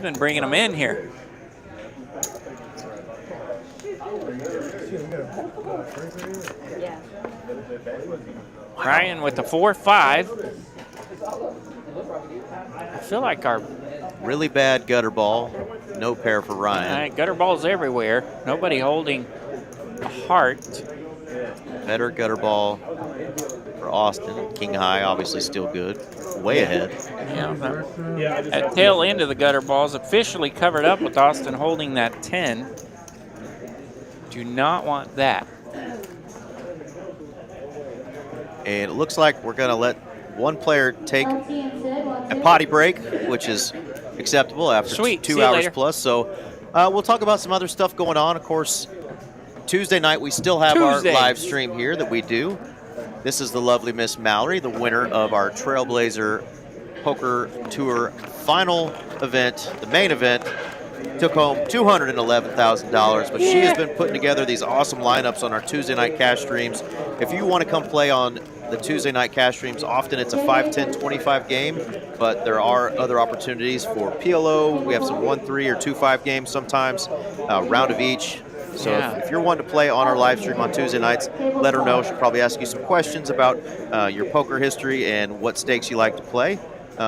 been bringing them in here. Yeah. Ryan with the 4-5. I feel like our Really bad gutter ball. No pair for Ryan. gutter balls everywhere. Nobody holding a heart. Better gutter ball for Austin. King high, obviously still good. Way ahead. Yeah, that tail end of the gutter balls officially covered up with Austin holding that 10. Do not want that. And it looks like we're going to let one player take a potty break, which is acceptable after Sweet. 2 See you hours later. plus. So we'll talk about some other stuff going on. Of course, Tuesday night we still have our live stream here that we do. This is the lovely Miss Mallory, the winner of our Trailblazer Poker Tour final event, the main event. Took home $211,000, but she has been putting together these awesome lineups on our Tuesday night cash streams. If you want to come play on the Tuesday night cash streams, often it's a 5, 10, 25 game, but there are other opportunities for PLO. We have some 1-3 or 2-5 games sometimes, round of each. So if you're wanting to play on our live stream on Tuesday nights, let her know. She'll probably ask you some questions about your poker history and what stakes you like to play.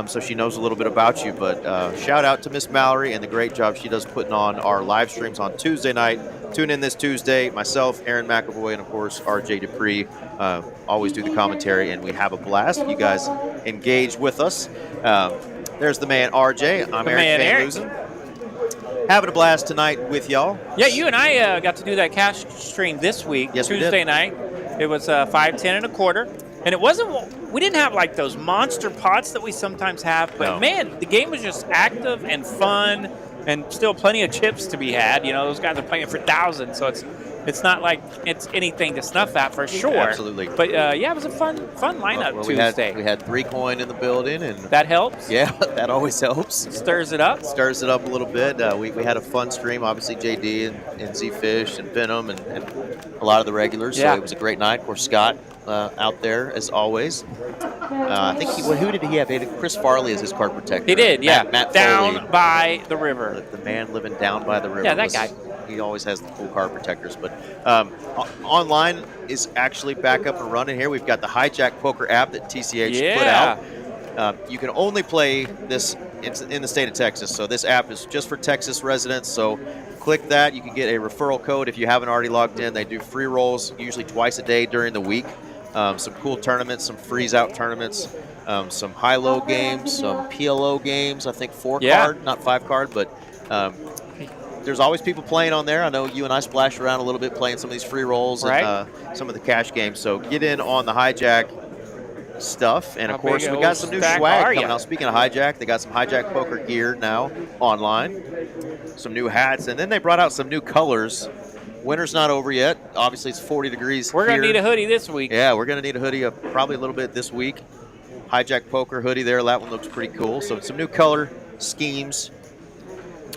So she knows a little bit about you. But shout out to Miss Mallory and the great job she does putting on our live streams on Tuesday night. Tune in this Tuesday. Myself, Aaron McAvoy, and of course RJ Dupree always do the commentary, and we have a blast. You guys engage with us. There's the man RJ. I'm Aaron Van Loosen. Having a blast tonight with y'all. Yeah, you and I got to do that cash stream this week, Yes, we Tuesday did. night. It was 5, 10, and a quarter. And it wasn't, we didn't have like those monster pots that we sometimes have, but No. man, the game was just active and fun and still plenty of chips to be had. You know, those guys are playing for thousands, so it's not like it's anything to snuff at for sure. Absolutely. But yeah, it was a fun lineup Well, Tuesday. we had 3 coin in the building, and That helps. yeah, that always helps. Stirs it up. Stirs it up a little bit. We had a fun stream, obviously JD and Z-Fish and Venom and a lot of the regulars. Yeah. So it was a great night. Of course, Scott out there as always. I think who did he have? He had Chris Farley as his card protector. He did, yeah. Matt Down Foley, by the river. the man living down by the river. Yeah, that guy. He always has the cool card protectors. But online is actually back up and running here. We've got the Hijack Poker app that TCH put out. You can only play this in the state of Texas. So this app is just for Texas residents. So click that. You can get a referral code if you haven't already logged in. They do free rolls usually twice a day during the week. Some cool tournaments, some freeze-out tournaments, some high-low games, some PLO games, I think 4-card, not 5-card, but there's always people playing on there. I know you and I splash around a little bit playing some of these free rolls and some of the cash games. So get in on the Hijack stuff. And, of course, we got some new swag coming out. Speaking of Hijack, they got some Hijack Poker gear now online, some new hats, and then they brought out some new colors. Winter's not over yet. Obviously, it's 40 degrees We're going to here. need a hoodie this week. Yeah, we're going to need a hoodie probably a little bit this week. Hijack Poker hoodie there. That one looks pretty cool. So some new color schemes.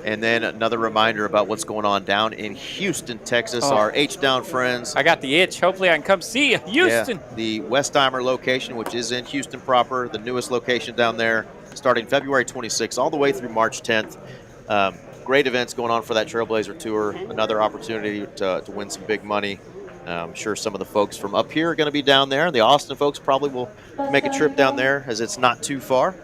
And then another reminder about what's going on down in Houston, Texas. Our H-Down friends. I got the itch. Hopefully I can come see you. Houston. Yeah, the Westheimer location, which is in Houston proper, the newest location down there, starting February 26th all the way through March 10th. great events going on for that Trailblazer Tour. Another opportunity to win some big money. I'm sure some of the folks from up here are going to be down there. The Austin folks probably will make a trip down there as it's not too far.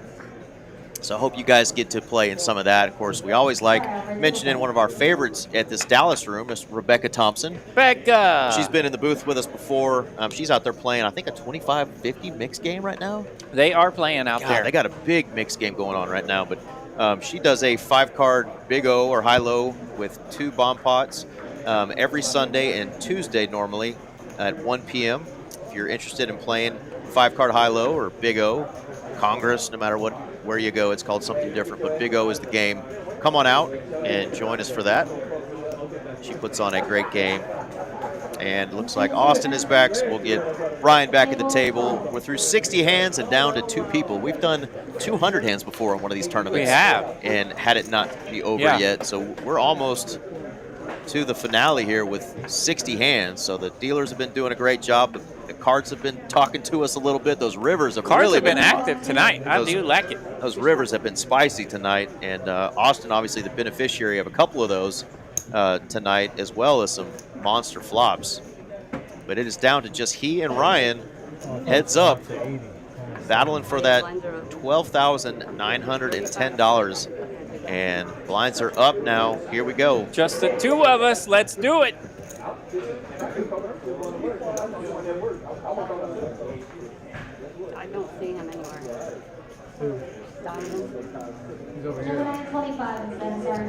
So I hope you guys get to play in some of that. Of course, we always like mentioning one of our favorites at this Dallas room is Rebecca Thompson. Becca! She's been in the booth with us before. She's out there playing, I think, a 25-50 mixed game right now. They are playing out there. They got a big mixed game going on right now, but she does a 5-card Big O or high-low with 2 bomb pots every Sunday and Tuesday normally at 1 p.m. If you're interested in playing 5-card high-low or Big O, Congress, no matter where you go, it's called something different, but Big O is the game. Come on out and join us for that. She puts on a great game. And looks like Austin is back, so we'll get Ryan back at the table. We're through 60 hands and down to 2 people. We've done 200 hands before in one of these tournaments. We have. And had it not be over yet. So we're almost to the finale here with 60 hands. So the dealers have been doing a great job. The cards have been talking to us a little bit. Those rivers have cards really have been active tonight. I do like it. Those rivers have been spicy tonight. And Austin, obviously, the beneficiary of a couple of those tonight, as well as some monster flops. But it is down to just he and Ryan, heads up, battling for that $12,910. And blinds are up now. Here we go. Just the 2 of us. Let's do it. I don't see him anywhere. He's over here. 25 instead, sir.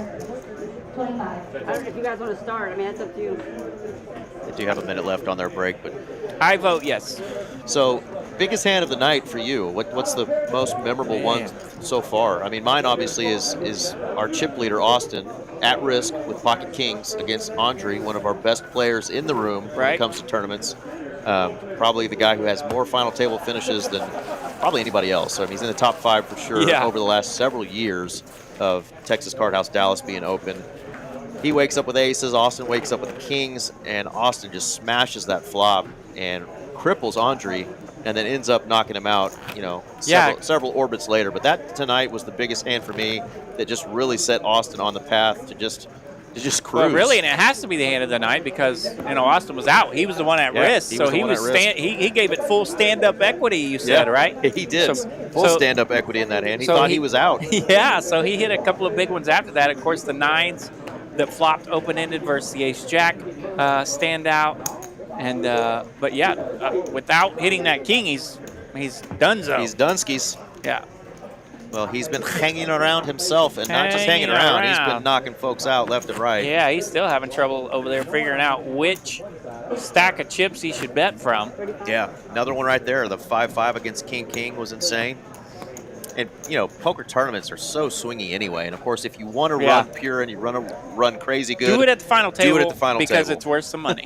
25. I don't know if you guys want to start. I mean, that's up to you. They do have a minute left on their break, but I vote yes. so biggest hand of the night for you. What's the most memorable one so far? I mean, mine obviously is our chip leader Austin, at risk with pocket kings against Andre, one of our best players in the room when it comes to tournaments. Probably the guy who has more final table finishes than probably anybody else. So, I mean, he's in the top 5 for sure over the last several years of Texas Card House Dallas being open. He wakes up with aces, Austin wakes up with kings, and Austin just smashes that flop and cripples Andre, and then ends up knocking him out, you know, several orbits later. But that tonight was the biggest hand for me that just really set Austin on the path to just cruise. Well, really, and it has to be the hand of the night because, you know, Austin was out. He was the one at risk, so he gave it full stand-up equity, you said, right? He did. Full stand-up equity in that hand. He thought he was out. Yeah, so he hit a couple of big ones after that. Of course, the 9s that flopped open-ended versus the ace-jack stand out. And but yeah, without hitting that king, he's donezo. He's Dunskies. Yeah. Well, he's been hanging around himself, and not just hanging around. He's been knocking folks out left and right. Yeah, he's still having trouble over there figuring out which stack of chips he should bet from. Yeah, another one right there. The 5-5 against King was insane. And, you know, poker tournaments are so swingy anyway. And, of course, if you want to run pure and you run crazy good, do it at the final table. Do it at the final because table. It's worth some money.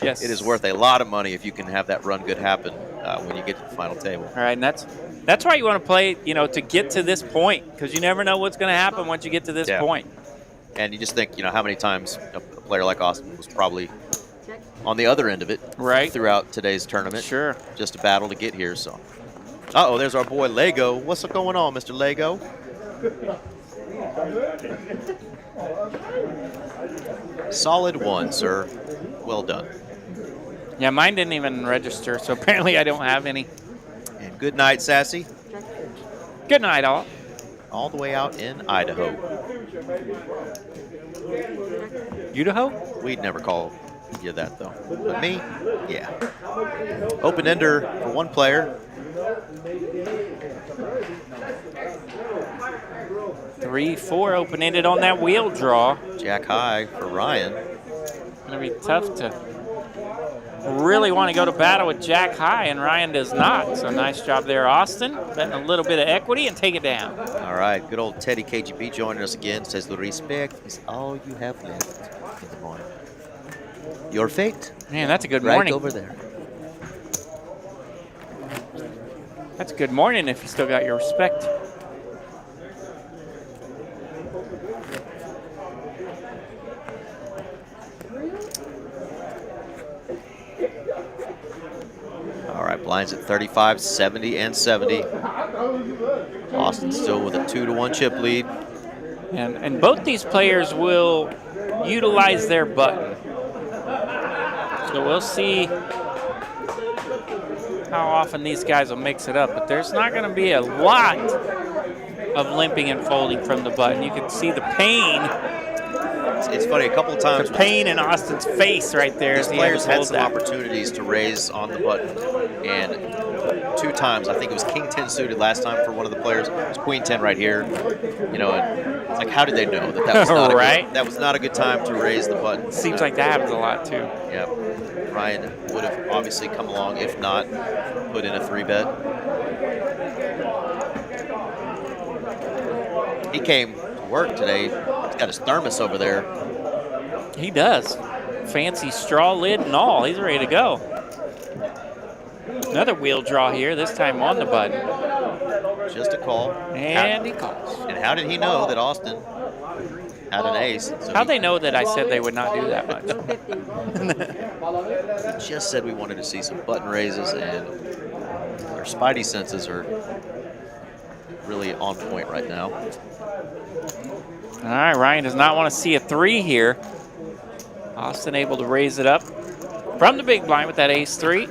Yes. It is worth a lot of money if you can have that run good happen when you get to the final table. All right, and that's why you want to play, you know, to get to this point, because you never know what's going to happen once you get to this point. And you just think, you know, how many times a player like Austin was probably on the other end of it throughout today's tournament. Sure. Just a battle to get here, so. Uh-oh, there's our boy Lego. What's going on, Mr. Lego? Solid 1, sir. Well done. Yeah, mine didn't even register, so apparently I don't have any. And good night, Sassy. Good night, all. All the way out in Idaho. Idaho? We'd never call you that, though. But me, yeah. Open-ender for one player. 3-4 open-ended on that wheel draw. Jack high for Ryan. Gonna be tough to really want to go to battle with Jack high, and Ryan does not. So nice job there, Austin. Betting a little bit of equity and take it down. All right, good old Teddy KGB joining us again. Says the respect is all you have left in the morning. Your fate. Man, that's a good right morning. Over there. That's a good morning if you still got your respect. All right, blinds at 35, 70, and 70. Austin still with a 2-1 chip lead. And both these players will utilize their button. So we'll see how often these guys will mix it up. But there's not going to be a lot of limping and folding from the button. You can see the pain. It's funny, a couple of times. The pain in Austin's face right there. These players had some opportunities to raise on the button. And 2 times, I think it was King 10 suited last time for one of the players. It was Queen 10 right here. You know, and it's like, how did they know that was not right? that was not a good time to raise the button? Seems like that happens a lot too. Yeah. Ryan would have obviously come along, if not put in a 3-bet. He came to work today. He's got his thermos over there. He does. Fancy straw lid and all. He's ready to go. Another wheel draw here, this time on the button. Just a call. And he calls. And how did he know that Austin had an ace? So How'd they know that I said they would not do that much? He just said we wanted to see some button raises, and our spidey senses are really on point right now. All right, Ryan does not want to see a 3 here. Austin able to raise it up from the big blind with that ace-3.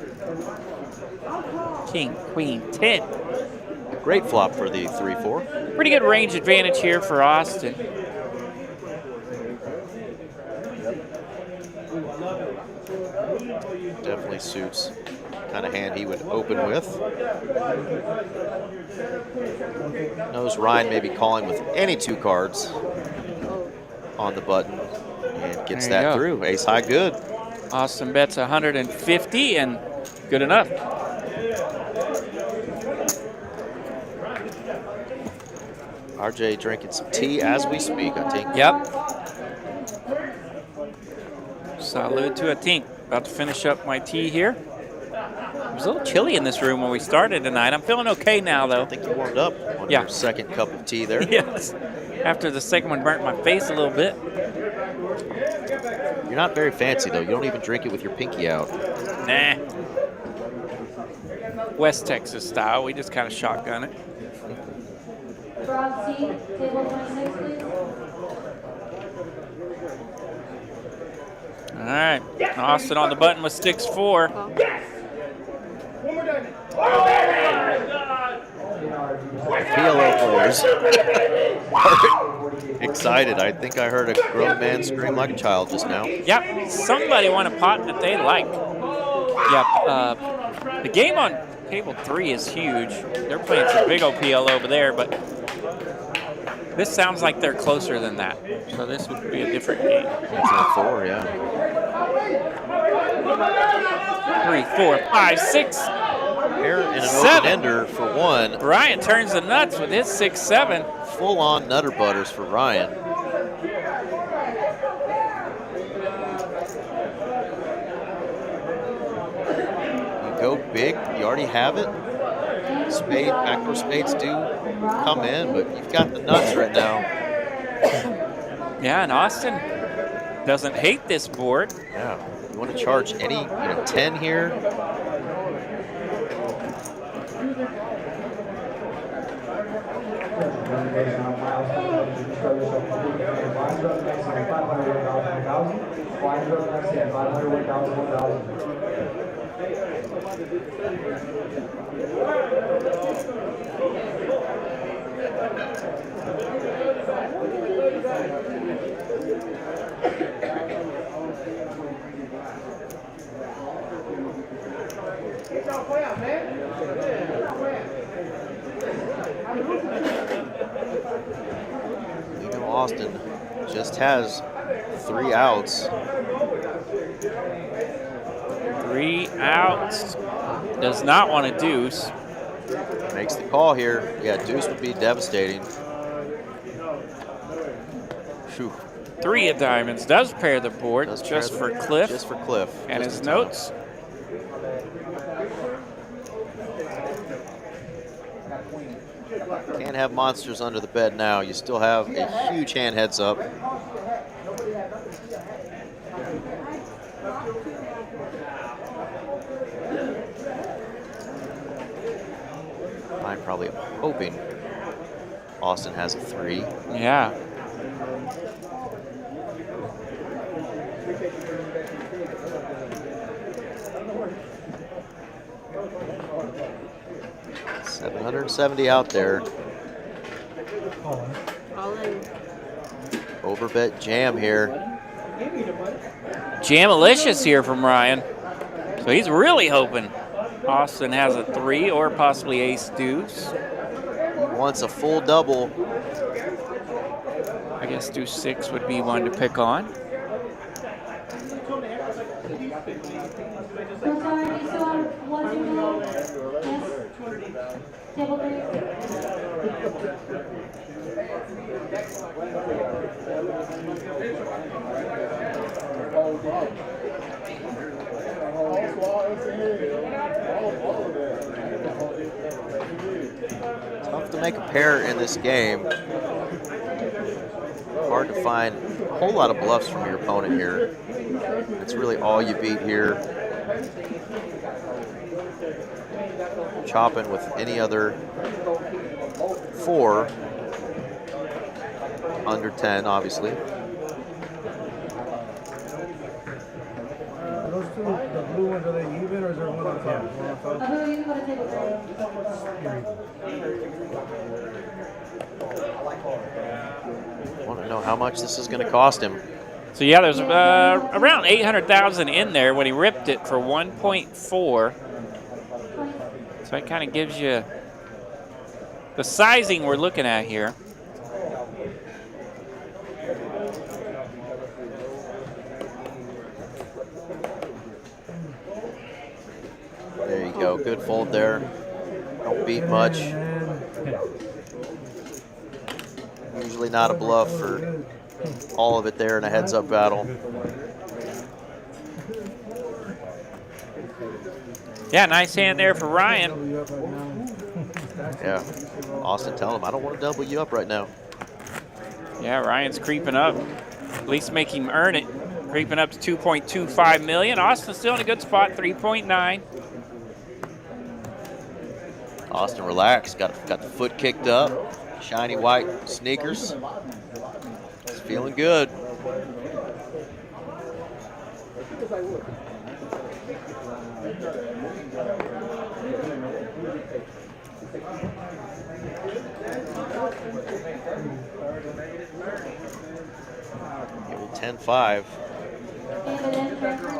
King, queen, 10. Great flop for the 3-4. Pretty good range advantage here for Austin. Definitely suits kind of hand he would open with. Knows Ryan may be calling with any 2 cards on the button and gets that through. Ace high good. Austin bets 150 and good enough. RJ drinking some tea as we speak, I think. Yep. Salud to a tink. About to finish up my tea here. It was a little chilly in this room when we started tonight. I'm feeling okay now, though. I think you warmed up on your second cup of tea there. Yes. After the second one burnt my face a little bit. You're not very fancy, though. You don't even drink it with your pinky out. Nah. West Texas style. We just kind of shotgun it. Broad seat, table 26, please. All right. Austin on the button with 6-4. PLO players are excited. I think I heard a grown man scream like a child just now. Yep. Somebody won a pot that they like. Yep. The game on table 3 is huge. They're playing some big old PL over there, but this sounds like they're closer than that. So this would be a different game. It's a 4, yeah. 3, 4, 5, 6. Here in an 7. open-ender for 1. Ryan turns the nuts with his 6-7. Full-on nutter butters for Ryan. You go big, you already have it. Spade, backdoor spades do come in, but you've got the nuts right now. Yeah, and Austin doesn't hate this board. Yeah, you want to charge any 10 here. Austin just has 3 outs. 3 outs. Does not want a deuce. Makes the call here. Yeah, deuce would be devastating. Whew. 3 of diamonds. Does pair the board just for Cliff. Just for Cliff. And just his notes. Can't have monsters under the bed now. You still have a huge hand heads up. I'm probably hoping Austin has a 3. Yeah. $770 out there. All in. Overbet jam here. Jamalicious here from Ryan. So he's really hoping Austin has a 3 or possibly ace deuce. Wants a full double. I guess deuce 6 would be one to pick on. Table 3. Tough to make a pair in this game. Hard to find a whole lot of bluffs from your opponent here. That's really all you beat here. Chopping with any other 4 under 10, obviously. Those two, the blue ones, are they even or is there one on top? One on top? You can go to table 3. Want to know how much this is going to cost him. So yeah, there's around 800,000 in there when he ripped it for 1.4. So that kind of gives you the sizing we're looking at here. There you go, good fold there. Don't beat much. Usually not a bluff for all of it there in a heads-up battle. Yeah, nice hand there for Ryan. Yeah, Austin, tell him, I don't want to double you up right now. Yeah, Ryan's creeping up. At least make him earn it. Creeping up to 2.25 million. Austin's still in a good spot, 3.9. Austin, relax. Got the foot kicked up. Shiny white sneakers. He's feeling good. Give him 10-5.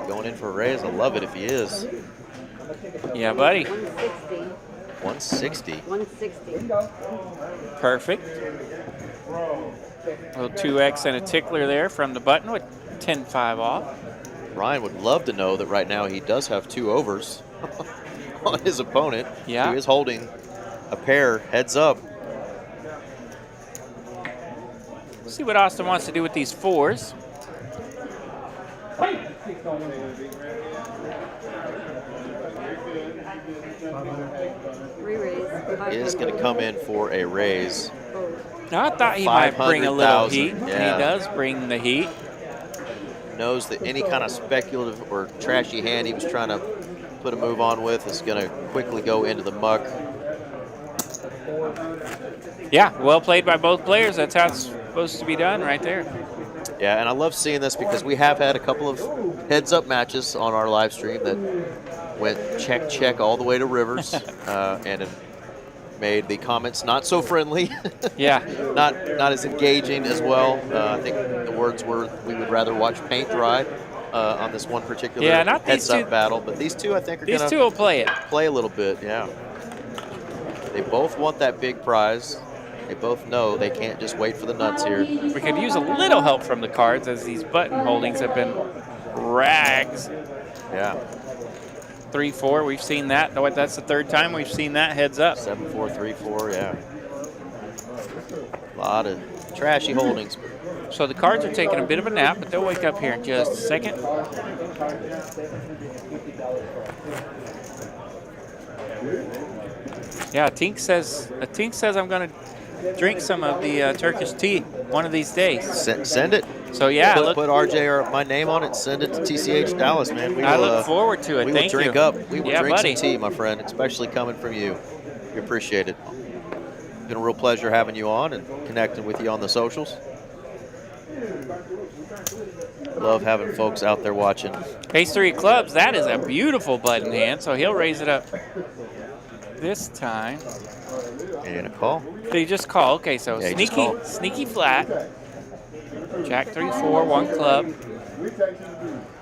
Going in for a raise. I love it if he is. Yeah, buddy. 160. 160. 160. Perfect. A little 2x and a tickler there from the button with 10-5 off. Ryan would love to know that right now he does have 2 overs on his opponent. Yeah. He is holding a pair heads up. See what Austin wants to do with these 4s. Re-raise. He is going to come in for a raise. Now, I thought he might bring a little 500,000, heat. yeah. He does bring the heat. Knows that any kind of speculative or trashy hand he was trying to put a move on with is going to quickly go into the muck. Yeah, well played by both players. That's how it's supposed to be done right there. Yeah, and I love seeing this because we have had a couple of heads-up matches on our live stream that went check all the way to Rivers, and it made the comments not so friendly. Yeah. not as engaging as well. I think the words were, we would rather watch paint dry on this one particular heads-up battle. But these two, I think, are going to these two will play it. Play a little bit, yeah. They both want that big prize. They both know they can't just wait for the nuts here. We could use a little help from the cards as these button holdings have been rags. Yeah. 3-4, we've seen that. That's the 3rd time we've seen that heads up. 7-4, 3-4, yeah. A lot of trashy holdings. So the cards are taking a bit of a nap, but they'll wake up here in just a second. Yeah, Tink says I'm going to drink some of the Turkish tea one of these days. Send it. So yeah, put RJ or my name on it. Send it to TCH Dallas, man. I look forward to it. We Thank will drink you. up. We will drink buddy. some tea, my friend, especially coming from you. We appreciate it. It's been a real pleasure having you on and connecting with you on the socials. Love having folks out there watching. Ace-3 of clubs, that is a beautiful button hand, so he'll raise it up this time. And a call. Did he just call? Okay, so Yeah, he just called. sneaky flat. Jack 3-4, 1 club.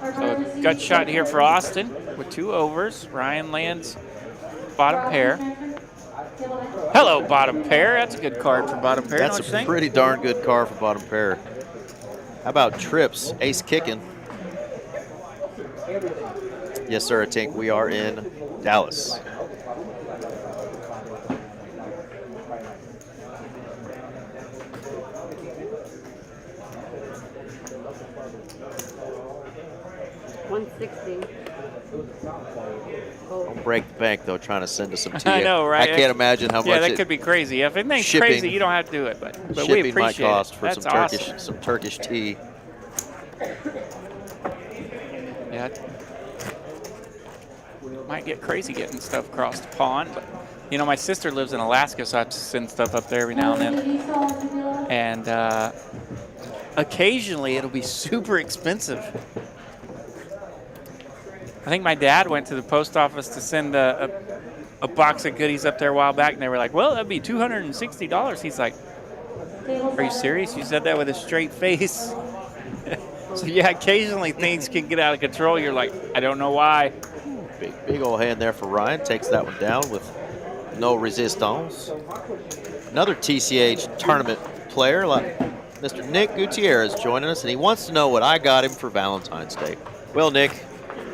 So gut shot here for Austin with 2 overs. Ryan lands bottom pair. Hello, bottom pair. That's a good card for bottom pair. That's don't you a think? pretty darn good card for bottom pair. How about trips? Ace kicking. Yes, sir, Tink. We are in Dallas. $160. Don't break the bank, though, trying to send us some tea. I know, right? I can't imagine how much Yeah, that could be crazy. If anything's shipping- crazy, you don't have to do it, but we shipping might appreciate cost it. for That's some Turkish tea. Yeah. Might get crazy getting stuff across the pond, but you know, my sister lives in Alaska, so I have to send stuff up there every now and then. And occasionally it'll be super expensive. I think my dad went to the post office to send a box of goodies up there a while back, and they were like, well, that'd be $260. He's like, are you serious? You said that with a straight face. So yeah, occasionally things can get out of control. You're like, I don't know why. Big old hand there for Ryan. Takes that one down with no resistance. Another TCH tournament player, like Mr. Nick Gutierrez, joining us, and he wants to know what I got him for Valentine's Day. Well, Nick,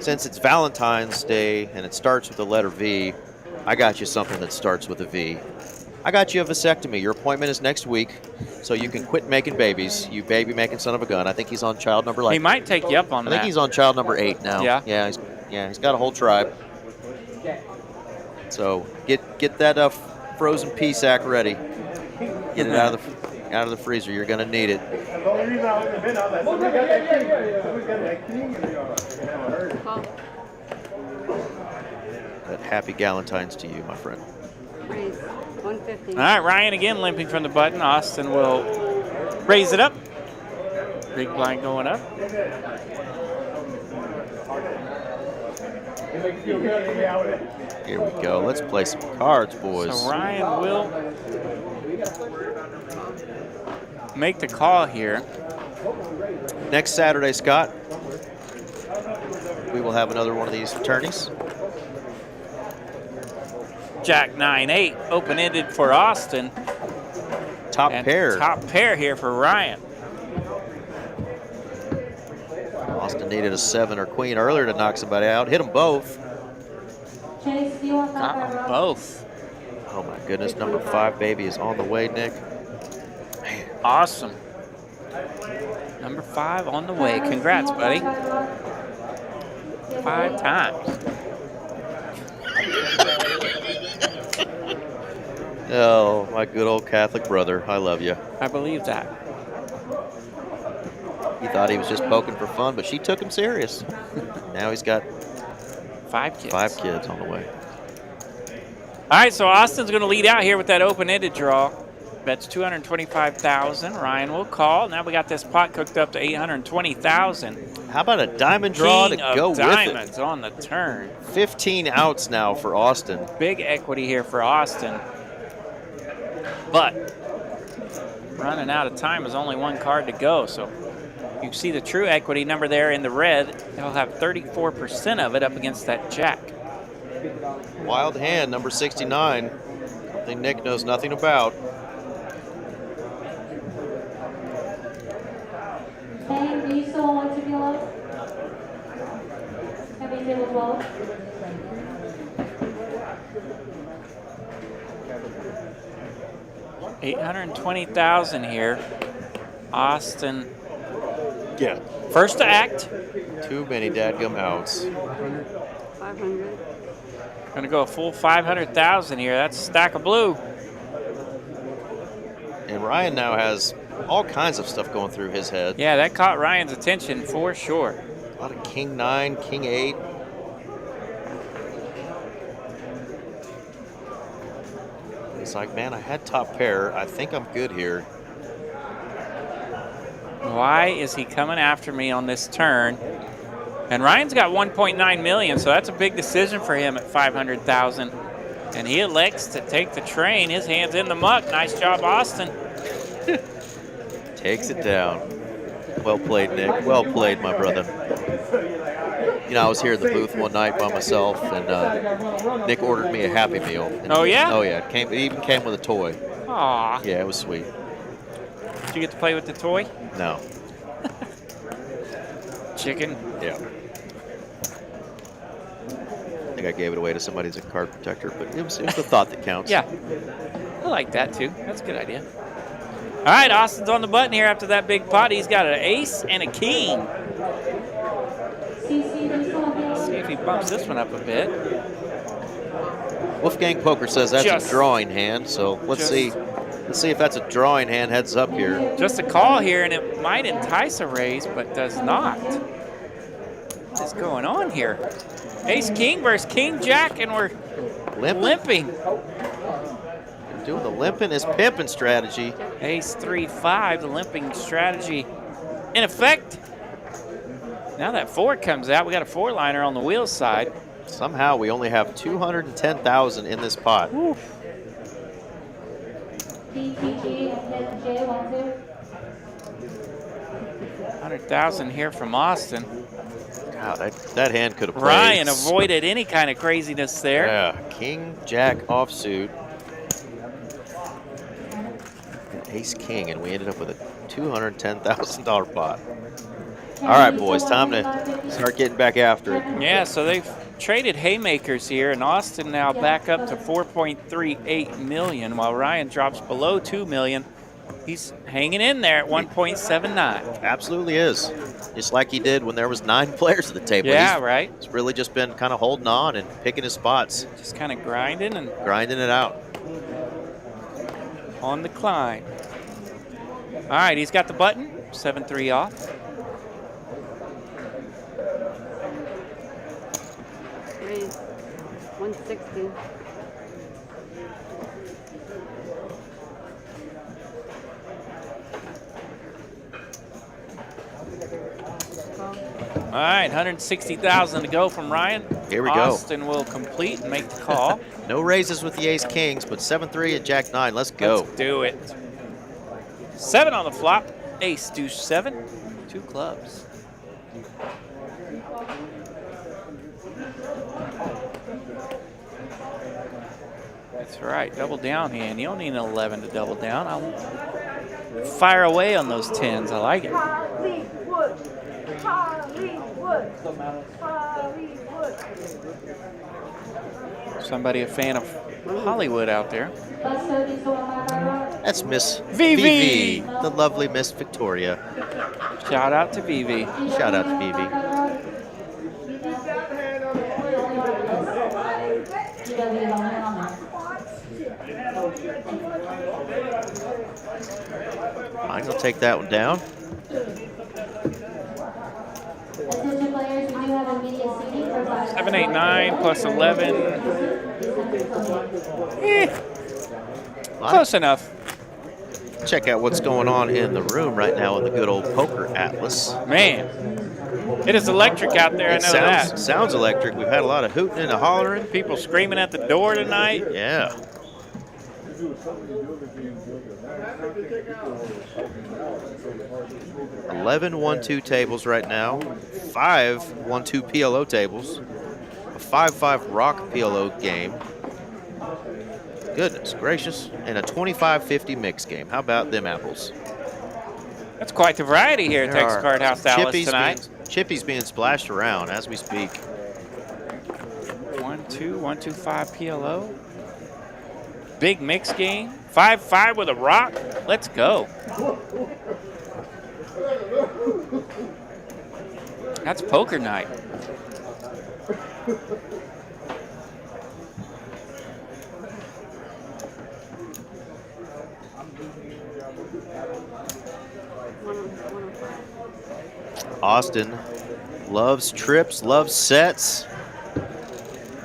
since it's Valentine's Day and it starts with the letter V, I got you something that starts with a V. I got you a vasectomy. Your appointment is next week, so you can quit making babies. You baby-making son of a gun. I think he's on child number He might take you up on that. I think he's on child number 8 now. Yeah? Yeah, he's got a whole tribe. So get that frozen pea sack ready. Get it out of the freezer. You're gonna need it. But happy Galentine's to you, my friend. Raise 150. All right, Ryan again limping from the button. Austin will raise it up. Big blind going up. Here we go. Let's play some cards, boys. So Ryan will make the call here. Next Saturday, Scott, we will have another one of these attorneys. Jack 9-8, open-ended for Austin. Top And pair. Top pair here for Ryan. Austin needed a 7 or queen earlier to knock somebody out. Hit them both. Got them both. Oh my goodness, number 5 baby is on the way, Nick. Awesome. Number 5 on the way. Congrats, buddy. 5 times. Oh, my good old Catholic brother. I love you. I believe that. He thought he was just poking for fun, but she took him serious. Now he's got 5 kids. 5 kids on the way. All right, so Austin's going to lead out here with that open-ended draw. Bets 225,000. Ryan will call. Now we got this pot cooked up to 820,000. How about a diamond draw King to go of with diamonds it? on the turn. 15 outs now for Austin. Big equity here for Austin. But running out of time is only 1 card to go. So you see the true equity number there in the red. They'll have 34% of it up against that jack. Wild hand, number 69. Something Nick knows nothing about. Hey, do you still want to be low? Heavy table 12. $820,000 here. Austin. Yeah. First to act. Too many dadgum outs. 500. Gonna go a full 500,000 here. That's a stack of blue. And Ryan now has all kinds of stuff going through his head. Yeah, that caught Ryan's attention for sure. A lot of king 9, king 8. He's like, man, I had top pair. I think I'm good here. Why is he coming after me on this turn? And Ryan's got 1.9 million, so that's a big decision for him at 500,000. And he elects to take the train. His hand's in the muck. Nice job, Austin. Takes it down. Well played, Nick. Well played, my brother. You know, I was here in the booth one night by myself, and Nick ordered me a Happy Meal. And Oh, yeah? Oh, yeah. It even came with a toy. Aw. Yeah, it was sweet. Did you get to play with the toy? No. Chicken? Yeah. I think I gave it away to somebody as a card protector, but it was the thought that counts. Yeah. I like that, too. That's a good idea. All right, Austin's on the button here after that big pot. He's got an ace and a king. Let's see if he bumps this one up a bit. Wolfgang Poker says that's Just- a drawing hand, so let's see. Let's see if that's a drawing hand. Heads up here. Just a call here, and it might entice a raise, but does not. What is going on here? Ace King versus King Jack, and we're limping. Doing the limping is pimping strategy. Ace 3-5, the limping strategy in effect. Now that 4 comes out, we got a 4-liner on the wheel side. Somehow we only have 210,000 in this pot. Woo. TCH 100,000 here from Austin. God, that hand could have played. Ryan avoided any kind of craziness there. Yeah, King Jack offsuit. Ace King, and we ended up with a $210,000 pot. All right, boys, time to start getting back after it. Yeah, so they've traded haymakers here, and Austin now back up to 4.38 million, while Ryan drops below 2 million. He's hanging in there at 1.79. Absolutely is. Just like he did when there was 9 players at the table. Yeah, right. He's really just been kind of holding on and picking his spots. Just kind of grinding and grinding it out. On the climb. All right, he's got the button. 7-3 off. Raise 160. All right, 160,000 to go from Ryan. Here we go. Austin will complete and make the call. No raises with the Ace Kings, but 7-3 and Jack 9. Let's go. Let's do it. 7 on the flop. Ace, deuce 7. 2 clubs. That's right, double down hand. You don't need an 11 to double down. I'll fire away on those 10s. I like it. Hollywood. Hollywood. Hollywood. Somebody a fan of Hollywood out there. That's Miss Vivi. the lovely Miss Victoria. Shout out to Vivi. Shout out to Vivi. I'm going to take that one down. Attention players, we do have a media seating for 7, 8, 9 plus 11. Close enough. Check out what's going on in the room right now in the good old Poker Atlas. Man, it is electric out there. I know that. Sounds electric. We've had a lot of hooting and a hollering. People screaming at the door tonight. Yeah. $11 1-2 tables right now. 5 1-2 PLO tables. A 5-5 rock PLO game. Goodness gracious. And a 25-50 mix game. How about them apples? That's quite the variety here at There Texas are Card House Dallas tonight. Chippies being splashed around as we speak. 1-2, 1-2-5 PLO. Big mix game. 5-5 with a rock. Let's go. That's poker night. Austin loves trips, loves sets.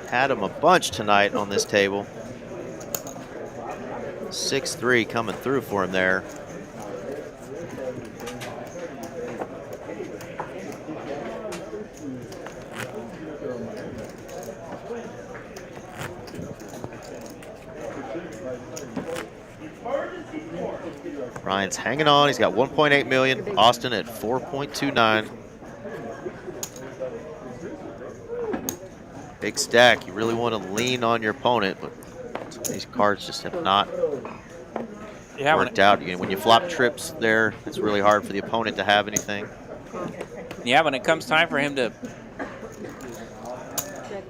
Had him a bunch tonight on this table. 6-3 coming through for him there. Ryan's hanging on. He's got 1.8 million. Austin at 4.29. Big stack. You really want to lean on your opponent, but these cards just have not worked out. When you flop trips there, it's really hard for the opponent to have anything. Yeah, when it comes time for him to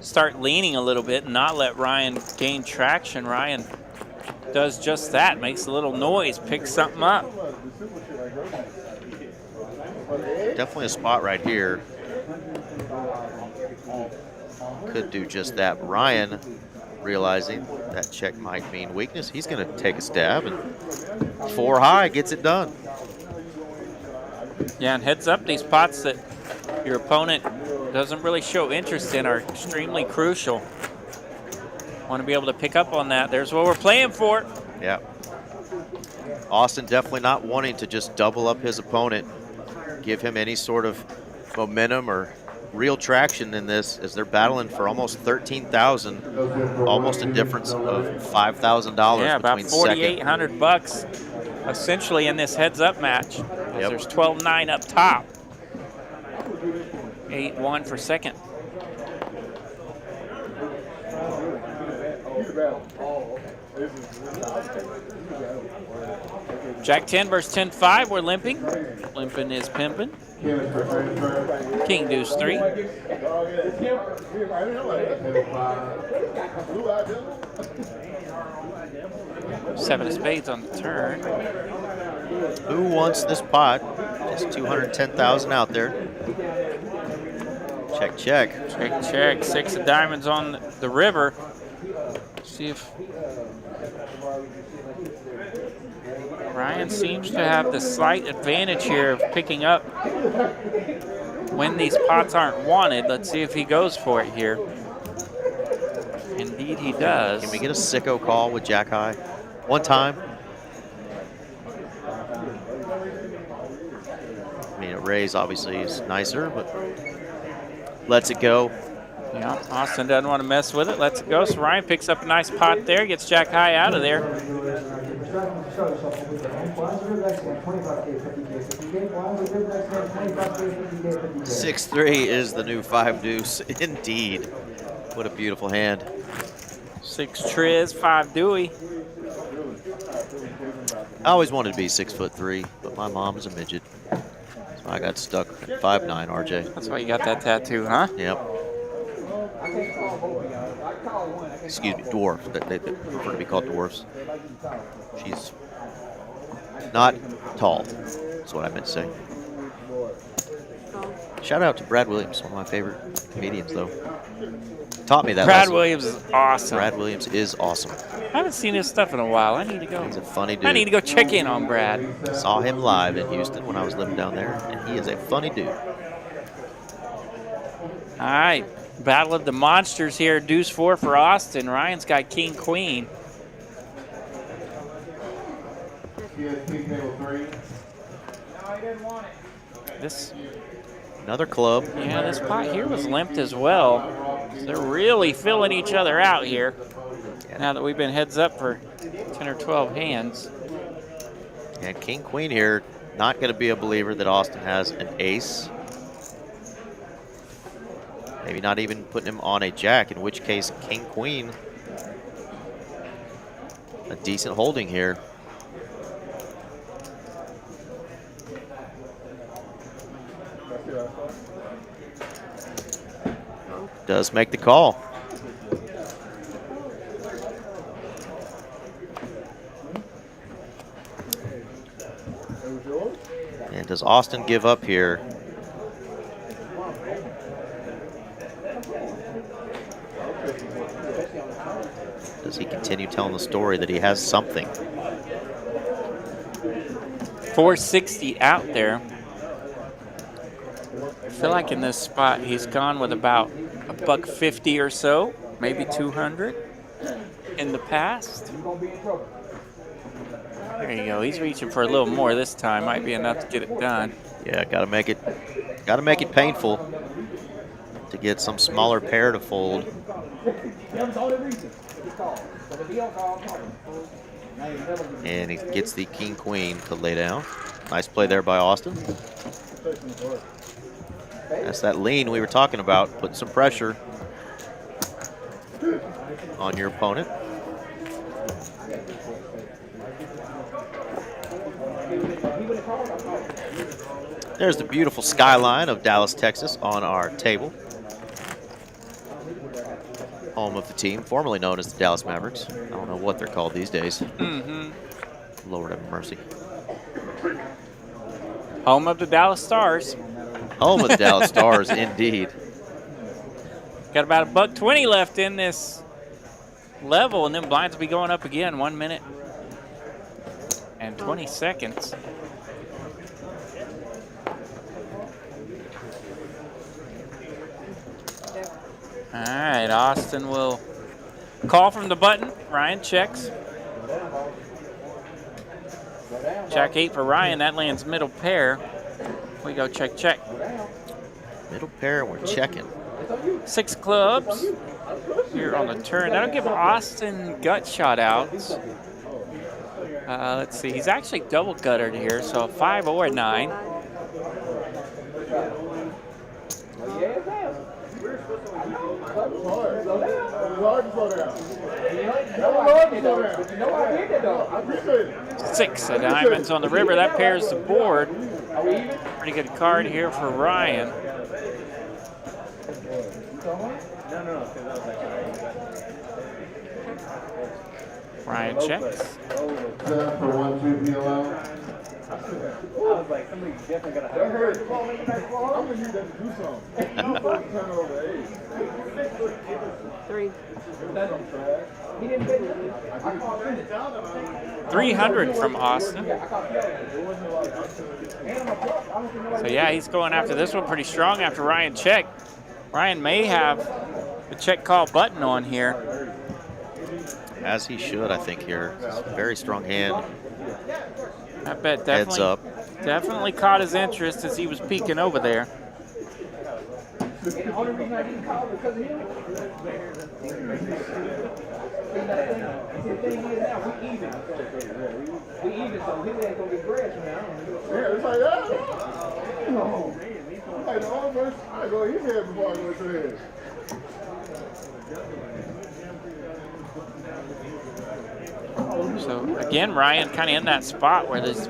start leaning a little bit and not let Ryan gain traction, Ryan does just that, makes a little noise, picks something up. Definitely a spot right here. Could do just that. Ryan, realizing that check might mean weakness, he's going to take a stab, and 4 high gets it done. Yeah, and heads up, these pots that your opponent doesn't really show interest in are extremely crucial. Want to be able to pick up on that. There's what we're playing for. Yeah. Austin definitely not wanting to just double up his opponent, give him any sort of momentum or real traction in this, as they're battling for almost 13,000, almost a difference of $5,000. Yeah, about between $4,800 essentially in this heads-up match. Yep. There's 12-9 up top. 8-1 for second. Jack 10 versus 10-5. We're limping. Limping is pimping. King deuce 3. Seven of spades on the turn. Who wants this pot? Just 210,000 out there. Check, check. Check, check. 6 of diamonds on the river. See if Ryan seems to have the slight advantage here of picking up when these pots aren't wanted. Let's see if he goes for it here. Indeed he does. Can we get a sicko call with Jack High? One time. I mean, a raise obviously is nicer, but lets it go. Yeah, Austin doesn't want to mess with it. Lets it go. So Ryan picks up a nice pot there, gets Jack High out of there. 6-3 is the new 5 deuce. Indeed. What a beautiful hand. 6 triz, 5 Dewey. I always wanted to be 6'3", but my mom's a midget. So I got stuck at 5'9", RJ. That's why you got that tattoo, huh? Yep. Excuse me, dwarf. They prefer to be called dwarfs. She's not tall. That's what I meant to say. Shout out to Brad Williams, one of my favorite comedians, though. Taught me that Brad lesson. Williams is awesome. Brad Williams is awesome. I haven't seen his stuff in a while. I need to go. He's a funny dude. I need to go check in on Brad. Saw him live in Houston when I was living down there, and he is a funny dude. All right, battle of the monsters here. Deuce 4 for Austin. Ryan's got king queen. This Another club. Yeah, this pot here was limped as well. So they're really filling each other out here. Now that we've been heads up for 10 or 12 hands. And king queen here, not going to be a believer that Austin has an ace. Maybe not even putting him on a jack, in which case king queen, a decent holding here. Does make the call. And does Austin give up here? Does he continue telling the story that he has something? 460 out there. I feel like in this spot he's gone with about $150 or so, maybe 200 in the past. There you go. He's reaching for a little more this time. Might be enough to get it done. Yeah, gotta make it painful to get some smaller pair to fold. And he gets the king-queen to lay down. Nice play there by Austin. That's that lean we were talking about. Put some pressure on your opponent. There's the beautiful skyline of Dallas, Texas on our table. Home of the team, formerly known as the Dallas Mavericks. I don't know what they're called these days. Lord have mercy. Home of the Dallas Stars. Home of the Dallas Stars, indeed. Got about $1.20 left in this level, and then blinds will be going up again. 1 minute and 20 seconds. All right, Austin will call from the button. Ryan checks. Jack 8 for Ryan. That lands middle pair. We go check, check. Middle pair, we're checking. 6 clubs here on the turn. That'll give Austin gut shot outs. Let's see. He's actually double guttered here, so a 5 or a 9. Six of diamonds on the river. That pairs the board. Pretty good card here for Ryan. Ryan checks. For 1-2 PLL. I was like, somebody's definitely gonna have it. I'm gonna use that to do something. Turn over 3. 300 from Austin. So yeah, he's going after this one pretty strong after Ryan checked. Ryan may have the check call button on here. As he should, I think, here. Very strong hand. I bet Heads up. definitely caught his interest as he was peeking over there. The only reason I didn't call because of him. The thing is now, we even. We even, so his ain't gonna get grass now. Yeah, it's like that. No. Like the only person, I go his head before I go to his. So again, Ryan kind of in that spot where these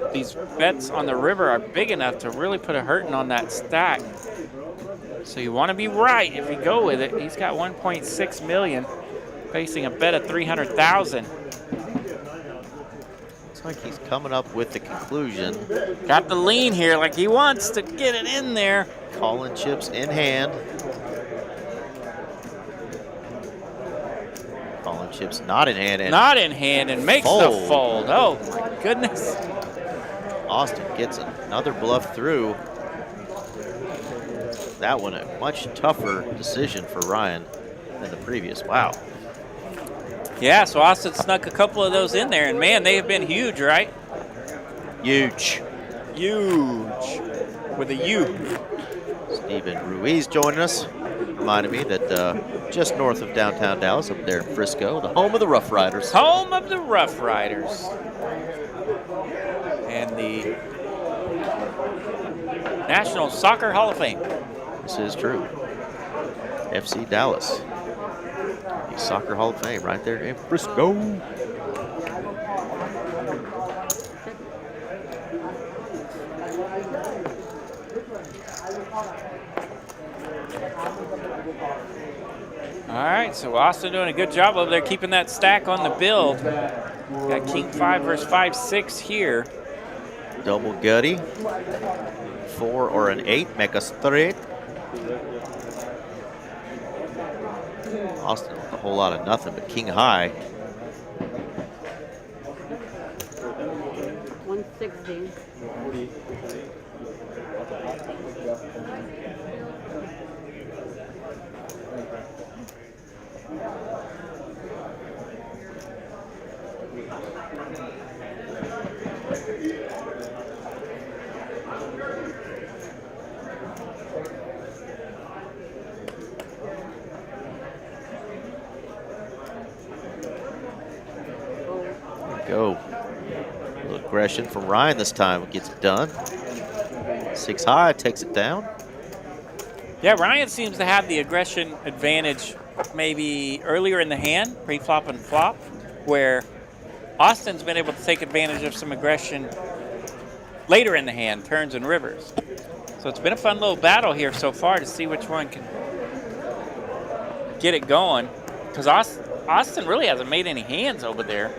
bets on the river are big enough to really put a hurting on that stack. So you want to be right if you go with it. He's got 1.6 million, facing a bet of 300,000. Looks like he's coming up with the conclusion. Got the lean here, like he wants to get it in there. Calling chips in hand. Calling chips not in hand. And not in hand and makes the fold. Oh my goodness. Austin gets another bluff through. That one a much tougher decision for Ryan than the previous. Wow. Yeah, so Austin snuck a couple of those in there, and man, they have been huge, right? Huge. Huge. With a U. Steven Ruiz joining us. Reminded me that just north of downtown Dallas, up there in Frisco, the home of the Rough Riders. Home of the Rough Riders. And the National Soccer Hall of Fame. This is true. FC Dallas. The Soccer Hall of Fame right there in Frisco. All right, so Austin doing a good job over there keeping that stack on the build. Got King 5 versus 5-6 here. Double gutty. 4 or an 8, make us 3. Austin with a whole lot of nothing but king high. 160. go. A little aggression from Ryan this time. Gets it done. 6 high, takes it down. Yeah, Ryan seems to have the aggression advantage maybe earlier in the hand, pre-flop and flop, where Austin's been able to take advantage of some aggression later in the hand, turns and rivers. So it's been a fun little battle here so far to see which one can get it going. Because Austin really hasn't made any hands over there.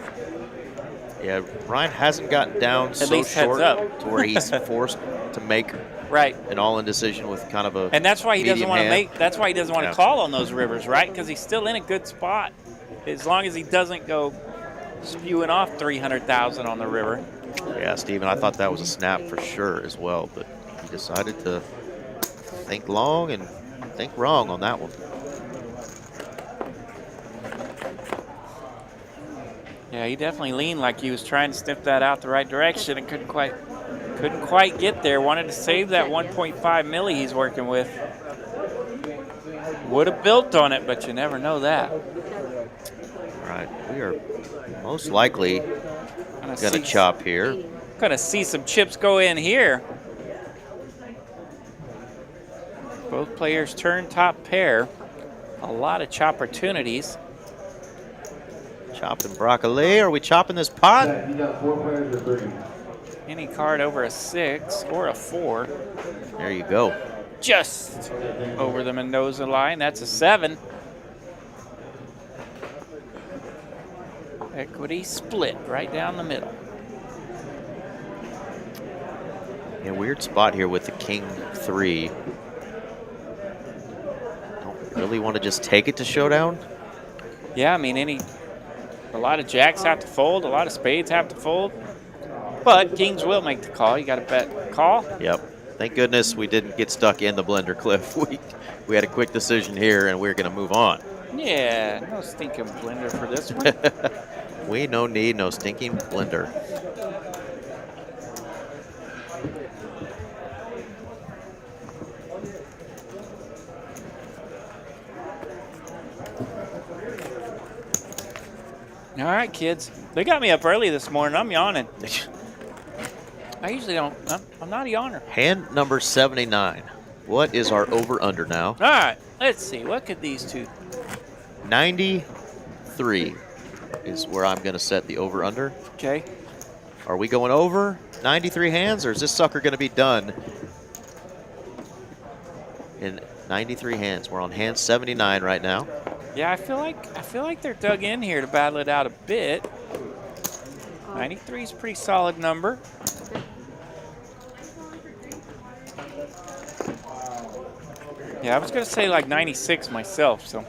Yeah, Ryan hasn't gotten down At so least heads short up. to where he's forced to make an all-in decision with kind of a And that's why he doesn't want to medium make. That's why he doesn't want to call on those rivers, right? Because he's still in a good spot. As long as he doesn't go spewing off 300,000 on the river. Yeah, Steven, I thought that was a snap for sure as well, but he decided to think long and think wrong on that one. Yeah, he definitely leaned like he was trying to sniff that out the right direction and couldn't quite get there. Wanted to save that 1.5 milli he's working with. Would have built on it, but you never know that. All right, we are most likely going to chop here. Gonna see some chips go in here. Both players turn top pair. A lot of chop opportunities. Chopping broccoli. Are we chopping this pot? Any card over a 6 or a 4. There you go. Just over the Mendoza line. That's a 7. Equity split right down the middle. Yeah, weird spot here with the king 3. Don't really want to just take it to showdown. Yeah, I mean, a lot of jacks have to fold, a lot of spades have to fold, but kings will make the call. You got to bet call. Yep. Thank goodness we didn't get stuck in the blender, Cliff. We had a quick decision here, and we're going to move on. Yeah, no stinking blender for this one. We no need no stinking blender. All right, kids. They got me up early this morning. I'm yawning. I usually don't. I'm not a yawner. Hand number 79. What is our over-under now? All right, let's see. What could these two? 93 is where I'm going to set the over-under. Okay. Are we going over 93 hands, or is this sucker going to be done in 93 hands? We're on hand 79 right now. Yeah, I feel like they're dug in here to battle it out a bit. 93 is a pretty solid number. Yeah, I was gonna say like 96 myself, so.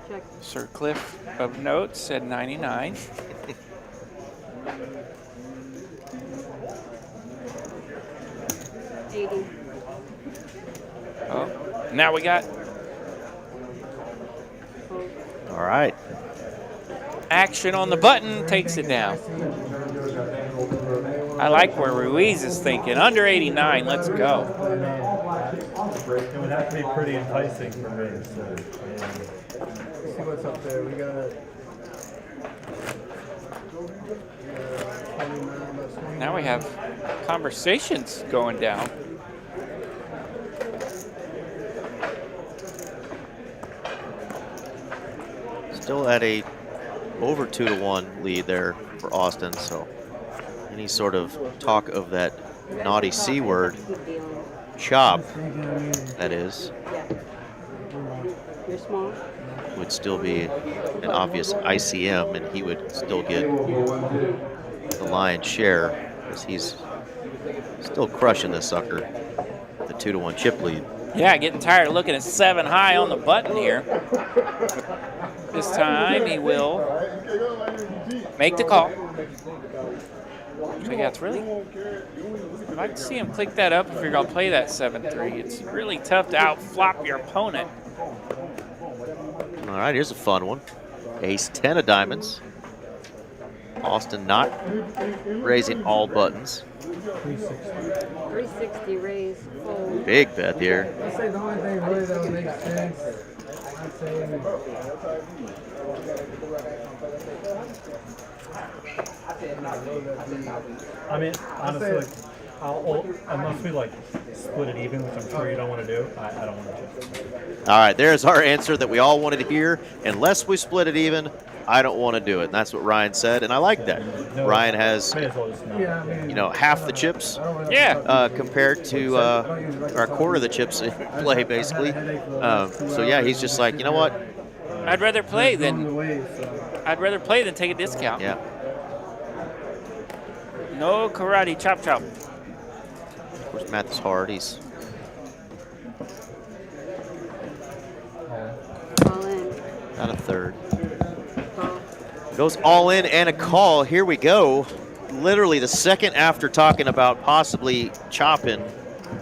Check. Sir Cliff of Notes said 99. Oh, now we got All right. action on the button, takes it down. I like where Ruiz is thinking. Under 89, let's go. It would have to be pretty enticing for me. So, see what's up there. We got Now we have conversations going down. Still at a over 2-1 lead there for Austin, so any sort of talk of that naughty C word, chop, that is, You're small. would still be an obvious ICM, and he would still get the lion's share, because he's still crushing this sucker, the 2-1 chip lead. Yeah, getting tired of looking at 7 high on the button here. This time he will make the call. So yeah, it's really, I'd like to see him click that up if you're going to play that 7-3. It's really tough to out-flop your opponent. All right, here's a fun one. Ace-10 of diamonds. Austin not raising all buttons. 360 raise, fold. Big bet here. I'd say the only thing really that would make sense I mean, honestly, like, unless we like split it even, which I'm sure you don't want to do, I don't want to. All right, there's our answer that we all wanted to hear. Unless we split it even, I don't want to do it. And that's what Ryan said, and I like that. Ryan has, you know, half the chips. Yeah. Compared to or a quarter of the chips in play, basically. So yeah, he's just like, you know what? I'd rather play than take a discount. Yeah. No karate chop chop. Of course, math is hard. He's All in. not a third. Call. Goes all in and a call. Here we go. Literally the second after talking about possibly chopping,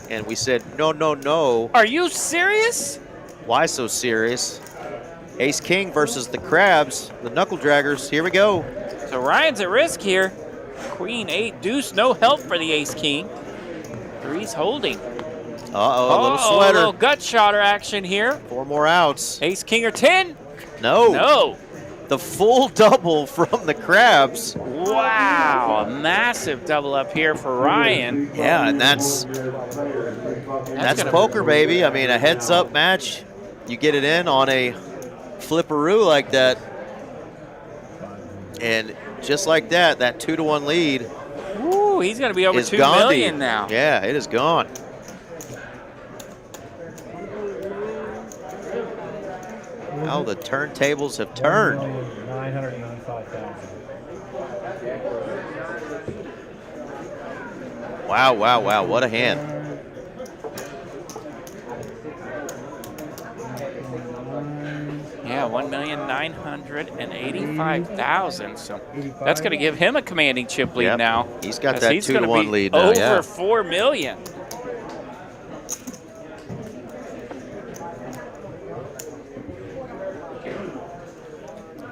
and we said no, no, no. Are you serious? Why so serious? Ace King versus the Crabs, the Knuckle Draggers. Here we go. So Ryan's at risk here. Queen 8 deuce, no help for the Ace King. Three's holding. Uh-oh, a little sweater. A little gut shotter action here. 4 more outs. Ace King or 10? No. No. The full double from the Crabs. Wow, a massive double up here for Ryan. Yeah, and that's poker, baby. I mean, a heads-up match. You get it in on a flipperoo like that. And just like that, that 2-to-1 lead. Ooh, he's going to be over is $2 gone million now. Yeah, it is gone. How the turntables have turned. 985,000. Wow, wow, wow, what a hand. Yeah, 1,985,000. So that's going to give him a commanding chip lead now. He's got that 2-to-1 lead now. Over Yeah. $4 million.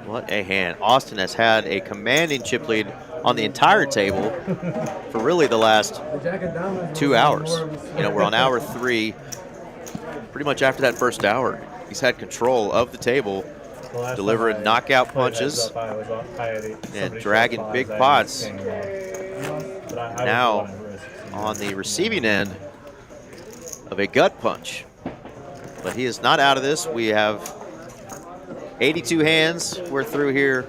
What a hand. Austin has had a commanding chip lead on the entire table for really the last 2 hours. You know, we're on hour 3. Pretty much after that first hour, he's had control of the table, delivering knockout punches and dragging big pots. Now on the receiving end of a gut punch. But he is not out of this. We have 82 hands. We're through here.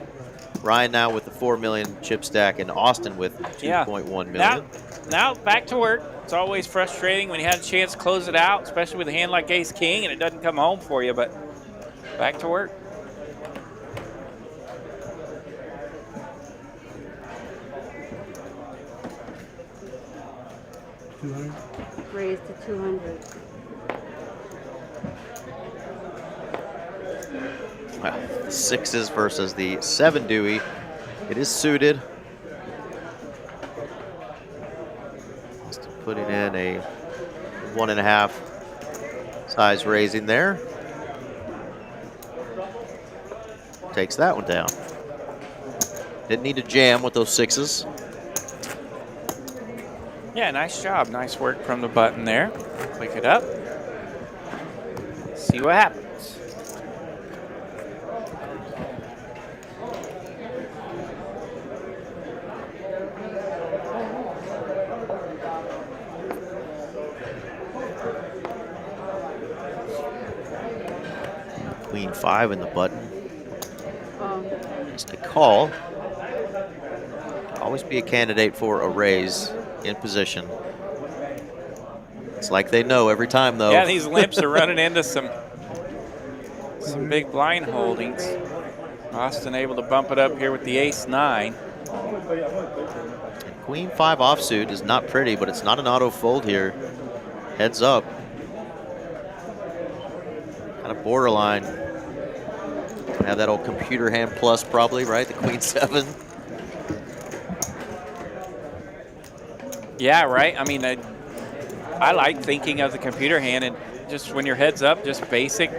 Ryan now with the 4 million chip stack, and Austin with 2.1 million. Now back to work. It's always frustrating when you had a chance to close it out, especially with a hand like Ace King, and it doesn't come home for you, but back to work. Raised to 200. Well, 6s versus the 7 Dewey. It is suited. Putting in a 1.5 size raising there. Takes that one down. Didn't need to jam with those 6s. Yeah, nice job. Nice work from the button there. Click it up. See what happens. Queen 5 in the button. Just a call. Always be a candidate for a raise in position. It's like they know every time, though. Yeah, these limps are running into some big blind holdings. Austin able to bump it up here with the ace-9. Queen 5 offsuit is not pretty, but it's not an auto fold here. Heads up. Kind of borderline. Have that old computer hand plus probably, right? The Queen 7. Yeah, right. I mean, I like thinking of the computer hand, and just when your head's up, just basic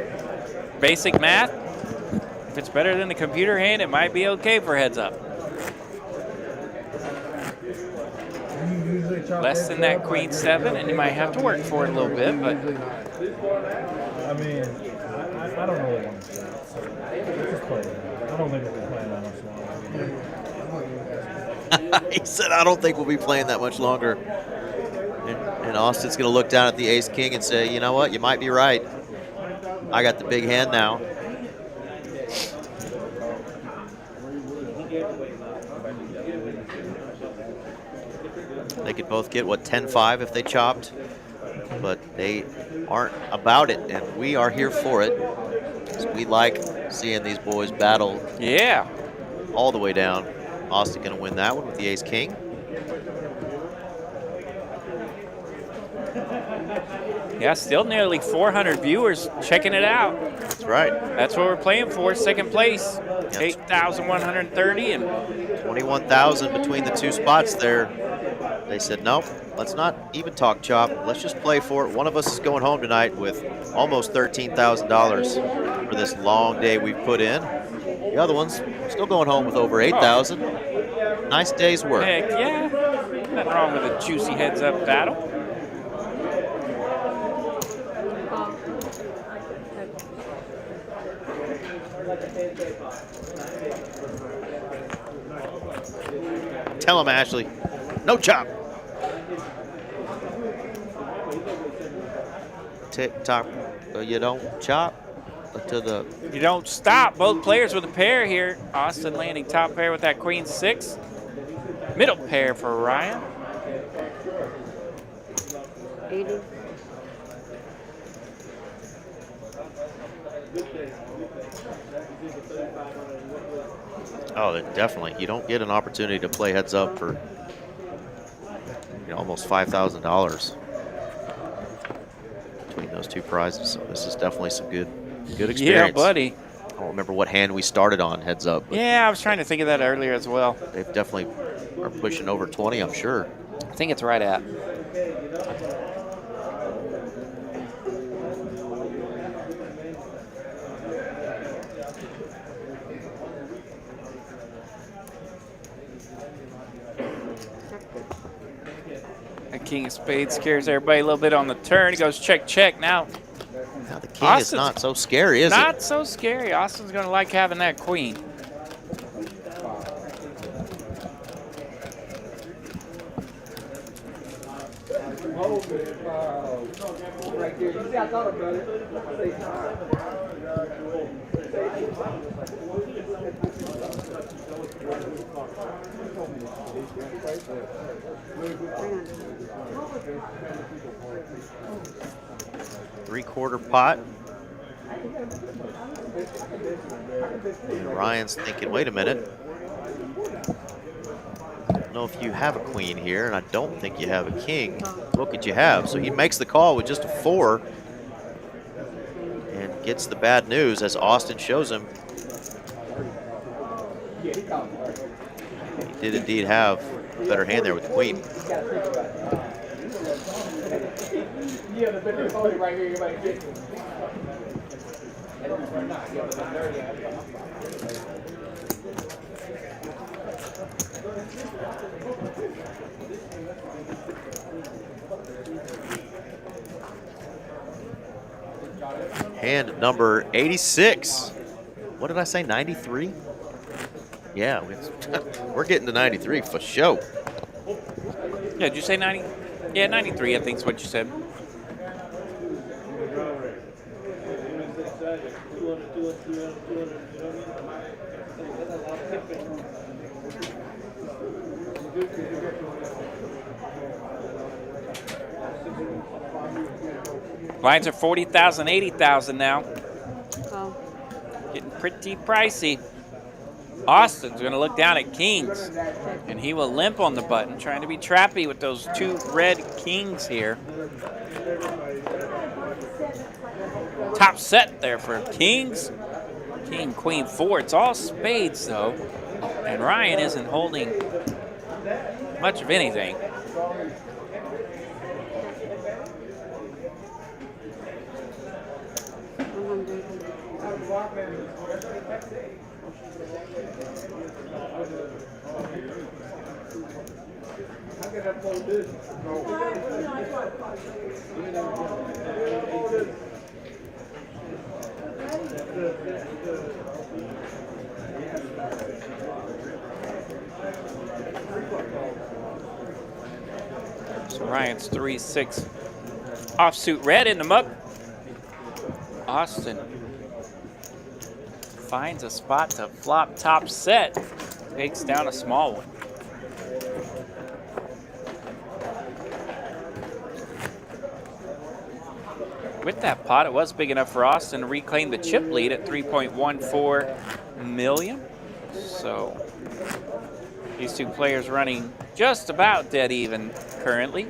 math. If it's better than the computer hand, it might be okay for heads up. Less than that Queen 7, and you might have to work for it a little bit, but I mean, I I don't really want to play it, so let's just play it. I don't think we'll be playing that much longer. He said, I don't think we'll be playing that much longer. And Austin's going to look down at the ace-king and say, you know what, you might be right. I got the big hand now. They could both get, what, 10-5 if they chopped? But they aren't about it, and we are here for it. So we like seeing these boys battle. Yeah. All the way down. Austin going to win that one with the ace-king. Yeah, still nearly 400 viewers checking it out. That's right. That's what we're playing for, second place. Yep. 8,130 and 21,000 between the two spots there. They said, nope, let's not even talk chop. Let's just play for it. One of us is going home tonight with almost $13,000 for this long day we've put in. The other one's still going home with over 8,000. Nice day's work. Heck yeah. Nothing wrong with a juicy heads-up battle. Tell him, Ashley. No chop. Tick tock. You don't chop to the. You don't stop. Both players with a pair here. Austin landing top pair with that queen 6. Middle pair for Ryan. 80. Oh, definitely. You don't get an opportunity to play heads up for almost $5,000 between those two prizes. So this is definitely some good experience. Yeah, buddy. I don't remember what hand we started on heads up. Yeah, I was trying to think of that earlier as well. They've definitely are pushing over 20, I'm sure. I think it's right at. The king of spades scares everybody a little bit on the turn. He goes check, check. Now the king is not so scary, is it? Not so scary. Austin's going to like having that queen. Right there. You see, I thought about it. Three-quarter pot. And Ryan's thinking, wait a minute. I don't know if you have a queen here, and I don't think you have a king. What could you have? So he makes the call with just a 4 and gets the bad news as Austin shows him. He did indeed have a better hand there with the queen. Yeah, the bigger phone right here, you might get Hand number 86. What did I say, 93? Yeah, we're getting to 93 for sure. Yeah, did you say 90? Yeah, 93, I think is what you said. Lines are 40,000, 80,000 now. Oh. Getting pretty pricey. Austin's going to look down at kings, and he will limp on the button, trying to be trappy with those 2 red kings here. Top set there for kings. King, queen, 4. It's all spades, though, and Ryan isn't holding much of anything. So Ryan's 3-6 offsuit red in the muck. Austin finds a spot to flop top set. Takes down a small one. With that pot, it was big enough for Austin to reclaim the chip lead at 3.14 million. So these two players running just about dead even currently.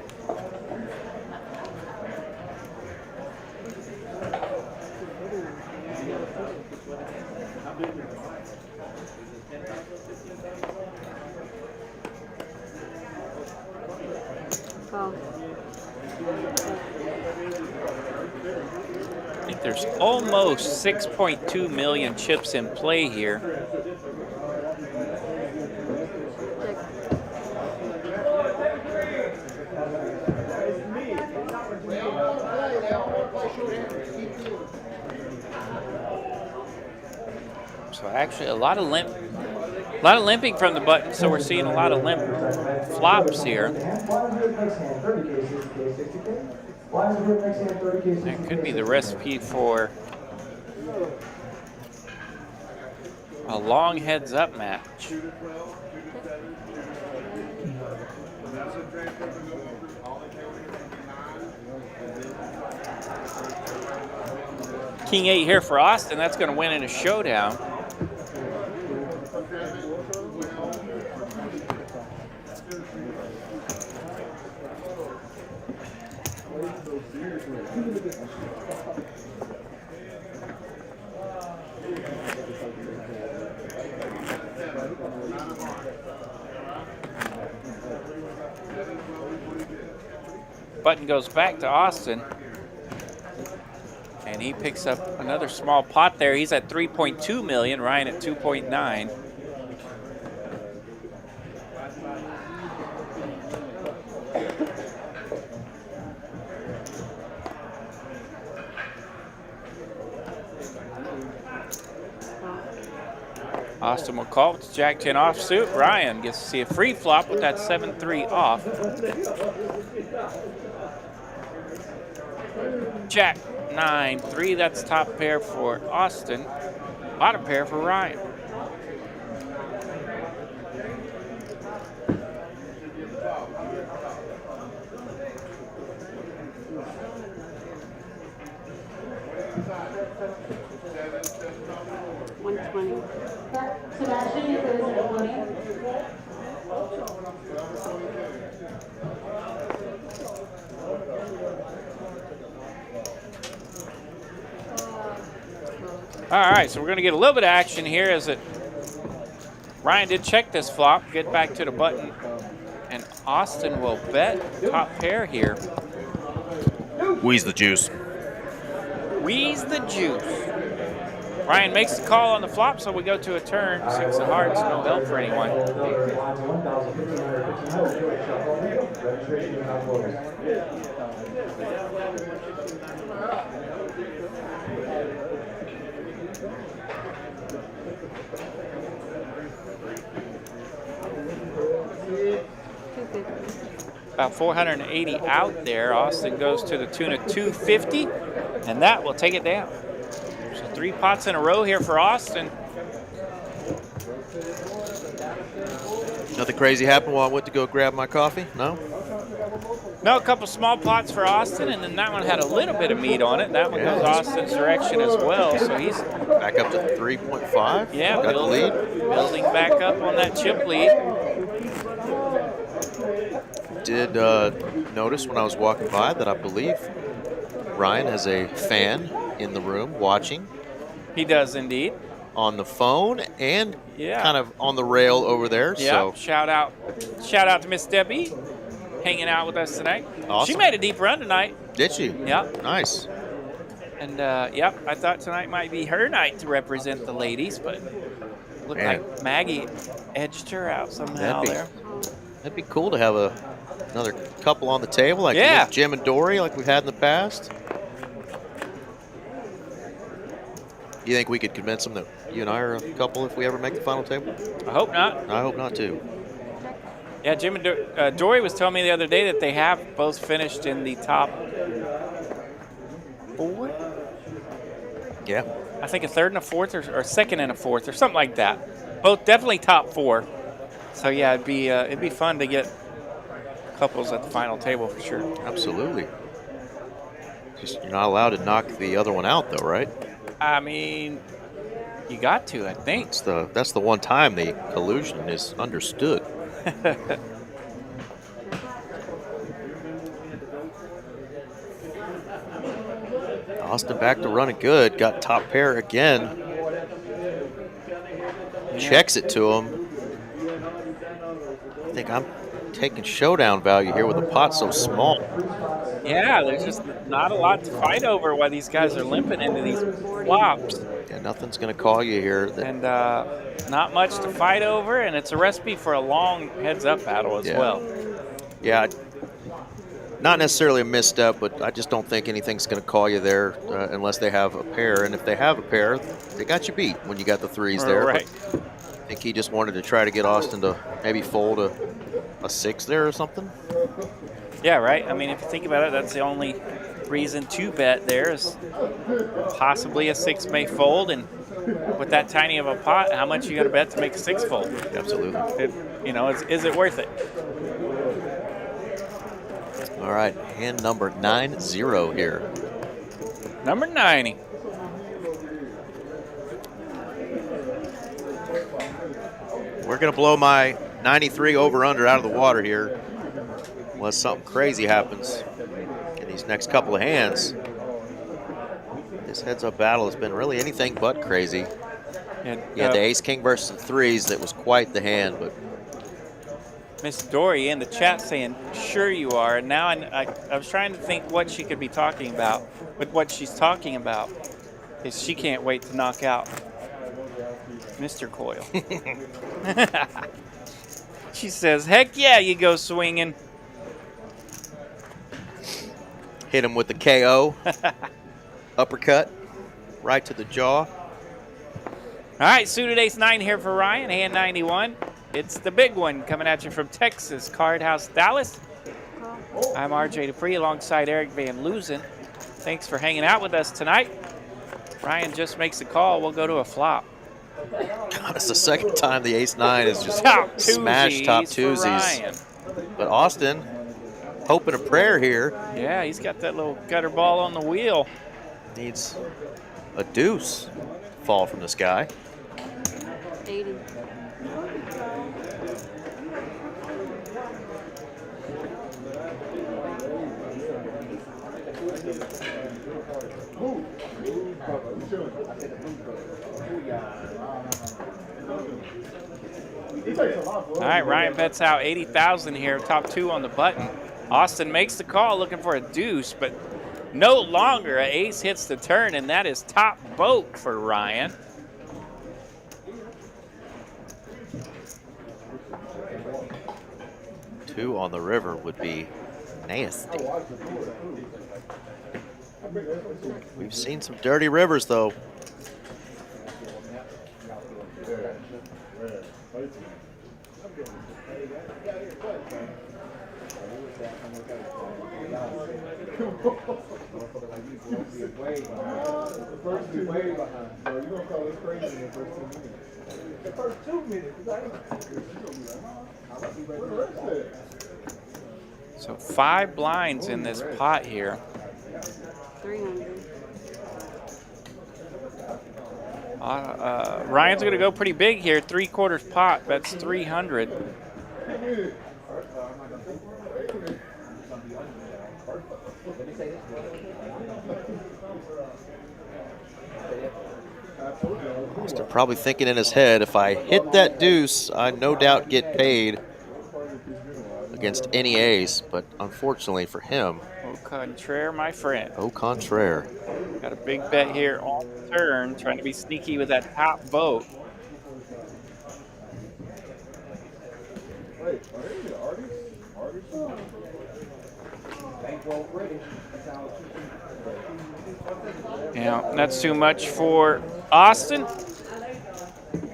Oh. I think there's almost 6.2 million chips in play here. So actually a lot of limping from the button, so we're seeing a lot of limp flops here. That could be the recipe for a long heads-up match. King 8 here for Austin. That's going to win in a showdown. Button goes back to Austin, and he picks up another small pot there. He's at 3.2 million, Ryan at 2.9. Austin will call with Jack 10 offsuit. Ryan gets to see a free flop with that 7-3 off. Jack 9-3, that's top pair for Austin. Bottom pair for Ryan. Sebastian, you put us at 20. All right, so we're going to get a little bit of action here as Ryan did check this flop, get back to the button, and Austin will bet top pair here. Wheeze the juice. Wheeze the juice. Ryan makes the call on the flop, so we go to a turn. 6 of hearts, no help for anyone. About 480 out there. Austin goes to the tune of 250, and that will take it down. So 3 pots in a row here for Austin. Nothing crazy happened while I went to go grab my coffee? No? No, a couple small pots for Austin, and then that one had a little bit of meat on it. That one goes Austin's direction as well, so he's back up to 3.5. Yeah, got the lead. Building back up on that chip lead. Did notice when I was walking by that I believe Ryan has a fan in the room watching. He does indeed. On the phone and Yeah. kind of on the rail over there. Yeah. So Shout out to Miss Debbie hanging out with us tonight. Awesome. She made a deep run tonight. Did she? Yep. Nice. And yep, I thought tonight might be her night to represent the ladies, but looked like Maggie edged her out somehow there. That'd be cool to have another couple on the table, like Jim and Dory, like we've had in the past. You think we could convince them that you and I are a couple if we ever make the final table? I hope not. I hope not too. Yeah, Jim and Dory was telling me the other day that they have both finished in the top 4. Yeah. I think a third and a fourth, or a second and a fourth, or something like that. Both definitely top 4. So yeah, it'd be fun to get couples at the final table for sure. Absolutely. Just you're not allowed to knock the other one out, though, right? I mean, you got to, I think. That's the one time the illusion is understood. Austin back to running good. Got top pair again. Checks it to him. I think I'm taking showdown value here with the pot so small. Yeah, there's just not a lot to fight over while these guys are limping into these flops. Yeah, nothing's going to call you here. And not much to fight over, and it's a recipe for a long heads-up battle as well. Yeah, not necessarily a misstep, but I just don't think anything's going to call you there unless they have a pair. And if they have a pair, they got you beat when you got the threes there. Right. But I think he just wanted to try to get Austin to maybe fold a 6 there or something. Yeah, right. I mean, if you think about it, that's the only reason to bet there is possibly a 6 may fold, and with that tiny of a pot, how much you got to bet to make a 6 fold? Absolutely. Is it worth it? All right, hand number 9-0 here. Number 90. We're going to blow my 93 over-under out of the water here unless something crazy happens in these next couple of hands. This heads-up battle has been really anything but crazy. Yeah, the ace-king versus the threes, that was quite the hand, but Miss Dory in the chat saying, sure you are. And now I was trying to think what she could be talking about. But what she's talking about is she can't wait to knock out Mr. Coyle. She says, heck yeah, you go swinging. hit him with the KO. Uppercut right to the jaw. All right, suited ace-9 here for Ryan, hand 91. It's the big one coming at you from Texas, Card House, Dallas. I'm RJ Dupree alongside Eric Van Loosen. Thanks for hanging out with us tonight. Ryan just makes a call. We'll go to a flop. God, it's the second time the ace-9 has just Top smashed top twosies. But Austin, hoping a prayer here. Yeah, he's got that little gutter ball on the wheel. Needs a deuce fall from the sky. 80. All right, Ryan bets out 80,000 here, top 2 on the button. Austin makes the call looking for a deuce, but no longer. An ace hits the turn, and that is top boat for Ryan. Two on the river would be nasty. We've seen some dirty rivers, though. So 5 blinds in this pot here. 300. Ryan's going to go pretty big here. 3/4 pot. That's 300. Austin probably thinking in his head, if I hit that deuce, I no doubt get paid against any ace, but unfortunately for him, Au contraire, my friend. au contraire. Got a big bet here on the turn, trying to be sneaky with that top boat. Yeah, that's too much for Austin.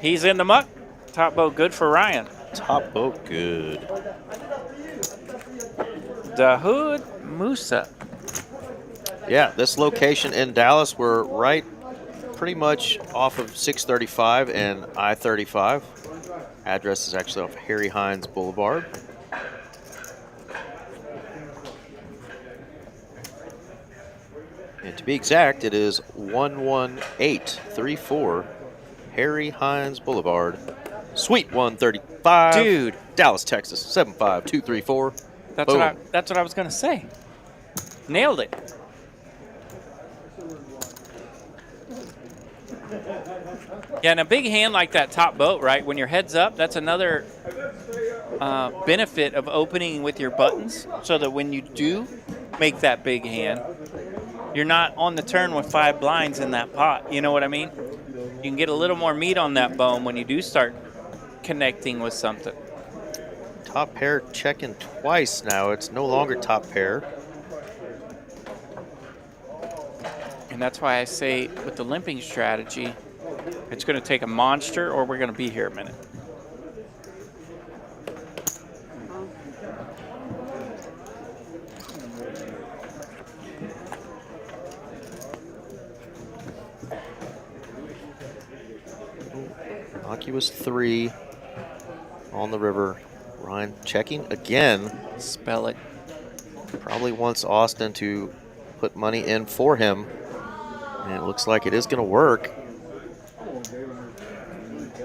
He's in the muck. Top boat good for Ryan. Top boat, good. The Hood Musa. Yeah, this location in Dallas, we're right pretty much off of 635 and I-35. Address is actually off Harry Hines Boulevard. And to be exact, it is 11834 Harry Hines Boulevard, Suite 135. Dude. Dallas, Texas, 75234. That's what I was gonna say. Nailed it. Yeah, and a big hand like that top boat, right? When your head's up, that's another benefit of opening with your buttons, so that when you do make that big hand, you're not on the turn with 5 blinds in that pot. You know what I mean? You can get a little more meat on that bone when you do start connecting with something. Top pair checking twice now. It's no longer top pair. And that's why I say with the limping strategy, it's going to take a monster or we're going to be here a minute. Innocuous 3 on the river. Ryan checking again. Spell it. Probably wants Austin to put money in for him. And it looks like it is going to work.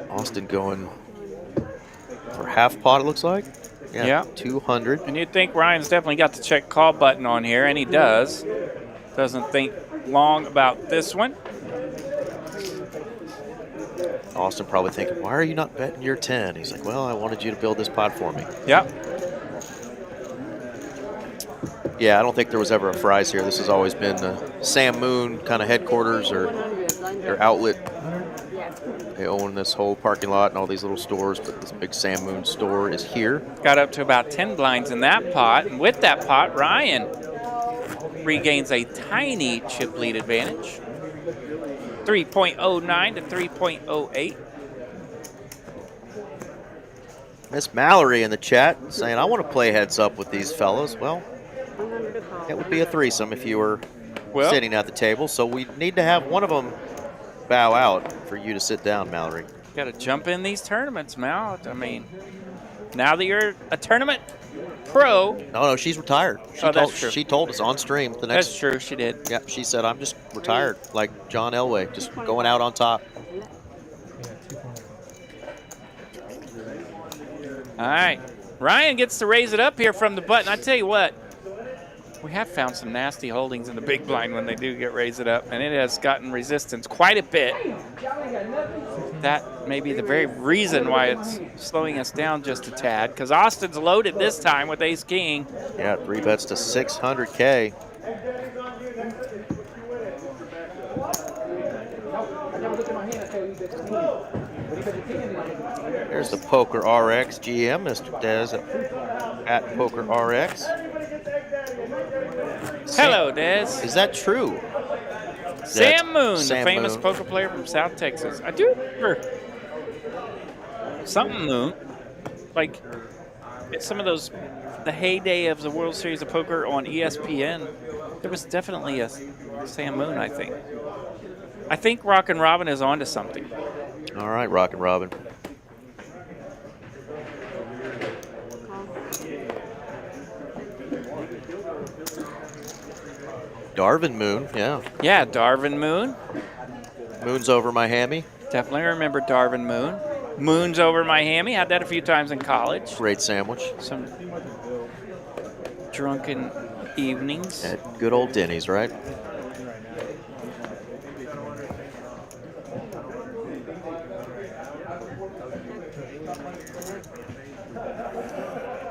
Austin going for half pot, it looks like. Yeah. 200. And you'd think Ryan's definitely got the check call button on here, and he does. Doesn't think long about this one. Austin probably thinking, why are you not betting your 10? He's like, well, I wanted you to build this pot for me. Yep. Yeah, I don't think there was ever a Fry's here. This has always been Sam Moon kind of headquarters or their outlet. They own this whole parking lot and all these little stores, but this big Sam Moon store is here. Got up to about 10 blinds in that pot, and with that pot, Ryan regains a tiny chip lead advantage. 3.09 to 3.08. Miss Mallory in the chat saying, I want to play heads up with these fellows. Well, it would be a threesome if you were sitting at the table, so we need to have one of them bow out for you to sit down, Mallory. Got to jump in these tournaments, Mal. I mean, now that you're a tournament pro. No, she's retired. That's true. She told us on stream. That's true, she did. Yeah, she said, I'm just retired, like John Elway, just going out on top. All right. Ryan gets to raise it up here from the button. I tell you what, we have found some nasty holdings in the big blind when they do get raised it up, and it has gotten resistance quite a bit. That may be the very reason why it's slowing us down just a tad, because Austin's loaded this time with ace king. Yeah, 3 bets to 600K. There's the Poker RX GM, Mr. Dez at Poker RX. Hello, Dez. Is that true? Sam Moon, Sam the famous Moon. poker player from South Texas. I do remember something Moon. Like, it's some of those, the heyday of the World Series of Poker on ESPN. There was definitely a Sam Moon, I think. I think Rockin' Robin is onto something. All right, Rockin' Robin. Darvin Moon, yeah. Yeah, Darvin Moon. Moon's over my hammy. Definitely remember Darvin Moon. Moon's over my hammy. Had that a few times in college. Great sandwich. Some drunken evenings. At good old Denny's, right?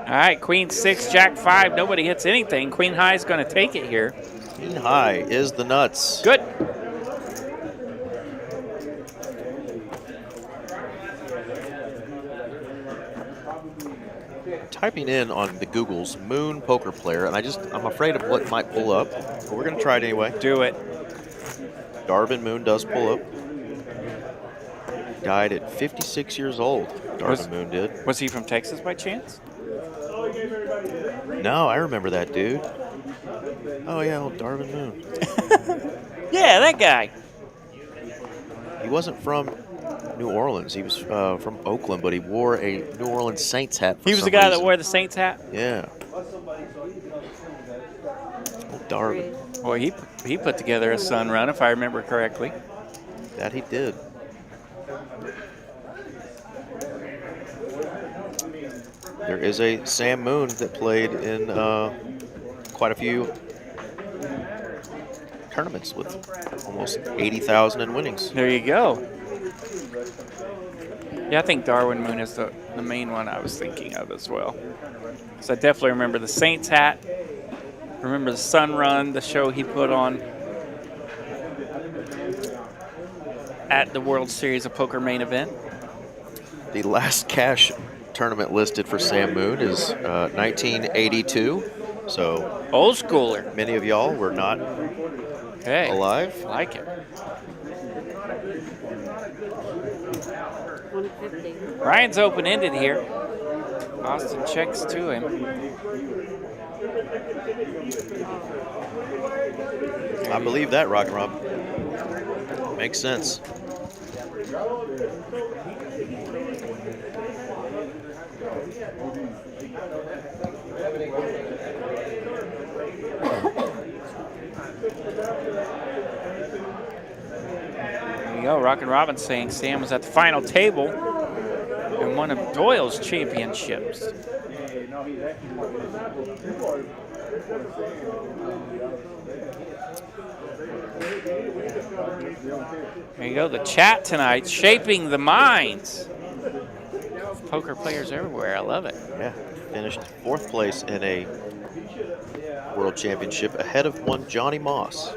All right, Queen 6, Jack 5. Nobody hits anything. Queen High is going to take it here. Queen High is the nuts. Good. Typing in on the Google's Moon poker player, and I'm afraid of what might pull up. But we're going to try it anyway. Do it. Darvin Moon does pull up. died at 56 years old. Darvin Moon did. Was he from Texas by chance? No, I remember that dude. Oh yeah, old Darvin Moon. Yeah, that guy. He wasn't from New Orleans. He was from Oakland, but he wore a New Orleans Saints hat for He was some the guy reason. that wore the Saints hat? Yeah. Old Darvin. Boy, he put together a sun run, if I remember correctly. That he did. There is a Sam Moon that played in quite a few tournaments with almost 80,000 in winnings. There you go. Yeah, I think Darwin Moon is the main one I was thinking of as well. So I definitely remember the Saints hat. Remember the Sun Run, the show he put on at the World Series of Poker main event. The last cash tournament listed for Sam Moon is 1982. So old schooler. Many of y'all were not alive. I like it. 150. Ryan's open-ended here. Austin checks to him. I believe that, Rock and Rob. Makes sense. There you go. Rockin' Robin saying Sam was at the final table in one of Doyle's championships. There you go. The chat tonight shaping the minds of poker players everywhere. I love it. Yeah, finished 4th place in a World Championship ahead of one Johnny Moss.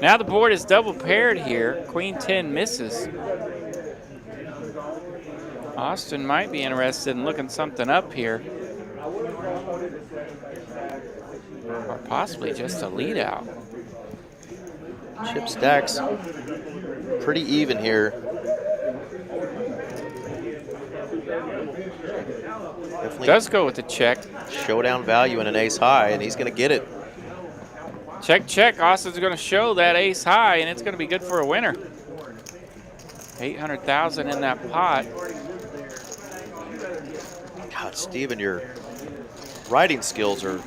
Now the board is double paired here. Queen 10 misses. Austin might be interested in looking something up here. Or possibly just a lead out. Chip stacks pretty even here. Definitely Does go with the check. Showdown value in an ace high, and he's going to get it. Check, check. Austin's going to show that ace high, and it's going to be good for a winner. 800,000 in that pot. God, Steven, your writing skills are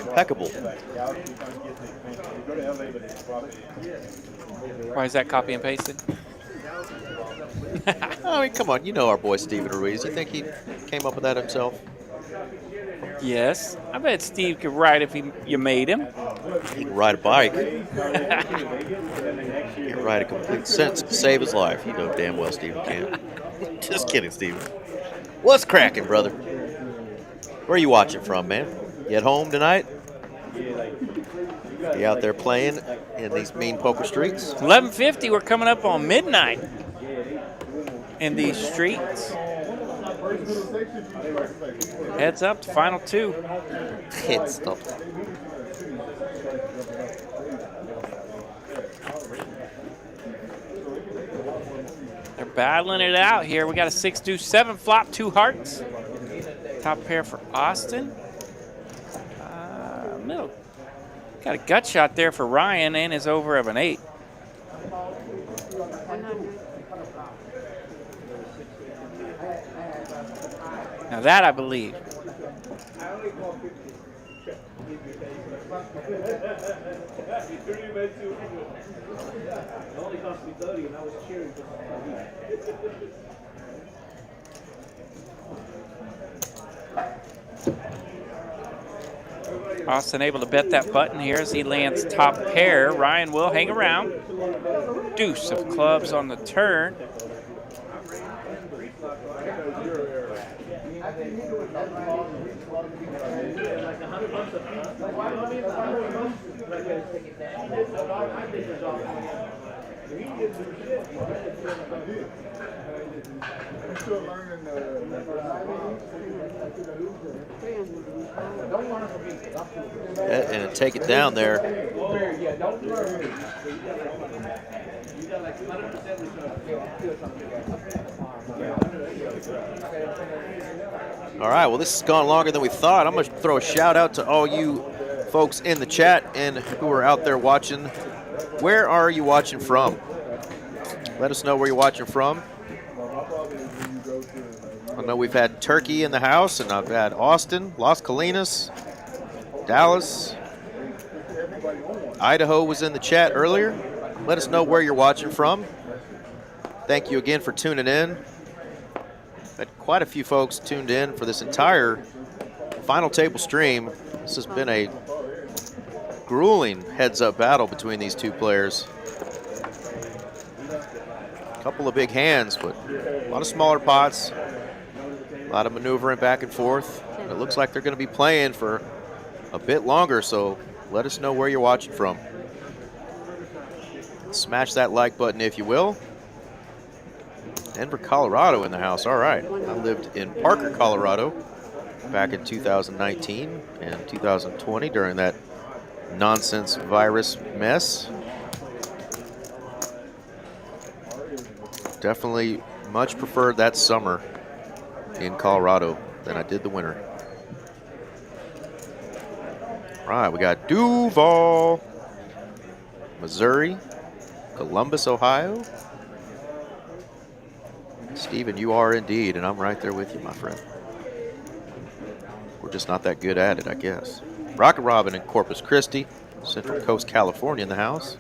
impeccable. Why is that copy and pasted? I mean, come on, you know our boy Steven Ruiz. You think he came up with that himself? Yes. I bet Steve could write if you made him. He can ride a bike. He can ride a complete sentence to save his life. You know damn well Steven can. Just kidding, Steven. What's cracking, brother? Where are you watching from, man? You at home tonight? You out there playing in these mean poker streets? 11:50. We're coming up on midnight in these streets. Heads up to final 2. Heads up. They're battling it out here. We got a 6-2-7 flop, 2 hearts. Top pair for Austin. Middle. Got a gut shot there for Ryan and his over of an 8. 100. Now that I believe. Austin able to bet that button here as he lands top pair. Ryan will hang around. Deuce of clubs on the turn. And take it down there. All right, well, this has gone longer than we thought. I'm going to throw a shout out to all you folks in the chat and who are out there watching. Where are you watching from? Let us know where you're watching from. I know we've had Turkey in the house, and I've had Austin, Las Colinas, Dallas. Idaho was in the chat earlier. Let us know where you're watching from. Thank you again for tuning in. Had quite a few folks tuned in for this entire final table stream. This has been a grueling heads-up battle between these two players. A couple of big hands, but a lot of smaller pots, a lot of maneuvering back and forth. And it looks like they're going to be playing for a bit longer, so let us know where you're watching from. Smash that like button if you will. Denver, Colorado in the house. All right. I lived in Parker, Colorado back in 2019 and 2020 during that nonsense virus mess. Definitely much preferred that summer in Colorado than I did the winter. All right, we got Duval, Missouri, Columbus, Ohio. Steven, you are indeed, and I'm right there with you, my friend. We're just not that good at it, I guess. Rocket Robin in Corpus Christi, Central Coast, California in the house.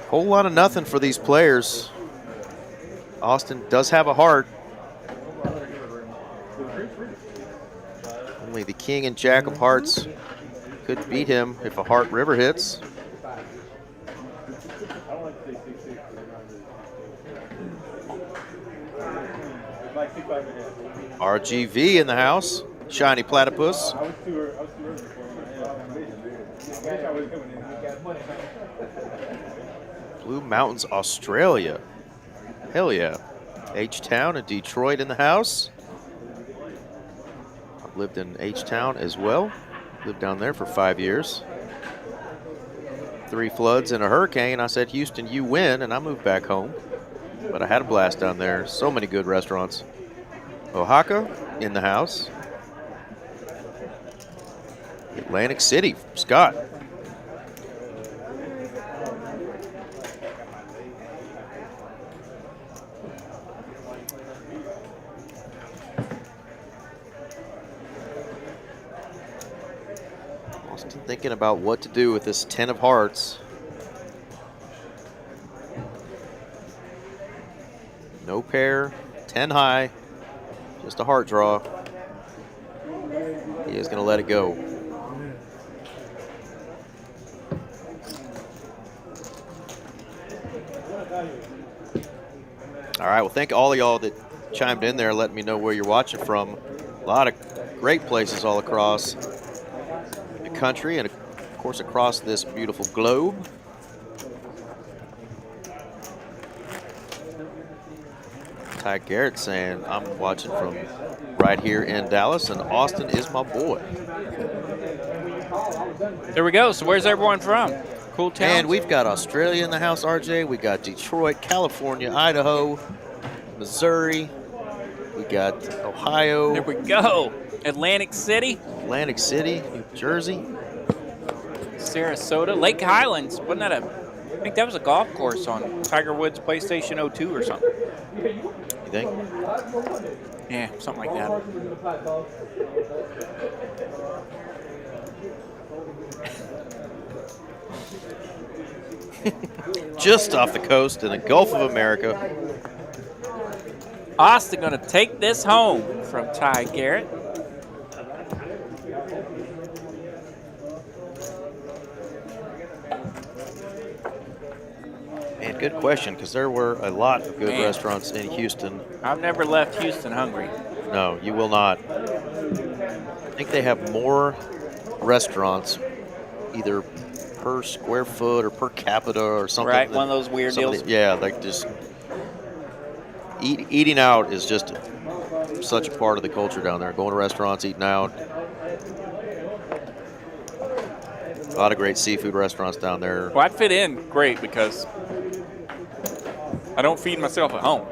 Whole lot of nothing for these players. Austin does have a heart. Only the king and jack of hearts could beat him if a heart river hits. RGV in the house. Shiny Platypus. Blue Mountains, Australia. Hell yeah. H-Town and Detroit in the house. I've lived in H-Town as well. Lived down there for 5 years. 3 floods and a hurricane. I said, Houston, you win, and I moved back home. But I had a blast down there. So many good restaurants. Oaxaca in the house. Atlantic City, Scott. Austin thinking about what to do with this 10 of hearts. No pair, 10 high, just a heart draw. He is going to let it go. All right, well, thank all of y'all that chimed in there, letting me know where you're watching from. A lot of great places all across the country and, of course, across this beautiful globe. Ty Garrett saying, I'm watching from right here in Dallas, and Austin is my boy. There we go. So where's everyone from? Cool town. And we've got Australia in the house, RJ. We got Detroit, California, Idaho, Missouri. We got Ohio. There we go. Atlantic City. Atlantic City, New Jersey. Sarasota. Lake Highlands. Wasn't that I think that was a golf course on Tiger Woods PlayStation 02 or something. You think? Yeah, something like that. Just off the coast in the Gulf of America. Austin going to take this home from Ty Garrett. Man, good question, because there were a lot of good restaurants in Houston. I've never left Houston hungry. No, you will not. I think they have more restaurants, either per square foot or per capita or something. Right, one of those weird deals. Yeah, like just eating out is just such a part of the culture down there. Going to restaurants, eating out. A lot of great seafood restaurants down there. Well, I'd fit in great because I don't feed myself at home.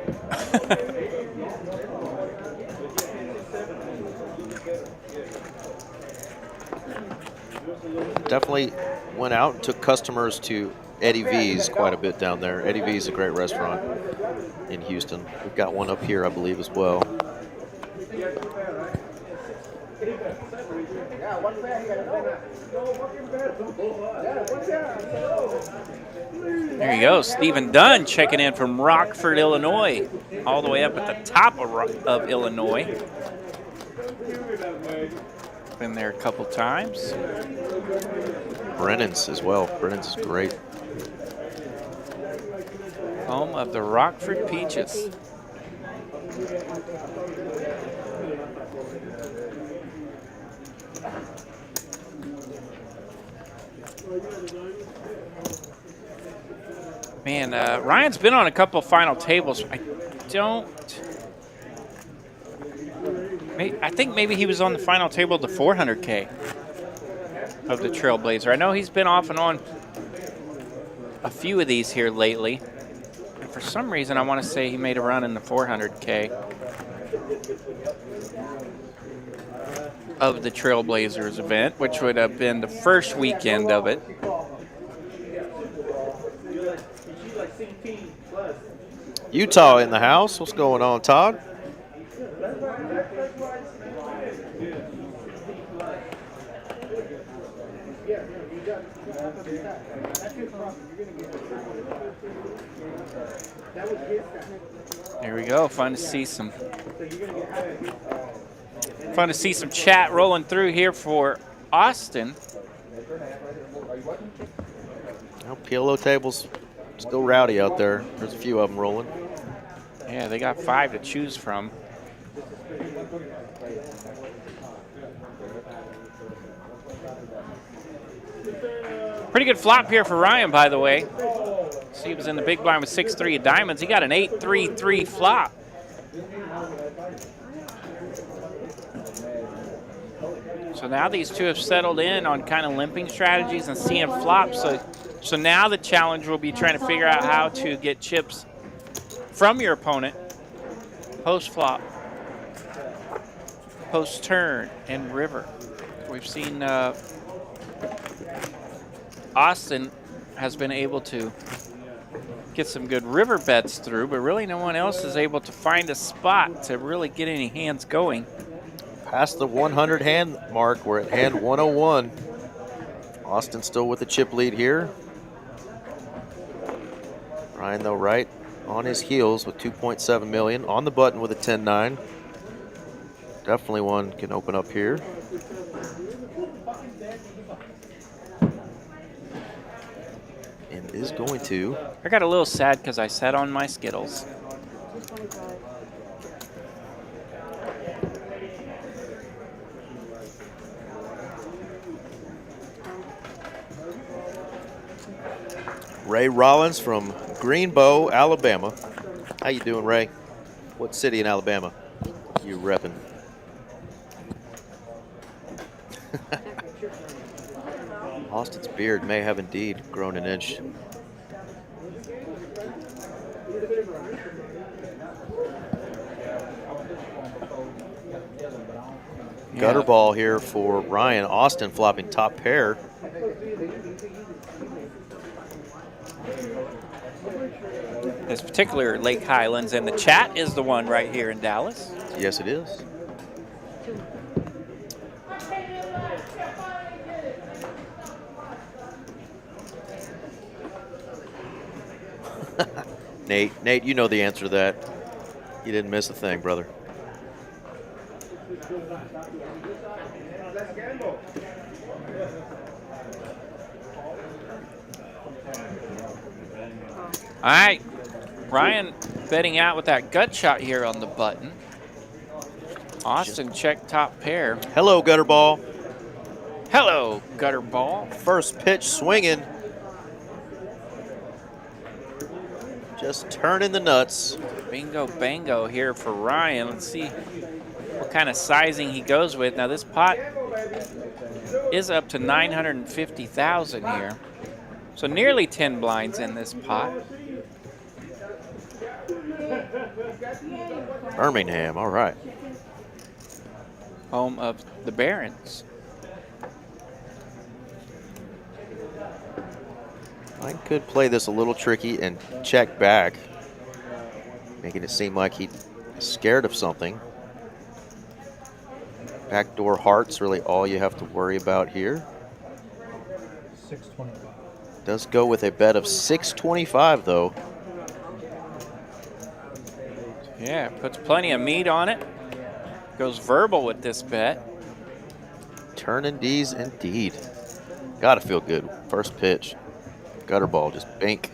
Definitely went out and took customers to Eddie V's quite a bit down there. Eddie V's is a great restaurant in Houston. We've got one up here, I believe, as well. There you go, Stephen Dunn checking in from Rockford, Illinois, all the way up at the top of Illinois. Been there a couple times. Brennan's as well. Brennan's is great. Home of the Rockford Peaches. Man, Ryan's been on a couple of final tables. I think maybe he was on the final table of the 400K of the Trailblazer. I know he's been off and on a few of these here lately. And for some reason, I want to say he made a run in the 400K of the Trailblazers event, which would have been the first weekend of it. Utah in the house. What's going on, Todd? There we go. Fun to see some chat rolling through here for Austin. Well, PLO tables still rowdy out there. There's a few of them rolling. Yeah, they got 5 to choose from. Pretty good flop here for Ryan, by the way. So he was in the big blind with 6-3 of diamonds. He got an 8-3-3 flop. So now these two have settled in on kind of limping strategies and seeing flops. So now the challenge will be trying to figure out how to get chips from your opponent post-flop, post-turn, and river. We've seen Austin has been able to get some good river bets through, but really no one else is able to find a spot to really get any hands going. Past the 100 hand mark, we're at hand 101. Austin still with the chip lead here. Ryan, though, right on his heels with 2.7 million, on the button with a 10-9. Definitely one can open up here. And is going to. I got a little sad because I sat on my Skittles. Ray Rollins from Greenbow, Alabama. How you doing, Ray? What city in Alabama you repping? Austin's beard may have indeed grown an inch. Gutter ball here for Ryan. Austin flopping top pair. This particular Lake Highlands, and the chat is the one right here in Dallas. Yes, it is. Nate, you know the answer to that. You didn't miss a thing, brother. All right, Ryan betting out with that gut shot here on the button. Austin check top pair. Hello, gutter ball. Hello, gutter ball. First pitch swinging. Just turning the nuts. Bingo bango here for Ryan. Let's see what kind of sizing he goes with. Now this pot is up to 950,000 here. So nearly 10 blinds in this pot. Birmingham, all right. Home of the Barons. I could play this a little tricky and check back, making it seem like he's scared of something. Backdoor heart's really all you have to worry about here. 625. Does go with a bet of 625 though. Yeah, puts plenty of meat on it. Goes verbal with this bet. Turning D's indeed. Gotta feel good. First pitch. Gutter ball, just bink.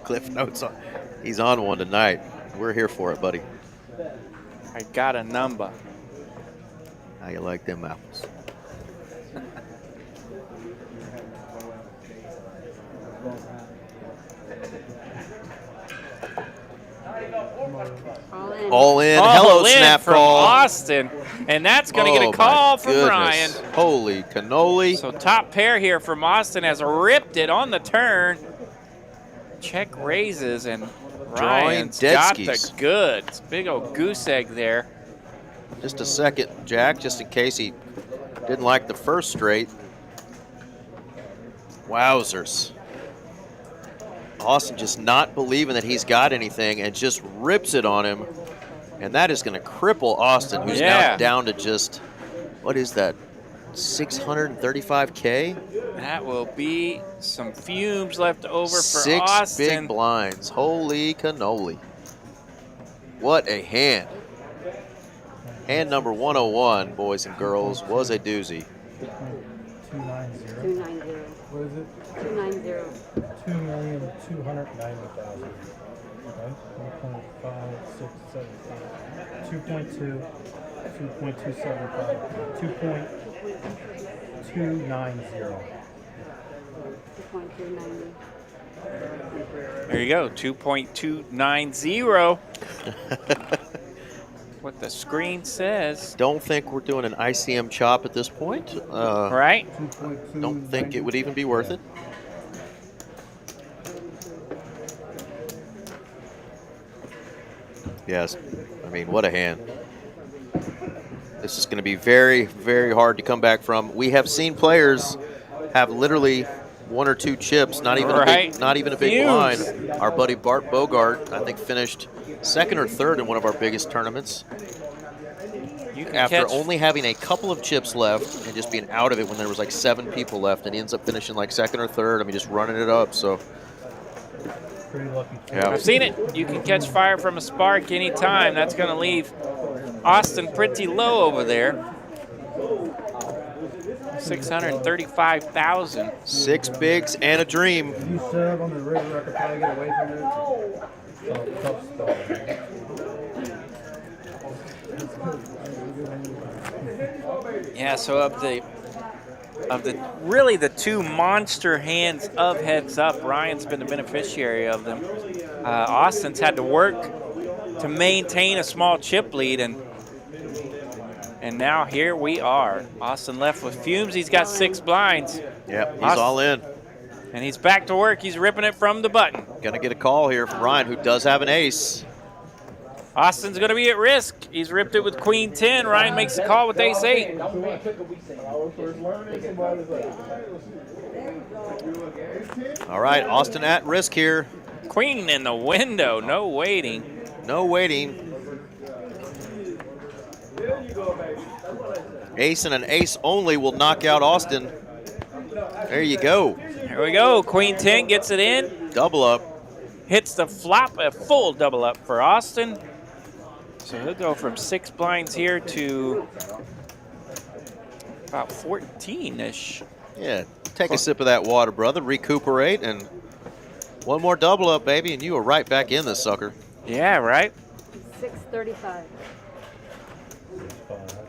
Cliff Notes on. He's on one tonight. We're here for it, buddy. I got a number. How you like them apples? All in. All in. All Hello, in snap from call. Austin. And that's going to get Oh, a call my from goodness. Ryan. Holy cannoli. So top pair here from Austin has ripped it on the turn. Check raises, and Ryan's got the deadskis. goods. Big old goose egg there. Just a second, Jack, just in case he didn't like the first straight. Wowzers. Austin just not believing that he's got anything and just rips it on him. And that is going to cripple Austin, who's now down to just, what is that, 635K? That will be some fumes left over for Six Austin. big blinds. Holy cannoli. What a hand. Hand number 101, boys and girls, was a doozy. 290. 290. What is it? 290. 2,290,000. Okay. 1.5675. 2.2. 2.275. 2.290. 2.290. There you go, 2.290. What the screen says. Don't think we're doing an ICM chop at this point. Right? Don't think it would even be worth it. Yes, I mean, what a hand. This is going to be very, very hard to come back from. We have seen players have literally one or two chips, not even a big blind. Our buddy Bart Bogart, I think, finished second or third in one of our biggest tournaments. After only having a couple of chips left and just being out of it when there was like 7 people left, and he ends up finishing like second or third. I mean, just running it up. So Pretty lucky. yeah. I've seen it. You can catch fire from a spark anytime. That's going to leave Austin pretty low over there. 635,000. 6 bigs and a dream. If you serve on the river, I could probably get away from it. So, tough stuff. Yeah, so of the really the two monster hands of heads up, Ryan's been the beneficiary of them. Austin's had to work to maintain a small chip lead, and now here we are. Austin left with fumes. He's got 6 blinds. Yep, he's all in. And he's back to work. He's ripping it from the button. Gonna get a call here from Ryan, who does have an ace. Austin's going to be at risk. He's ripped it with Queen 10. Ryan makes the call with Ace 8. All right, Austin at risk here. Queen in the window. No waiting. No waiting. Ace and an ace only will knock out Austin. There you go. Here we go. Queen 10 gets it in. Double up. Hits the flop, a full double up for Austin. So he'll go from 6 blinds here to about 14-ish. Yeah, take a sip of that water, brother. Recuperate, and one more double up, baby, and you are right back in this sucker. Yeah, right? 635.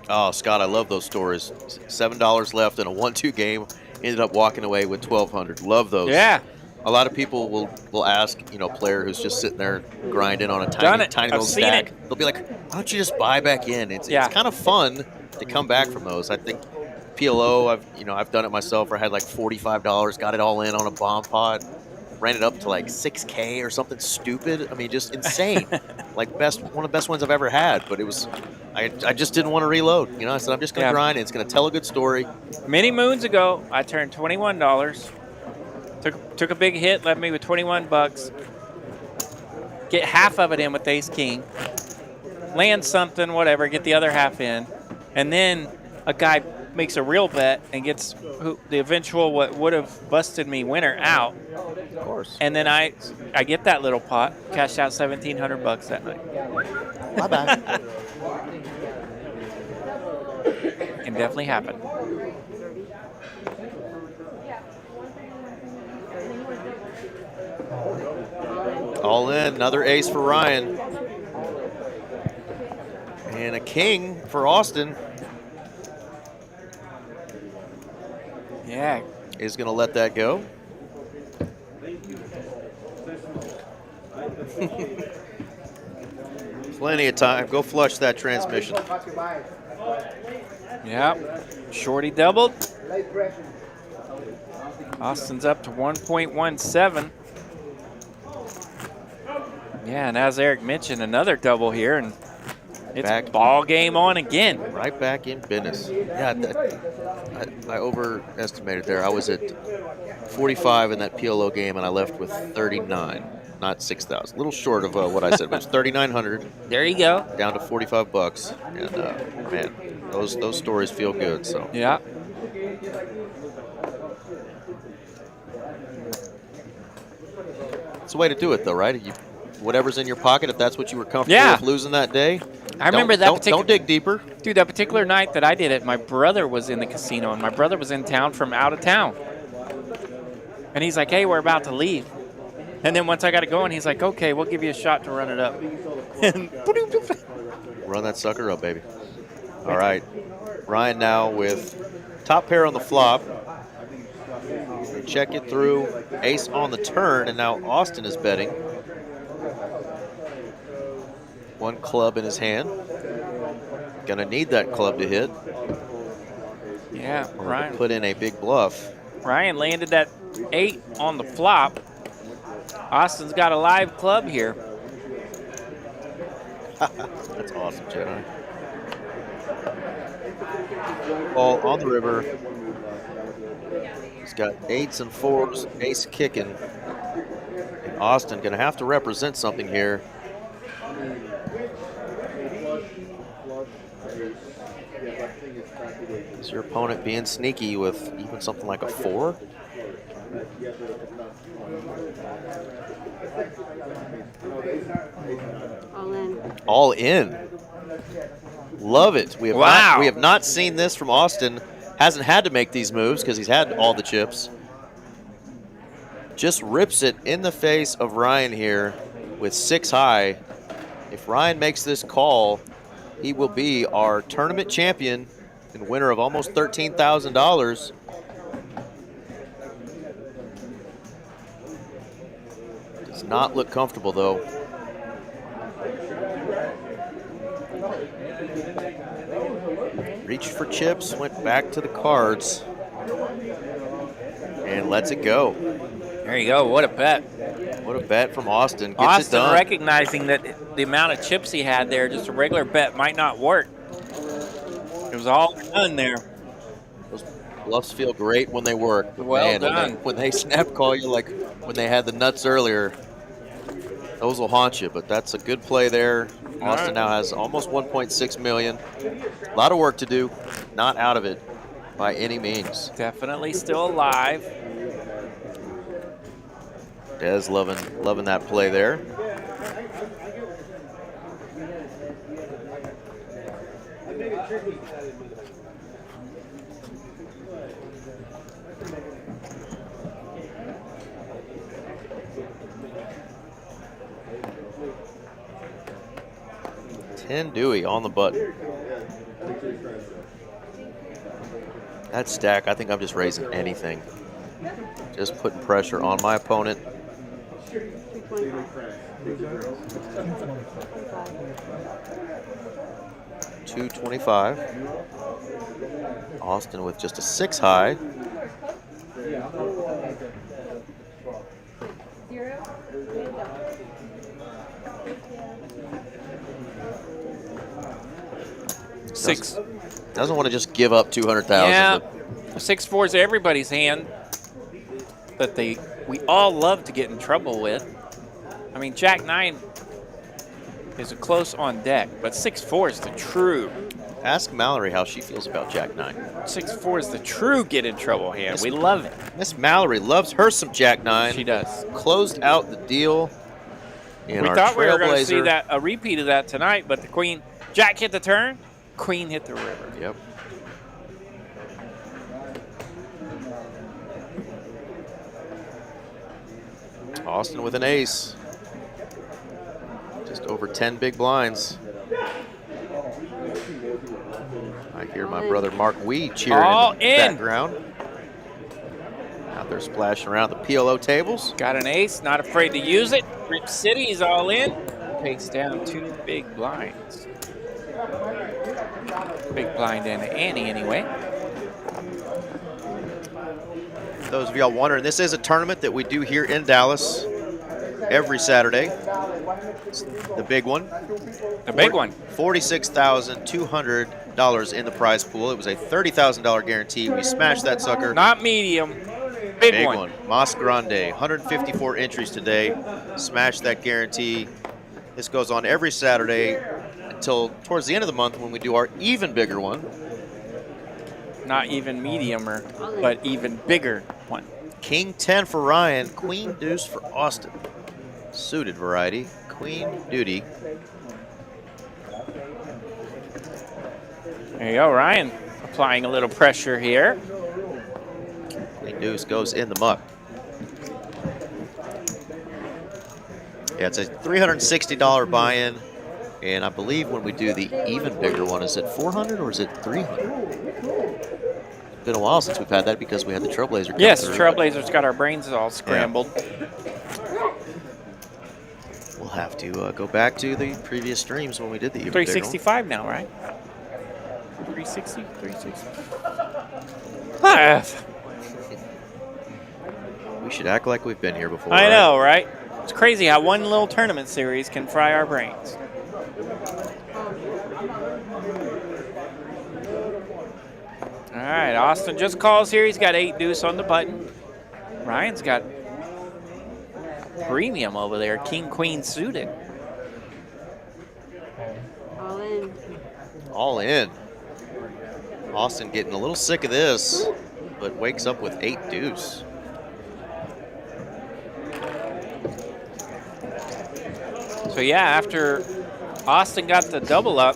Oh, Scott, I love those stories. $7 left in a 1-2 game. Ended up walking away with $1,200. Love those. Yeah. A lot of people will ask, player who's just sitting there grinding on a Done tiny, it. tiny I've little seen stack. it. They'll be like, "Why don't you just buy back in?" It's kind of fun to come back from those. I think PLO, I've done it myself. Where I had like $45, got it all in on a bomb pot, ran it up to like 6K or something stupid. I mean, just insane. Like one of the best ones I've ever had. But it was, I just didn't want to reload. I said I'm just going to grind. And it's going to tell a good story. Many moons ago, I turned $21. Took a big hit, left me with 21 bucks. Get half of it in with ace king. Land something, whatever, get the other half in. And then a guy makes a real bet and gets the eventual what would have busted me winner out. Of course. And then I get that little pot, cashed out 1,700 bucks that night. Bye-bye. Can definitely happen. All in, another ace for Ryan. And a king for Austin. Yeah. Is going to let that go. Plenty of time. Go flush that transmission. Yep. Shorty doubled. Austin's up to 1.17. Yeah, and as Eric mentioned, another double here, and it's ball game on again. Right back in business. Yeah, I overestimated there. I was at 45 in that PLO game, and I left with 39, not 6,000. A little short of what I said, but it's 3,900. There you go. Down to 45 bucks, and man, those stories feel good. So yeah. It's the way to do it, though, right? Whatever's in your pocket, if that's what you were comfortable with losing that day. I remember that don't dig deeper. Dude, that particular night that I did it, my brother was in the casino, and my brother was in town from out of town. And he's like, hey, we're about to leave. And then once I got it going, he's like, okay, we'll give you a shot to run it up. Run that sucker up, baby. All right. Ryan now with top pair on the flop. Check it through. Ace on the turn, and now Austin is betting. One club in his hand. Gonna need that club to hit. Yeah, or Ryan. Put in a big bluff. Ryan landed that 8 on the flop. Austin's got a live club here. That's awesome, Jedi. Ball on the river. He's got 8s and 4s, ace kicking. And Austin gonna have to represent something here. Is your opponent being sneaky with even something like a 4? All in. All in. Love it. We have not seen this from Austin. Hasn't had to make these moves because he's had all the chips. Just rips it in the face of Ryan here with 6 high. If Ryan makes this call, he will be our tournament champion and winner of almost $13,000. Does not look comfortable, though. Reached for chips, went back to the cards, and lets it go. There you go. What a bet. What a bet from Austin. Gets Austin it done. recognizing that the amount of chips he had there, just a regular bet might not work. It was all done there. Those bluffs feel great when they work. But Well man, done. When they snap call you like when they had the nuts earlier, those will haunt you. But that's a good play there. Austin now has almost 1.6 million. A lot of work to do. Not out of it by any means. Definitely still alive. Des loving that play there. Dewey on the button. That stack, I think I'm just raising anything. Just putting pressure on my opponent. 225. Austin with just a 6 high. Six. Doesn't want to just give up 200,000. Yeah, 6-4 is everybody's hand that we all love to get in trouble with. I mean, Jack 9 is a close on deck, but 6-4 is the true. Ask Mallory how she feels about Jack 9. 6-4 is the true get in trouble hand. We love it. Miss Mallory loves her some Jack 9. She does. Closed out the deal. We thought we were going to see a repeat of that tonight, but the queen, Jack hit the turn, queen hit the river. Yep. Austin with an ace. Just over 10 big blinds. I hear my brother Mark Weed cheering in the background. Out there splashing around the PLO tables. Got an ace, not afraid to use it. Rip City's all in. Takes down 2 big blinds. Big blind and Annie anyway. For those of y'all wondering, this is a tournament that we do here in Dallas every Saturday. It's the big one. The big one. $46,200 in the prize pool. It was a $30,000 guarantee. We smashed that sucker. Not medium. Big one. Mas Grande. 154 entries today. Smashed that guarantee. This goes on every Saturday until towards the end of the month when we do our even bigger one. Not even medium, but even bigger one. King 10 for Ryan. Queen deuce for Austin. Suited variety. Queen duty. There you go, Ryan applying a little pressure here. Queen deuce goes in the muck. Yeah, it's a $360 buy-in, and I believe when we do the even bigger one, is it 400 or is it 300? It's been a while since we've had that because we had the Trailblazer come Yes, through. Trailblazers got our brains all scrambled. Yeah. We'll have to go back to the previous streams when we did the even bigger one. 365 now, right? 360, 360. We should act like we've been here before. I know, right? It's crazy how one little tournament series can fry our brains. All right, Austin just calls here. He's got 8 deuce on the button. Ryan's got premium over there, king, queen suited. All in. All in. Austin getting a little sick of this, but wakes up with 8 deuce. So yeah, after Austin got the double up,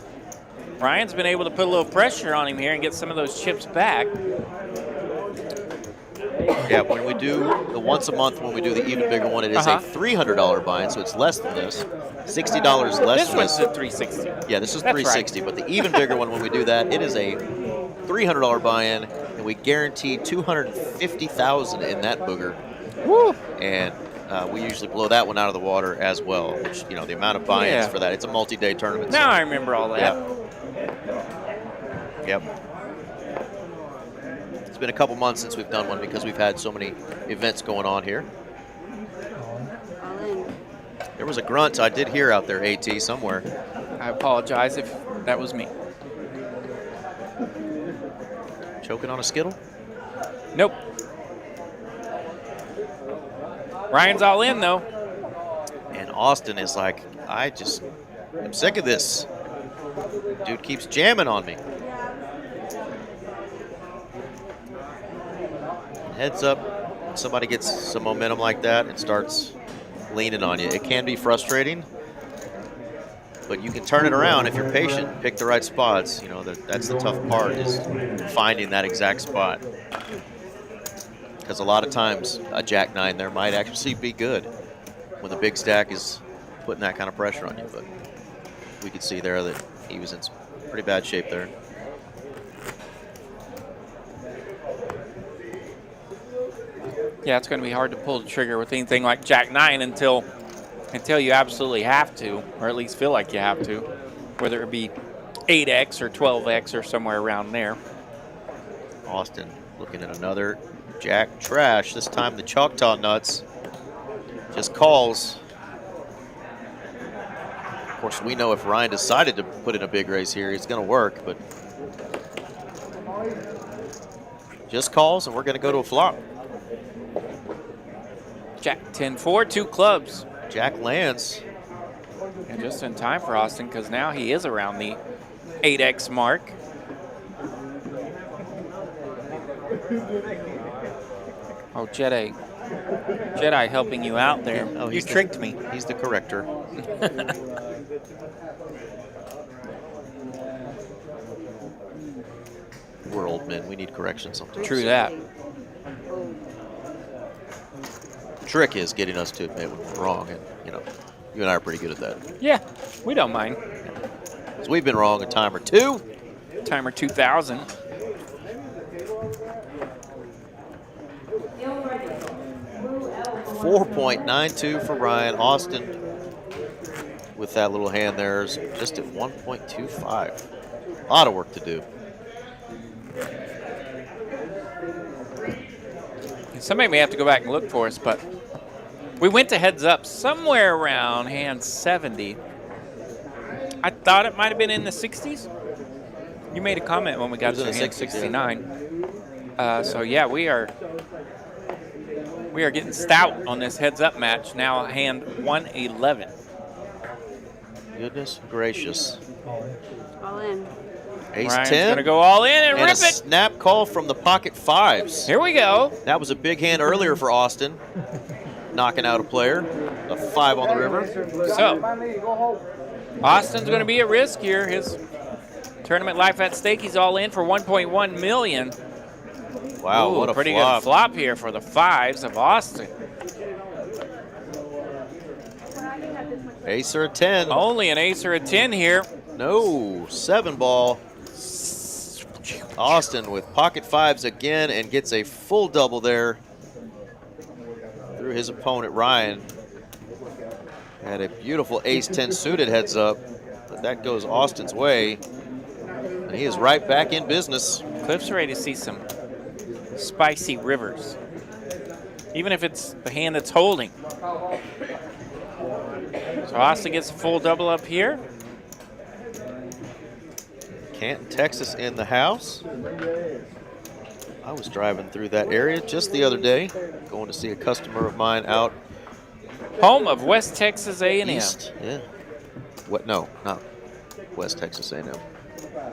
Ryan's been able to put a little pressure on him here and get some of those chips back. Yeah, when we do the once a month, when we do the even bigger one, it is a $300 buy-in, so it's less than this. $60 less This than one's this. at 360. Yeah, this is That's 360, but the even bigger one, when we do that, it is a $300 buy-in, and we guarantee $250,000 in that booger. Woo! And we usually blow that one out of the water as well, which, you know, the amount of buy-ins for that, it's a multi-day tournament. Now I remember all that. Yep. It's been a couple months since we've done one because we've had so many events going on here. All in. There was a grunt I did hear out there, AT, somewhere. I apologize if that was me. Choking on a Skittle? Nope. Ryan's all in, though. And Austin is like, I'm sick of this. Dude keeps jamming on me. Heads up, somebody gets some momentum like that and starts leaning on you. It can be frustrating, but you can turn it around if you're patient, pick the right spots. You know, that's the tough part, is finding that exact spot. Because a lot of times a Jack 9 there might actually be good when the big stack is putting that kind of pressure on you. But we could see there that he was in some pretty bad shape there. Yeah, it's going to be hard to pull the trigger with anything like Jack 9 until you absolutely have to, or at least feel like you have to, whether it be 8X or 12X or somewhere around there. Austin looking at another Jack trash. This time the Choctaw Nuts just calls. Of course, we know if Ryan decided to put in a big raise here, it's going to work, but just calls, and we're going to go to a flop. Jack 10-4, 2 clubs. Jack lands. And just in time for Austin, because now he is around the 8X mark. Oh, Jedi helping you out there. Oh, you tricked me. He's the corrector. We're old men. We need correction sometimes. True that. Trick is getting us to admit when we're wrong, and you and I are pretty good at that. Yeah, we don't mind. So we've been wrong a time or two. Timer 2000. $4.92 for Ryan. Austin with that little hand there is just at 1.25. A lot of work to do. Somebody may have to go back and look for us, but we went to heads up somewhere around hand 70. I thought it might have been in the 60s. You made a comment when we got to hand 69. So yeah, we are getting stout on this heads up match. Now hand 111. Goodness gracious. All in. Ace Ryan's 10. gonna go all in and rip a it. Snap call from the pocket fives. Here we go. That was a big hand earlier for Austin. Knocking out a player. A 5 on the river. So Austin's gonna be at risk here. His tournament life at stake. He's all in for 1.1 million. Wow, Ooh, what a pretty flop. good flop here for the fives of Austin. Ace or a 10. Only an ace or a 10 here. No, 7 ball. Austin with pocket fives again and gets a full double there through his opponent, Ryan. Had a beautiful ace 10 suited heads up, but that goes Austin's way. And he is right back in business. Cliff's ready to see some spicy rivers, even if it's the hand that's holding. So Austin gets a full double up here. Canton, Texas in the house. I was driving through that area just the other day, going to see a customer of mine out Home of West Texas A&M. east. Yeah. What? No, not West Texas A&M.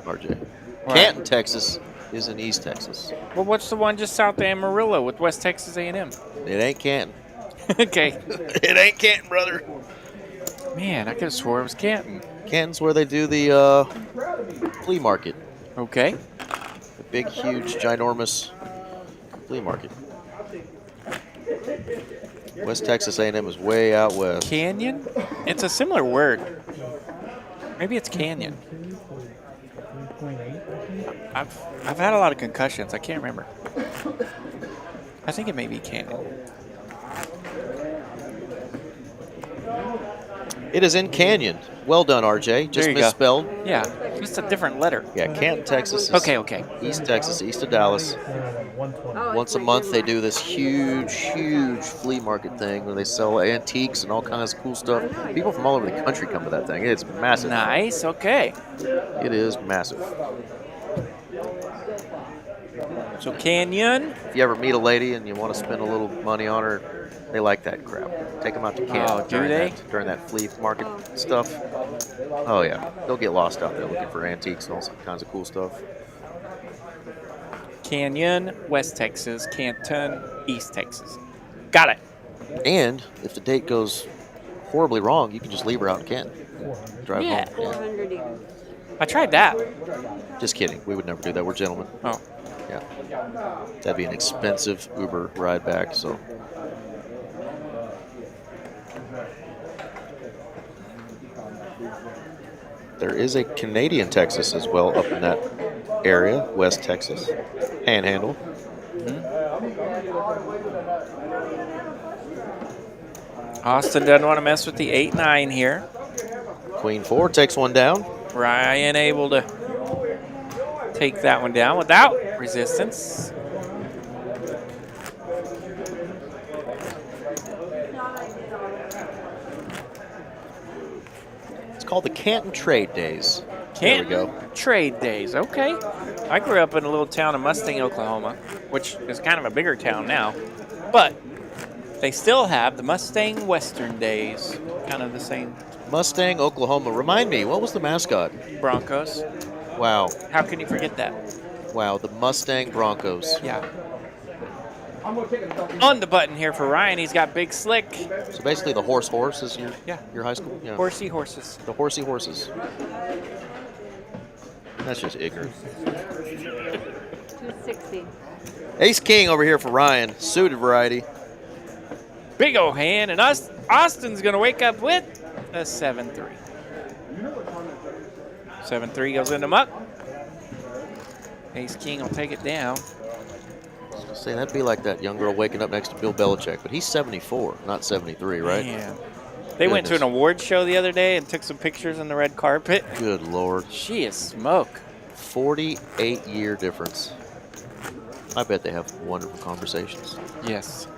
RJ. Right. Canton, Texas is in East Texas. Well, what's the one just south of Amarillo with West Texas A&M? It ain't Canton. Okay. It ain't Canton, brother. Man, I could have swore it was Canton. Canton's where they do the flea market. Okay. The big, huge, ginormous flea market. West Texas A&M is way out west. Canyon? It's a similar word. Maybe it's canyon. I've had a lot of concussions. I can't remember. I think it may be canyon. It is in Canyon. Well done, RJ. Just There you go. misspelled. Yeah, just a different letter. Yeah, Canton, Texas. Is Okay. East Texas, east of Dallas. Once a month, they do this huge, huge flea market thing where they sell antiques and all kinds of cool stuff. People from all over the country come to that thing. It's massive. Nice, okay. It is massive. So Canyon. If you ever meet a lady and you want to spend a little money on her, they like that crap. Take them out to Canton Oh, do they? during that flea market stuff. Oh, yeah. They'll get lost out there looking for antiques and all kinds of cool stuff. Canyon, West Texas, Canton, East Texas. Got it. And if the date goes horribly wrong, you can just leave her out in Canton. Drive Yeah. home. 400 even. I tried that. Just kidding. We would never do that. We're gentlemen. Oh. Yeah. That'd be an expensive Uber ride back, so. There is a Canadian Texas as well up in that area, West Texas. Panhandle. Austin doesn't want to mess with the 8-9 here. Queen 4 takes one down. Ryan able to take that one down without resistance. It's called the Canton Trade Days. Canton There we go. Trade Days, okay. I grew up in a little town of Mustang, Oklahoma, which is kind of a bigger town now, but they still have the Mustang Western Days, kind of the same. Mustang, Oklahoma. Remind me, what was the mascot? Broncos. Wow. How can you forget that? Wow, the Mustang Broncos. Yeah. On the button here for Ryan, he's got Big Slick. So basically the horse is your high school? Yeah. Horsey horses. The horsey horses. That's just ignorant. 260. Ace King over here for Ryan, suited variety. Big old hand, and Austin's going to wake up with a 7-3. 7-3 goes in the muck. Ace King will take it down. Say that'd be like that young girl waking up next to Bill Belichick, but he's 74, not 73, right? Yeah. They went to an award show the other day and took some pictures on the red carpet. Good Lord. She is smoke. 48-year difference. I bet they have wonderful conversations. Yes.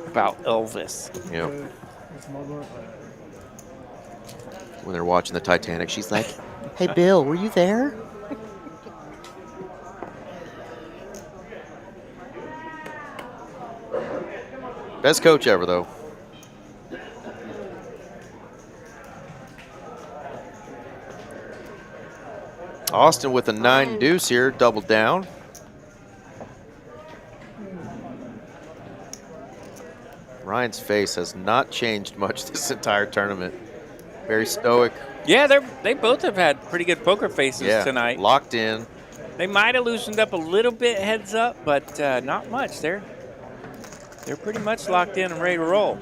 About Elvis. Yeah. When they're watching the Titanic, she's like, "Hey, Bill, were you there?" Best coach ever, though. Austin with a 9 deuce here, double down. Ryan's face has not changed much this entire tournament. Very stoic. Yeah, they both have had pretty good poker faces tonight. Locked in. They might have loosened up a little bit heads up, but not much. They're pretty much locked in and ready to roll.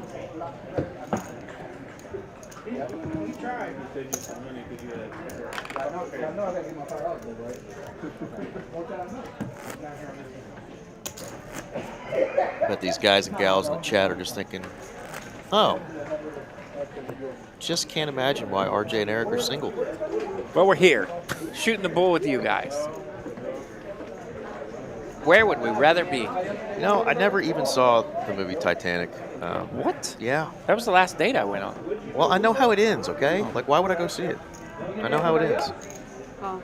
Bet these guys and gals in the chat are just thinking, oh, just can't imagine why RJ and Eric are single. But we're here, shooting the bull with you guys. Where would we rather be? You know, I never even saw the movie Titanic. What? Yeah. That was the last date I went on. Well, I know how it ends, okay? Like, why would I go see it? I know how it ends. Oh.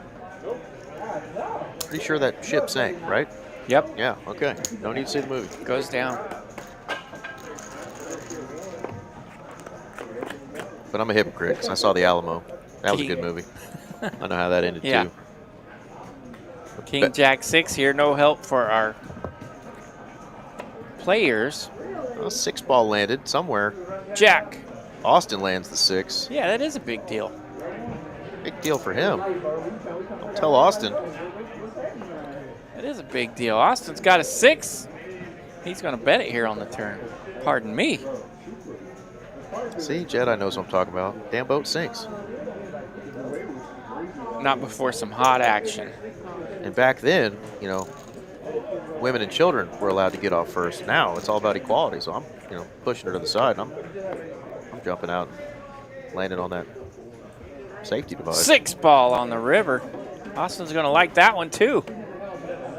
Pretty sure that ship sank, right? Yep. Yeah, okay. Don't need to see the movie. Goes down. But I'm a hypocrite because I saw The Alamo. That was a good movie. I know how that ended, too. King Jack 6 here, no help for our players. Well, 6 ball landed somewhere. Jack. Austin lands the 6. Yeah, that is a big deal. Big deal for him. Don't tell Austin. It is a big deal. Austin's got a 6. He's going to bet it here on the turn. Pardon me. See, Jedi knows what I'm talking about. Damn boat sinks. Not before some hot action. And back then, you know, women and children were allowed to get off first. Now it's all about equality. So I'm, you know, pushing her to the side. And I'm jumping out, and landing on that safety device. 6 ball on the river. Austin's going to like that one too.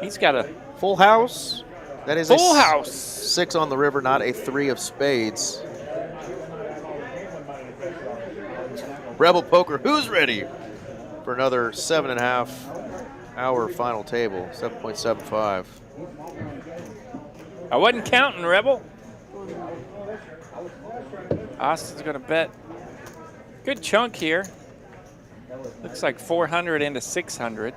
He's got a full house. That is full house. 6 on the river, not a 3 of spades. Rebel Poker, who's ready for another 7.5-hour final table? 7.75. I wasn't counting, Rebel. Austin's going to bet. Good chunk here. Looks like 400 into 600.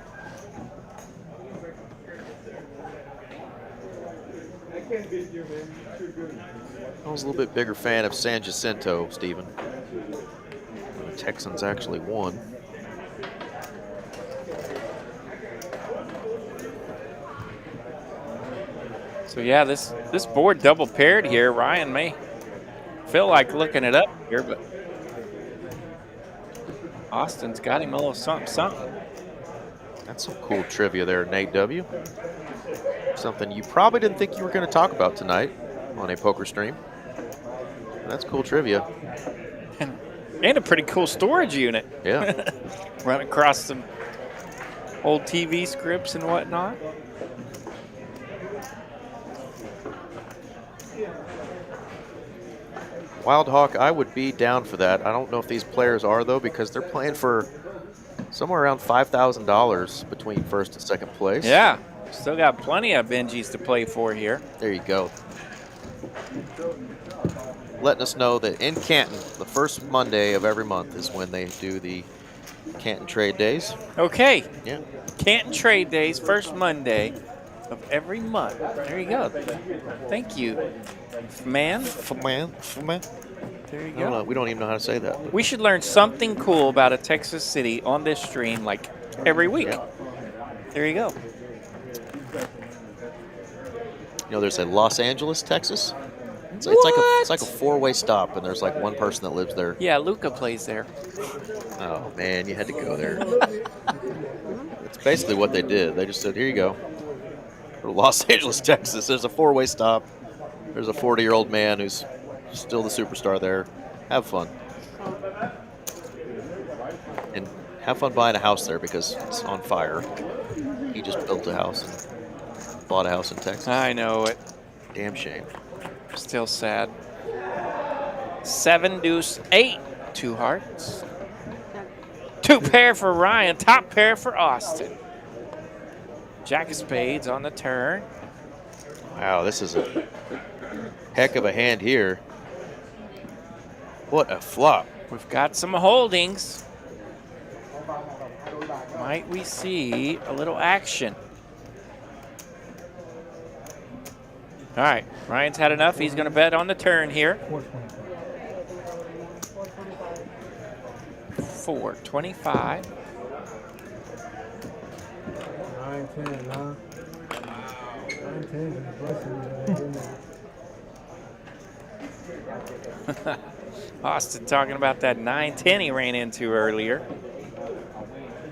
I was a little bit bigger fan of San Jacinto, Stephen. The Texans actually won. So yeah, this board double paired here. Ryan may feel like looking it up here, but Austin's got him a little something. That's some cool trivia there, Nate W. Something you probably didn't think you were going to talk about tonight on a poker stream. That's cool trivia. And a pretty cool storage unit. Yeah. Run across some old TV scripts and whatnot. Wild Hawk, I would be down for that. I don't know if these players are, though, because they're playing for somewhere around $5,000 between first and second place. Yeah. Still got plenty of Benjis to play for here. There you go. Letting us know that in Canton, the first Monday of every month is when they do the Canton Trade Days. Okay. Yeah. Canton Trade Days, first Monday of every month. There you go. Thank you, man. Man. There you I don't know. go. We don't even know how to say that. We should learn something cool about a Texas city on this stream like every week. Yeah. There you go. You know, there's a Los Angeles, Texas. It's like a four-way stop, and there's like one person that lives there. Yeah, Luca plays there. Oh man, you had to go there. It's basically what they did. They just said, "Here you go, for Los Angeles, Texas. There's a four-way stop. There's a 40-year-old man who's still the superstar there. Have fun, and have fun buying a house there because it's on fire. He just built a house and bought a house in Texas. I know it. Damn shame. Still sad. 7 deuce 8. 2 hearts. 2 pair for Ryan. Top pair for Austin. Jack of spades on the turn. Wow, this is a heck of a hand here. What a flop. We've got some holdings. Might we see a little action? All right, Ryan's had enough. He's going to bet on the turn here. 425. 9-10, huh? 9-10 is a blessing. Austin talking about that 9-10 he ran into earlier.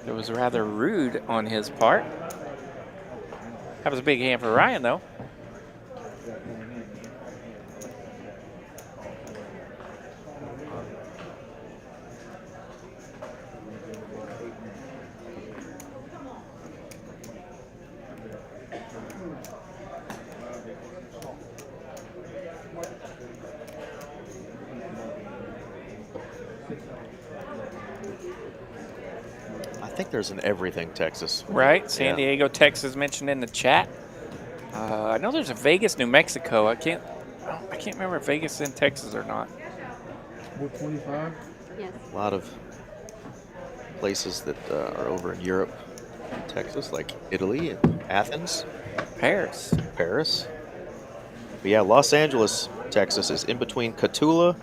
It was rather rude on his part. That was a big hand for Ryan, though. I think there's an everything Texas. Right, San Yeah. Diego, Texas mentioned in the chat. I know there's a Vegas, New Mexico. I can't remember if Vegas is in Texas or not. 425? Yes. A lot of places that are over in Europe, Texas, like Italy and Athens, Paris. Paris. But yeah, Los Angeles, Texas is in between Catula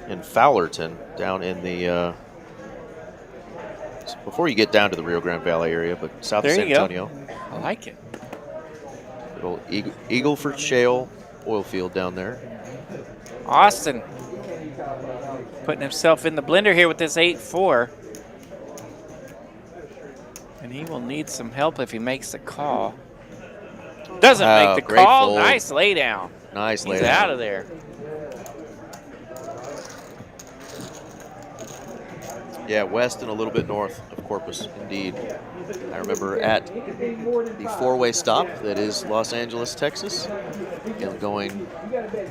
and Fowlerton down in the, before you get down to the Rio Grande Valley area, but south of There San you go. Antonio. I like it. Little Eagleford Shale oil field down there. Austin putting himself in the blender here with this 8-4. And he will need some help if he makes the call. Doesn't make the great call. fold. Nice lay down. Nice He's laydown. out of there. Yeah, west and a little bit north of Corpus, indeed. I remember at the four-way stop that is Los Angeles, Texas, and going,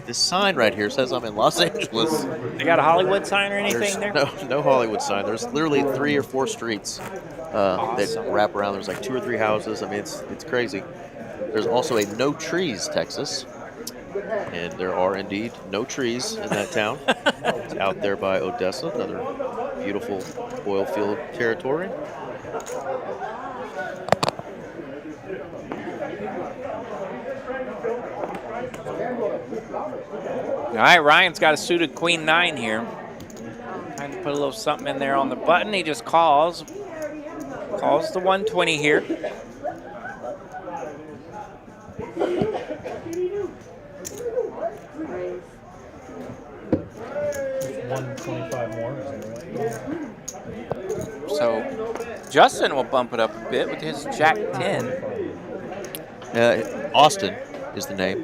this sign right here says I'm in Los Angeles. They got a Hollywood sign or anything There's there? no Hollywood sign. There's literally 3 or 4 streets that wrap around. There's like 2 or 3 houses. I mean, it's crazy. There's also a no trees, Texas. And there are indeed no trees in that town. It's out there by Odessa, another beautiful oil field territory. All right, Ryan's got a suited queen 9 here. Trying to put a little something in there on the button. He just calls the 120 here. 125 more. So Justin will bump it up a bit with his Jack 10. Austin is the name.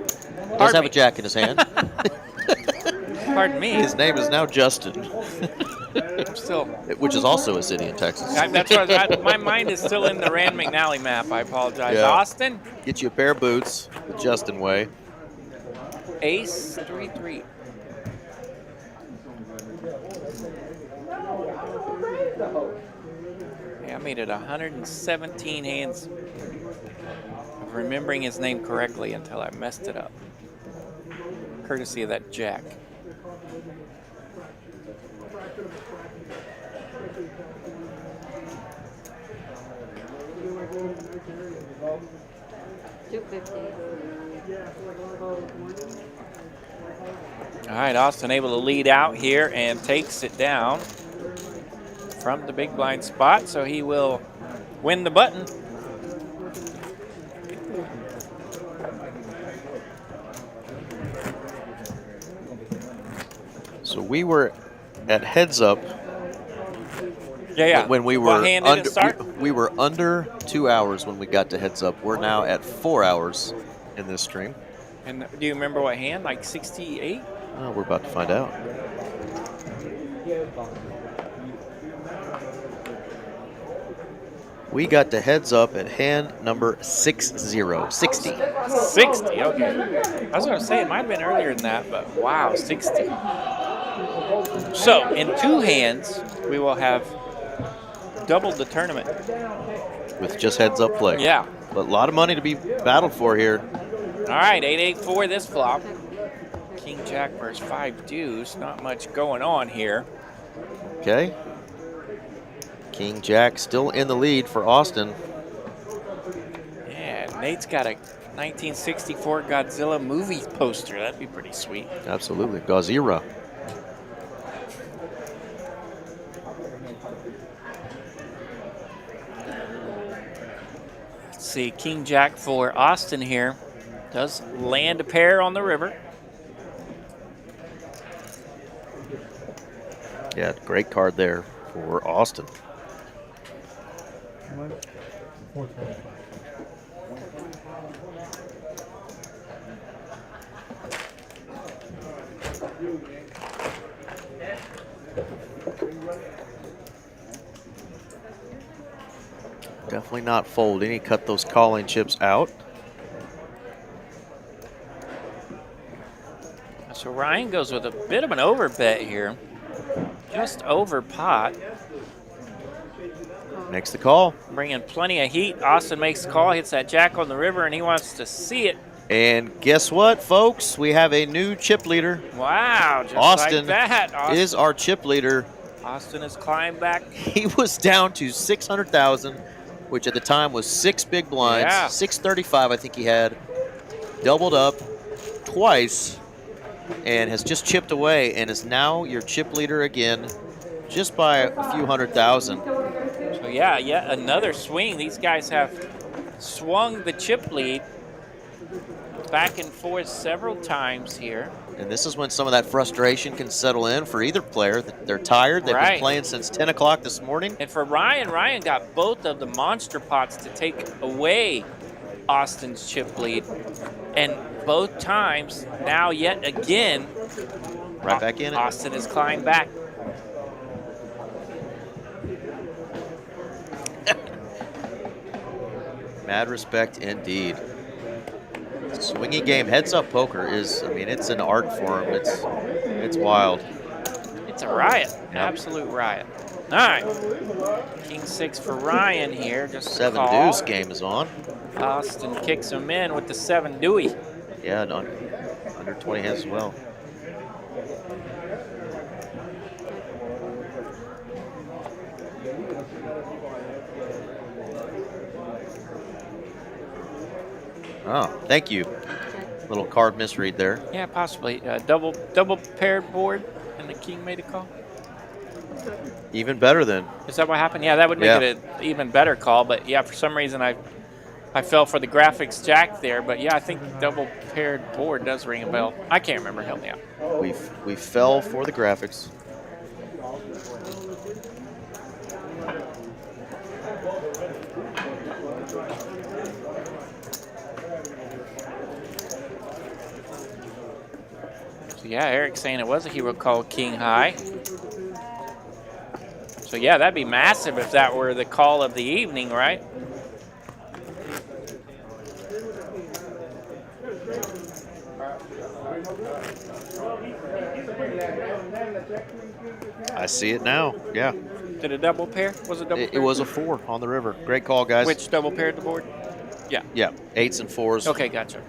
He does have a jack in his hand. Pardon me. His name is now Justin, I'm still. which is also a city in Texas. That's what my mind is still in the Rand McNally map. I apologize. Yeah. Austin, Get you a pair of boots the Justin way. ace 3-3. Yeah, I made it 117 hands of remembering his name correctly until I messed it up. Courtesy of that jack. All right, Austin able to lead out here and takes it down from the big blind spot, so he will win the button. So we were at heads up. Yeah. When we What were hand did it start? we were under 2 hours when we got to heads up. We're now at 4 hours in this stream. And do you remember what hand? Like 68? Oh, we're about to find out. We got to heads up at hand number 60. 60. 60, okay. I was going to say it might have been earlier than that, but wow, 60. So in 2 hands, we will have doubled the tournament. With just heads up play. Yeah. But a lot of money to be battled for here. All right, 8-8-4 this flop. King Jack versus 5 deuce. Not much going on here. Okay. King Jack still in the lead for Austin. Yeah, Nate's got a 1964 Godzilla movie poster. That'd be pretty sweet. Absolutely. Godzilla. Let's see, King Jack for Austin here. Does land a pair on the river. Yeah, great card there for Austin. Definitely not folding. He cut those calling chips out. So Ryan goes with a bit of an over bet here. Just over pot. Makes the call. Bringing plenty of heat. Austin makes the call, hits that jack on the river, and he wants to see it. And guess what, folks? We have a new chip leader. Wow, just Austin like that. Austin is our chip leader. Austin has climbed back. He was down to 600,000, which at the time was 6 big blinds. Yeah. 635, I think he had. Doubled up twice and has just chipped away and is now your chip leader again, just by a few 100,000. So yeah, yet another swing. These guys have swung the chip lead back and forth several times here. And this is when some of that frustration can settle in for either player. They're tired. They've Right. been playing since 10 o'clock this morning. And for Ryan, Ryan got both of the monster pots to take away Austin's chip lead. And both times, now yet again, Right back in it. Austin has climbed back. Mad respect indeed. Swingy game. Heads up poker is, I mean, it's an art form. It's wild. It's a riot, absolute riot. All right, King 6 for Ryan here, just a 7 call. deuce game is on. Austin kicks him in with the 7 deuce. Yeah, and under 20 hands as well. Oh, thank you. Little card misread there. Yeah, possibly. Double paired board, and the king made a call. Even better then. Is that what happened? Yeah, that would make it an even better call. But yeah, for some reason I fell for the graphics jack there. But yeah, I think double paired board does ring a bell. I can't remember. Help me out. We fell for the graphics. So Yeah, Eric's saying it was a hero called King High. So yeah, that'd be massive if that were the call of the evening, right? I see it now. Yeah. Did a double pair? Was it double pair? It was a 4 on the river. Great call, guys. Which double paired the board? Yeah. Yeah, 8s and 4s. Okay, gotcha.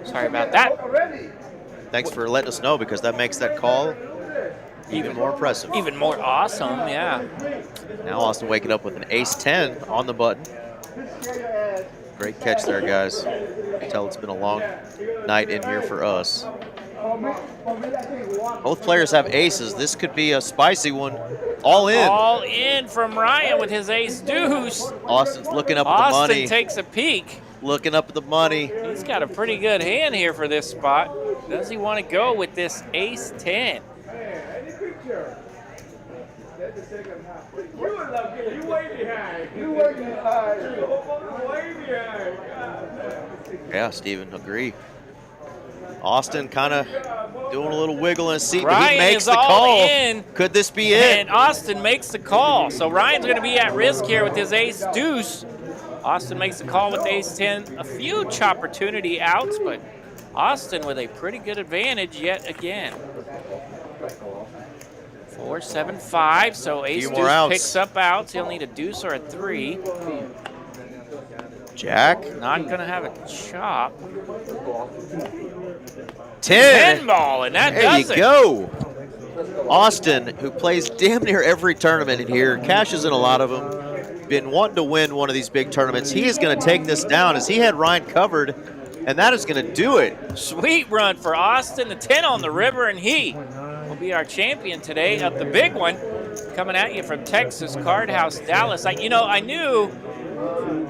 Sorry about that. Thanks for letting us know, because that makes that call even more impressive. Even more awesome, yeah. Now Austin waking up with an ace-10 on the button. Great catch there, guys. Tell it's been a long night in here for us. Both players have aces. This could be a spicy one. All in. All in from Ryan with his ace deuce. Austin's looking up at the money. Austin takes a peek. Looking up at the money. He's got a pretty good hand here for this spot. Does he want to go with this ace 10? You way behind. You way behind. Way behind. Yeah, Steven, agree. Austin kind of doing a little wiggle in his seat, but Ryan he makes is the all call. in. Could this be it? And Austin makes the call. So Ryan's going to be at risk here with his ace deuce. Austin makes the call with ace 10. A few opportunity outs, but Austin with a pretty good advantage yet again. 4, 7, 5. So ace deuce outs. picks up outs. He'll need a deuce or a 3. Jack. Not going to have a chop. 10 ball, and that there does you it. go. Austin, who plays damn near every tournament in here, cashes in a lot of them, been wanting to win one of these big tournaments. He is going to take this down, as he had Ryan covered, and that is going to do it. Sweet run for Austin, the 10 on the river, and he will be our champion today of the big one. Coming at you from Texas, Card House, Dallas. I knew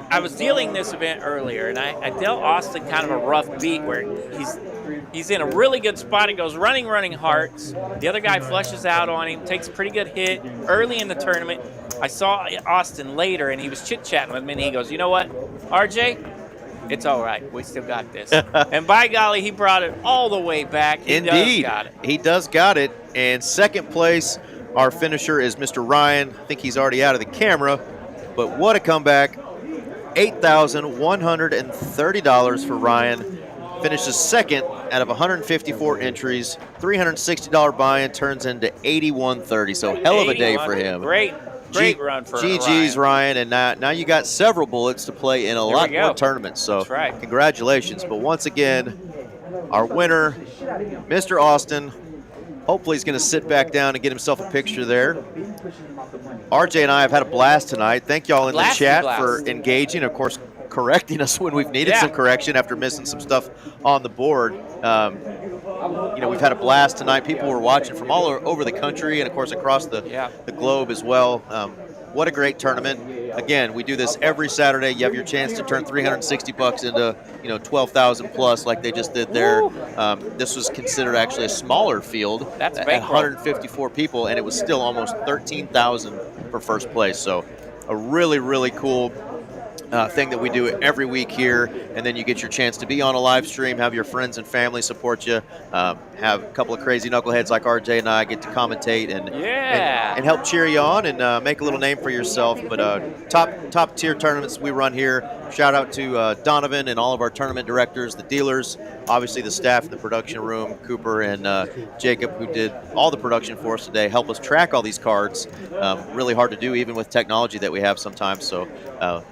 I was dealing this event earlier, and I dealt Austin kind of a rough beat where he's in a really good spot. He goes running hearts. The other guy flushes out on him, takes a pretty good hit early in the tournament. I saw Austin later, and he was chit-chatting with me, and he goes, you know what, RJ? It's all right. We still got this. And by golly, he brought it all the way back. Indeed. Does got it. He does got it. And second place, our finisher is Mr. Ryan. I think he's already out of the camera, but what a comeback. $8,130 for Ryan. Finishes second out of 154 entries. $360 buy-in turns into $81.30. So hell of a day for him. Great run for GG's Ryan. And now you got several bullets to play in a lot more tournaments. So that's right. Congratulations. But once again, our winner, Mr. Austin. Hopefully he's going to sit back down and get himself a picture there. RJ and I have had a blast tonight. Thank y'all in the chat for engaging, of course, correcting us when we've needed some correction after missing some stuff on the board. We've had a blast tonight. People were watching from all over the country and, of course, across the globe as well. What a great tournament. Again, we do this every Saturday. You have your chance to turn $360 into, 12,000 plus like they just did there. This was considered actually a smaller field. That's at bankroll. 154 people, and it was still almost 13,000 for first place. So a really, really cool thing that we do every week here, and then you get your chance to be on a live stream, have your friends and family support you, have a couple of crazy knuckleheads like RJ and I get to commentate and help cheer you on and make a little name for yourself. But top tier tournaments we run here. Shout out to Donovan and all of our tournament directors, the dealers, obviously the staff in the production room, Cooper and Jacob, who did all the production for us today, help us track all these cards. Really hard to do even with technology that we have sometimes, so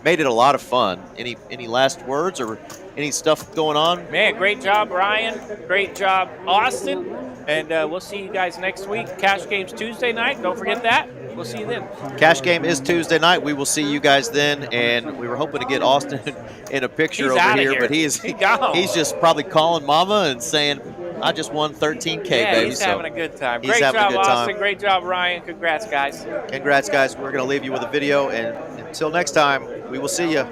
made it a lot of fun. Any last words or any stuff going on? Man, great job, Ryan. Great job, Austin. And we'll see you guys next week. Cash Game's Tuesday night. Don't forget that. We'll see you then. Cash Game is Tuesday night. We will see you guys then. And we were hoping to get Austin in a picture over here, but he's just probably calling mama and saying, I just won 13K, baby. He's having a good time. He's Great having job, a good time. Austin. Great job, Ryan. Congrats, guys. Congrats, guys. We're going to leave you with a video. And until next time, we will see you.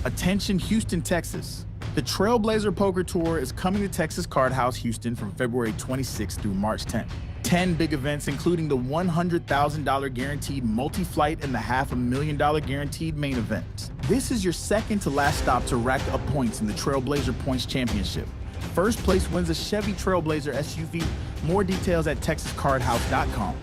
Attention Houston, Texas. The Trailblazer Poker Tour is coming to Texas Card House Houston from February 26th through March 10th. 10 big events, including the $100,000 guaranteed multi-flight and the $500,000 guaranteed main event. This is your second to last stop to rack up points in the Trailblazer Points Championship. First place wins a Chevy Trailblazer SUV. More details at texascardhouse.com.